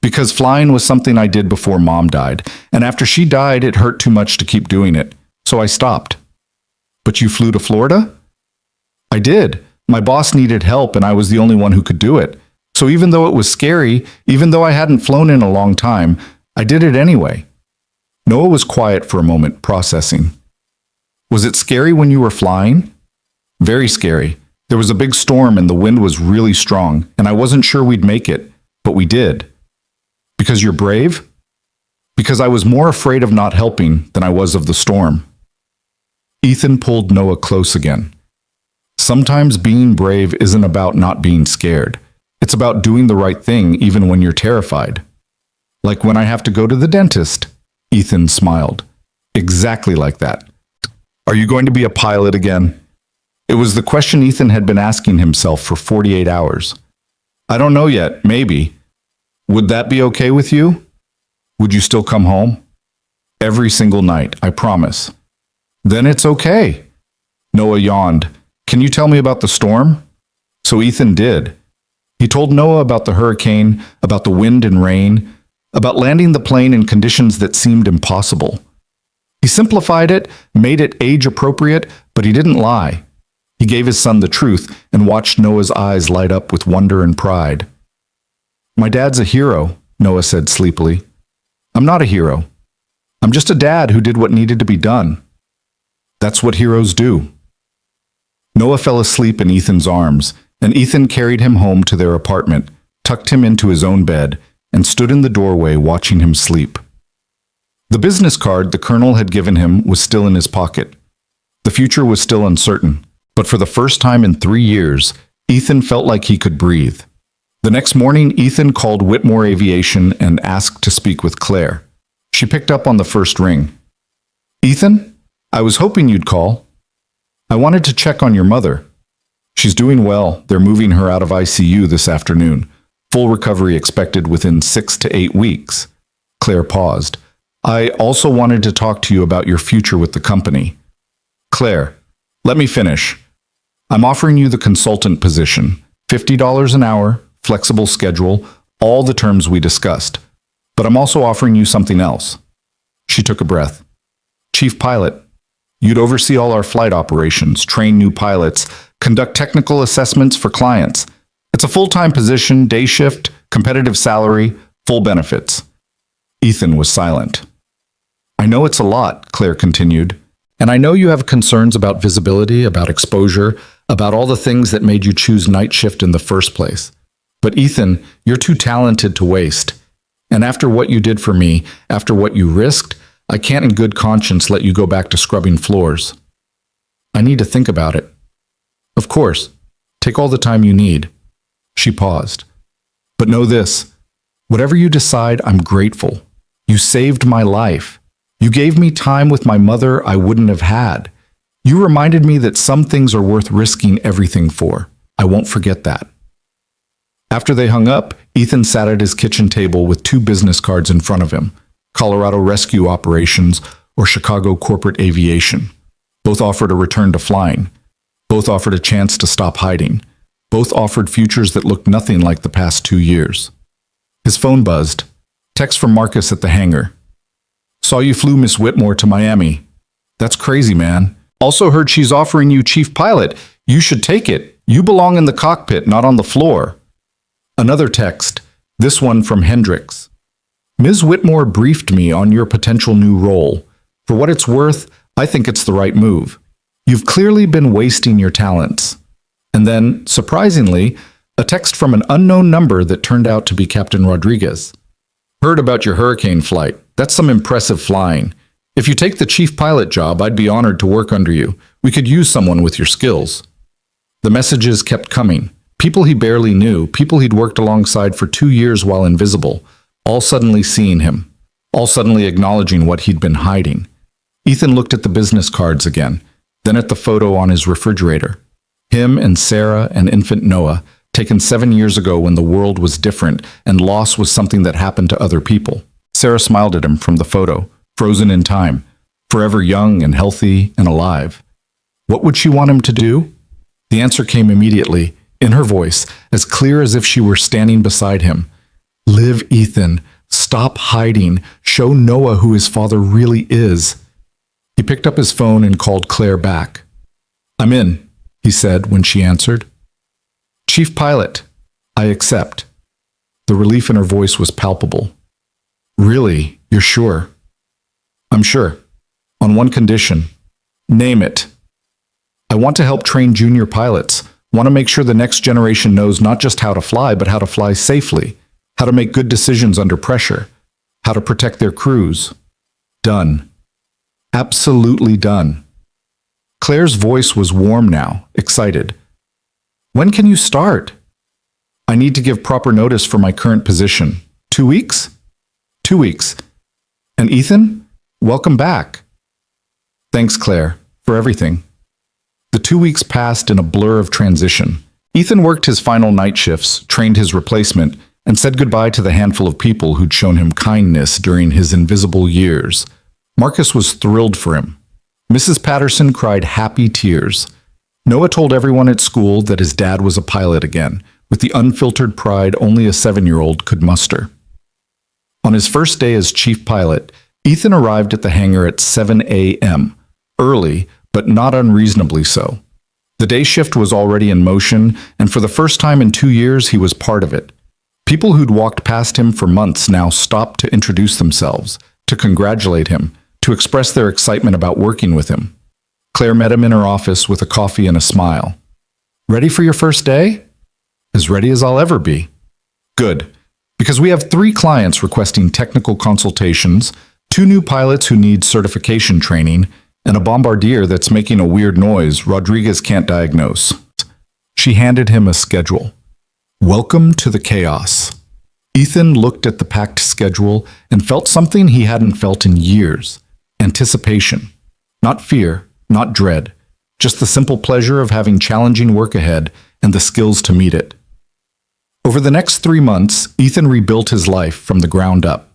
Speaker 1: Because flying was something I did before Mom died, and after she died, it hurt too much to keep doing it, so I stopped. But you flew to Florida? I did. My boss needed help, and I was the only one who could do it. So even though it was scary, even though I hadn't flown in a long time, I did it anyway. Noah was quiet for a moment, processing. Was it scary when you were flying? Very scary. There was a big storm and the wind was really strong, and I wasn't sure we'd make it, but we did. Because you're brave? Because I was more afraid of not helping than I was of the storm. Ethan pulled Noah close again. Sometimes being brave isn't about not being scared. It's about doing the right thing even when you're terrified. Like when I have to go to the dentist. Ethan smiled. Exactly like that. Are you going to be a pilot again? It was the question Ethan had been asking himself for 48 hours. I don't know yet, maybe. Would that be okay with you? Would you still come home? Every single night, I promise. Then it's okay. Noah yawned. Can you tell me about the storm? So Ethan did. He told Noah about the hurricane, about the wind and rain, about landing the plane in conditions that seemed impossible. He simplified it, made it age-appropriate, but he didn't lie. He gave his son the truth and watched Noah's eyes light up with wonder and pride. My dad's a hero, Noah said sleepily. I'm not a hero. I'm just a dad who did what needed to be done. That's what heroes do. Noah fell asleep in Ethan's arms, and Ethan carried him home to their apartment, tucked him into his own bed, and stood in the doorway watching him sleep. The business card the colonel had given him was still in his pocket. The future was still uncertain, but for the first time in 3 years, Ethan felt like he could breathe. The next morning, Ethan called Whitmore Aviation and asked to speak with Claire. She picked up on the first ring. Ethan, I was hoping you'd call. I wanted to check on your mother. She's doing well. They're moving her out of ICU this afternoon. Full recovery expected within 6 to 8 weeks. Claire paused. I also wanted to talk to you about your future with the company. Claire, let me finish. I'm offering you the consultant position, $50 an hour, flexible schedule, all the terms we discussed. But I'm also offering you something else. She took a breath. Chief pilot, you'd oversee all our flight operations, train new pilots, conduct technical assessments for clients. It's a full-time position, day shift, competitive salary, full benefits. Ethan was silent. I know it's a lot, Claire continued, and I know you have concerns about visibility, about exposure, about all the things that made you choose night shift in the first place. But Ethan, you're too talented to waste. And after what you did for me, after what you risked, I can't in good conscience let you go back to scrubbing floors. I need to think about it. Of course, take all the time you need. She paused. But know this, whatever you decide, I'm grateful. You saved my life. You gave me time with my mother I wouldn't have had. You reminded me that some things are worth risking everything for. I won't forget that. After they hung up, Ethan sat at his kitchen table with 2 business cards in front of him, Colorado Rescue Operations or Chicago Corporate Aviation. Both offered a return to flying. Both offered a chance to stop hiding. Both offered futures that looked nothing like the past 2 years. His phone buzzed. Text from Marcus at the hangar. Saw you flew Miss Whitmore to Miami. That's crazy, man. Also heard she's offering you chief pilot. You should take it. You belong in the cockpit, not on the floor. Another text, this one from Hendricks. Ms. Whitmore briefed me on your potential new role. For what it's worth, I think it's the right move. You've clearly been wasting your talents. And then, surprisingly, a text from an unknown number that turned out to be Captain Rodriguez. Heard about your hurricane flight. That's some impressive flying. If you take the chief pilot job, I'd be honored to work under you. We could use someone with your skills. The messages kept coming. People he barely knew, people he'd worked alongside for 2 years while invisible, all suddenly seeing him, all suddenly acknowledging what he'd been hiding. Ethan looked at the business cards again, then at the photo on his refrigerator. Him and Sarah and infant Noah, taken 7 years ago when the world was different and loss was something that happened to other people. Sarah smiled at him from the photo, frozen in time, forever young and healthy and alive. What would she want him to do? The answer came immediately, in her voice, as clear as if she were standing beside him. Live, Ethan. Stop hiding. Show Noah who his father really is. He picked up his phone and called Claire back. I'm in, he said when she answered. Chief Pilot, I accept. The relief in her voice was palpable. Really, you're sure? I'm sure. On one condition. Name it. I want to help train junior pilots. Want to make sure the next generation knows not just how to fly, but how to fly safely, how to make good decisions under pressure, how to protect their crews. Done. Absolutely done. Claire's voice was warm now, excited. When can you start? I need to give proper notice for my current position. 2 weeks? 2 weeks. And Ethan, welcome back. Thanks, Claire, for everything. The 2 weeks passed in a blur of transition. Ethan worked his final night shifts, trained his replacement, and said goodbye to the handful of people who'd shown him kindness during his invisible years. Marcus was thrilled for him. Mrs. Patterson cried happy tears. Noah told everyone at school that his dad was a pilot again, with the unfiltered pride only a 7-year-old could muster. On his first day as chief pilot, Ethan arrived at the hangar at 7 a.m., early, but not unreasonably so. The day shift was already in motion, and for the first time in 2 years, he was part of it. People who'd walked past him for months now stopped to introduce themselves, to congratulate him, to express their excitement about working with him. Claire met him in her office with a coffee and a smile. Ready for your first day? As ready as I'll ever be. Good, because we have 3 clients requesting technical consultations, 2 new pilots who need certification training, and a bombardier that's making a weird noise Rodriguez can't diagnose. She handed him a schedule. Welcome to the chaos. Ethan looked at the packed schedule and felt something he hadn't felt in years. Anticipation. Not fear, not dread. Just the simple pleasure of having challenging work ahead and the skills to meet it. Over the next 3 months, Ethan rebuilt his life from the ground up.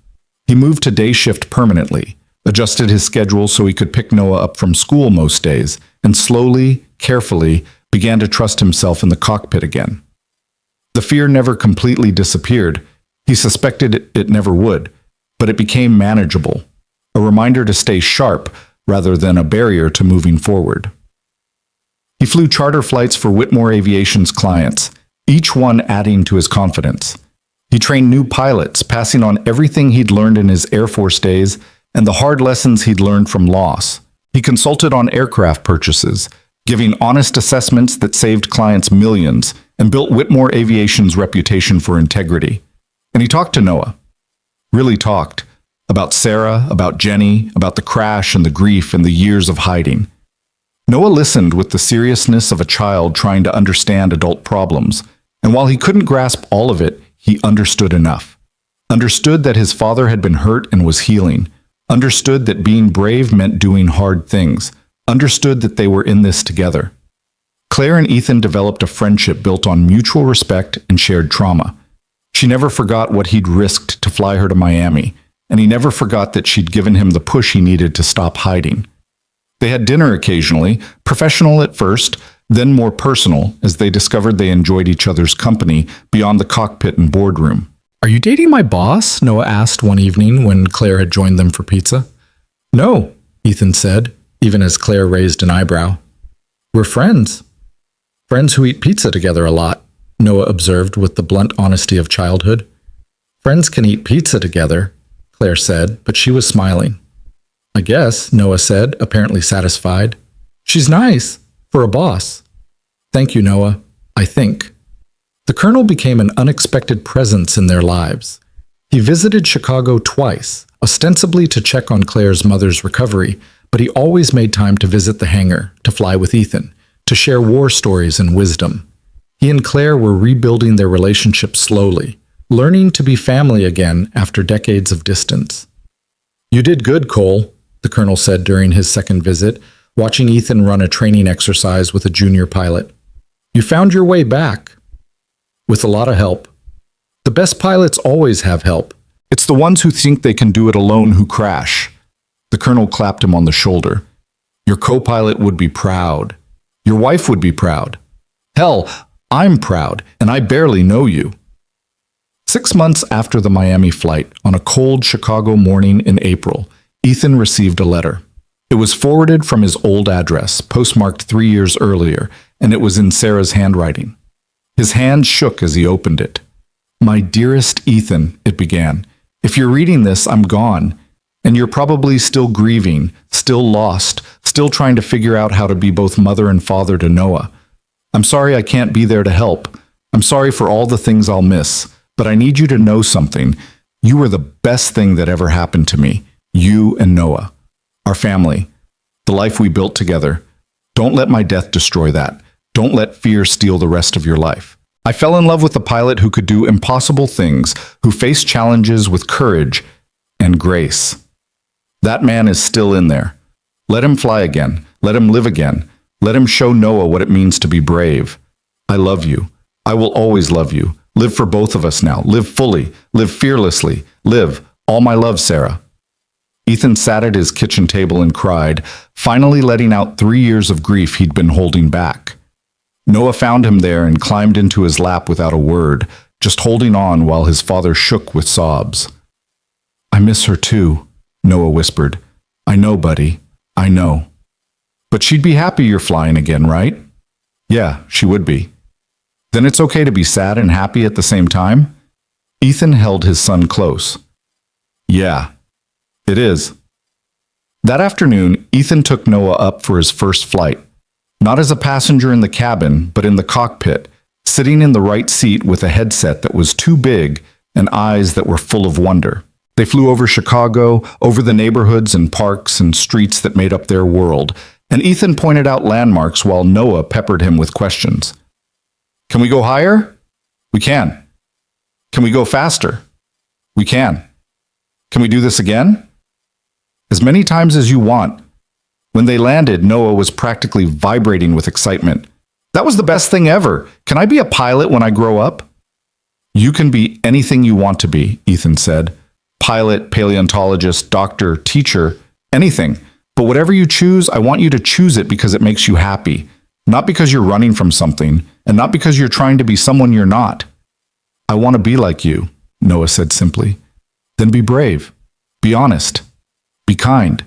Speaker 1: He moved to day shift permanently, adjusted his schedule so he could pick Noah up from school most days, and slowly, carefully, began to trust himself in the cockpit again. The fear never completely disappeared. He suspected it never would, but it became manageable, a reminder to stay sharp rather than a barrier to moving forward. He flew charter flights for Whitmore Aviation's clients, each one adding to his confidence. He trained new pilots, passing on everything he'd learned in his Air Force days and the hard lessons he'd learned from loss. He consulted on aircraft purchases, giving honest assessments that saved clients millions and built Whitmore Aviation's reputation for integrity. And he talked to Noah. Really talked. About Sarah, about Jenny, about the crash and the grief and the years of hiding. Noah listened with the seriousness of a child trying to understand adult problems, and while he couldn't grasp all of it, he understood enough. Understood that his father had been hurt and was healing. Understood that being brave meant doing hard things. Understood that they were in this together. Claire and Ethan developed a friendship built on mutual respect and shared trauma. She never forgot what he'd risked to fly her to Miami, and he never forgot that she'd given him the push he needed to stop hiding. They had dinner occasionally, professional at first, then more personal, as they discovered they enjoyed each other's company beyond the cockpit and boardroom. Are you dating my boss? Noah asked one evening when Claire had joined them for pizza. No, Ethan said, even as Claire raised an eyebrow. We're friends. Friends who eat pizza together a lot, Noah observed with the blunt honesty of childhood. Friends can eat pizza together, Claire said, but she was smiling. I guess, Noah said, apparently satisfied. She's nice, for a boss. Thank you, Noah, I think. The colonel became an unexpected presence in their lives. He visited Chicago twice, ostensibly to check on Claire's mother's recovery, but he always made time to visit the hangar, to fly with Ethan, to share war stories and wisdom. He and Claire were rebuilding their relationship slowly, learning to be family again after decades of distance. "You did good, Cole," the colonel said during his second visit, watching Ethan run a training exercise with a junior pilot. "You found your way back." "With a lot of help. The best pilots always have help. It's the ones who think they can do it alone who crash." The colonel clapped him on the shoulder. "Your co-pilot would be proud. Your wife would be proud. Hell, I'm proud, and I barely know you." 6 months after the Miami flight, on a cold Chicago morning in April, Ethan received a letter. It was forwarded from his old address, postmarked 3 years earlier, and it was in Sarah's handwriting. His hand shook as he opened it. "My dearest Ethan," it began, "if you're reading this, I'm gone, and you're probably still grieving, still lost, still trying to figure out how to be both mother and father to Noah. I'm sorry I can't be there to help. I'm sorry for all the things I'll miss, but I need you to know something. You were the best thing that ever happened to me. You and Noah. Our family. The life we built together. Don't let my death destroy that. Don't let fear steal the rest of your life. I fell in love with a pilot who could do impossible things, who faced challenges with courage and grace. That man is still in there. Let him fly again. Let him live again. Let him show Noah what it means to be brave. I love you. I will always love you. Live for both of us now. Live fully. Live fearlessly. Live. All my love, Sarah." Ethan sat at his kitchen table and cried, finally letting out 3 years of grief he'd been holding back. Noah found him there and climbed into his lap without a word, just holding on while his father shook with sobs. "I miss her too," Noah whispered. "I know, buddy. I know. But she'd be happy you're flying again, right?" "Yeah, she would be." "Then it's okay to be sad and happy at the same time?" Ethan held his son close. "Yeah, it is." That afternoon, Ethan took Noah up for his first flight. Not as a passenger in the cabin, but in the cockpit, sitting in the right seat with a headset that was too big and eyes that were full of wonder. They flew over Chicago, over the neighborhoods and parks and streets that made up their world, and Ethan pointed out landmarks while Noah peppered him with questions. "Can we go higher?" "We can." "Can we go faster?" "We can." "Can we do this again?" "As many times as you want." When they landed, Noah was practically vibrating with excitement. "That was the best thing ever. Can I be a pilot when I grow up?" "You can be anything you want to be," Ethan said. "Pilot, paleontologist, doctor, teacher, anything. But whatever you choose, I want you to choose it because it makes you happy. Not because you're running from something, and not because you're trying to be someone you're not." "I want to be like you," Noah said simply. "Then be brave. Be honest. Be kind."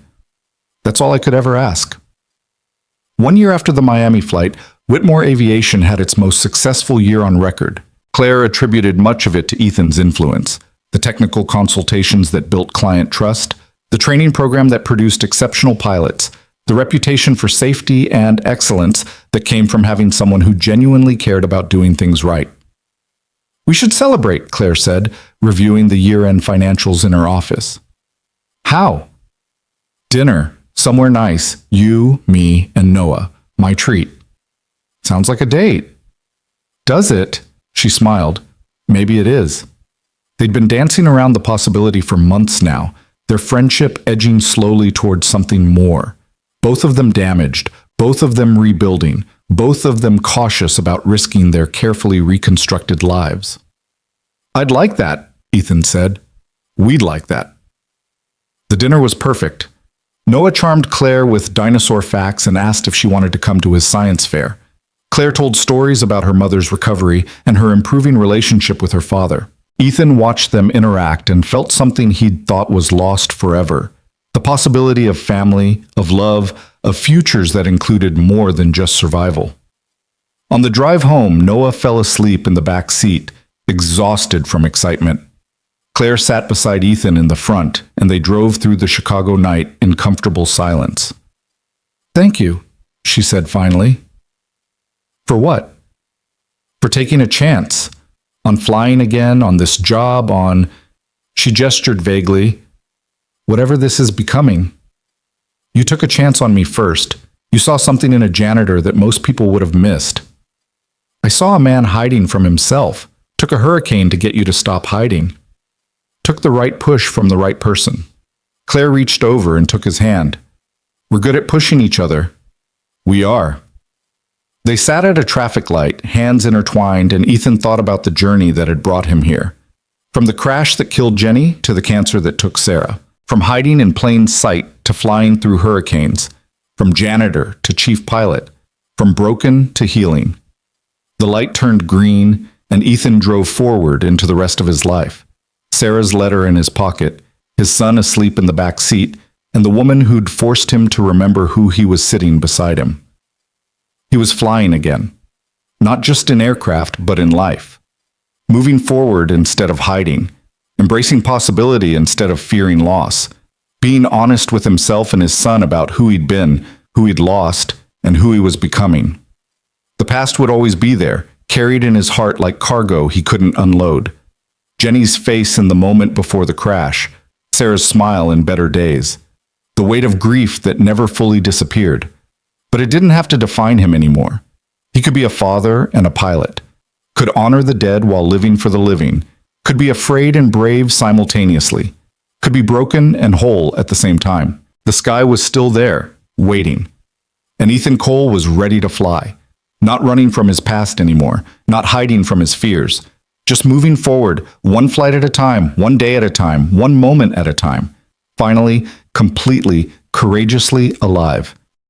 Speaker 1: That's all I could ever ask. 1 year after the Miami flight, Whitmore Aviation had its most successful year on record. Claire attributed much of it to Ethan's influence. The technical consultations that built client trust, the training program that produced exceptional pilots, the reputation for safety and excellence that came from having someone who genuinely cared about doing things right. "We should celebrate," Claire said, reviewing the year-end financials in her office. "How?" "Dinner. Somewhere nice. You, me, and Noah. My treat." "Sounds like a date." "Does it?" She smiled. "Maybe it is." They'd been dancing around the possibility for months now, their friendship edging slowly towards something more. Both of them damaged, both of them rebuilding, both of them cautious about risking their carefully reconstructed lives. "I'd like that," Ethan said. "We'd like that." The dinner was perfect. Noah charmed Claire with dinosaur facts and asked if she wanted to come to his science fair. Claire told stories about her mother's recovery and her improving relationship with her father. Ethan watched them interact and felt something he'd thought was lost forever. The possibility of family, of love, of futures that included more than just survival. On the drive home, Noah fell asleep in the back seat, exhausted from excitement. Claire sat beside Ethan in the front, and they drove through the Chicago night in comfortable silence. "Thank you," she said finally. "For what?" "For taking a chance. On flying again, on this job, on—" She gestured vaguely. whatever this is becoming. You took a chance on me first. You saw something in a janitor that most people would have missed. I saw a man hiding from himself. Took a hurricane to get you to stop hiding. Took the right push from the right person. Claire reached over and took his hand. We're good at pushing each other. We are. They sat at a traffic light, hands intertwined, and Ethan thought about the journey that had brought him here. From the crash that killed Jenny to the cancer that took Sarah. From hiding in plain sight to flying through hurricanes. From janitor to chief pilot. From broken to healing. The light turned green, and Ethan drove forward into the rest of his life. Sarah's letter in his pocket, his son asleep in the back seat, and the woman who'd forced him to remember who he was sitting beside him. He was flying again. Not just in aircraft, but in life. Moving forward instead of hiding. Embracing possibility instead of fearing loss. Being honest with himself and his son about who he'd been, who he'd lost, and who he was becoming. The past would always be there, carried in his heart like cargo he couldn't unload. Jenny's face in the moment before the crash, Sarah's smile in better days. The weight of grief that never fully disappeared. But it didn't have to define him anymore. He could be a father and a pilot. Could honor the dead while living for the living. Could be afraid and brave simultaneously. Could be broken and whole at the same time. The sky was still there, waiting. And Ethan Cole was ready to fly. Not running from his past anymore, not hiding from his fears. Just moving forward, one flight at a time, one day at a time, one moment at a time. Finally, completely, courageously alive.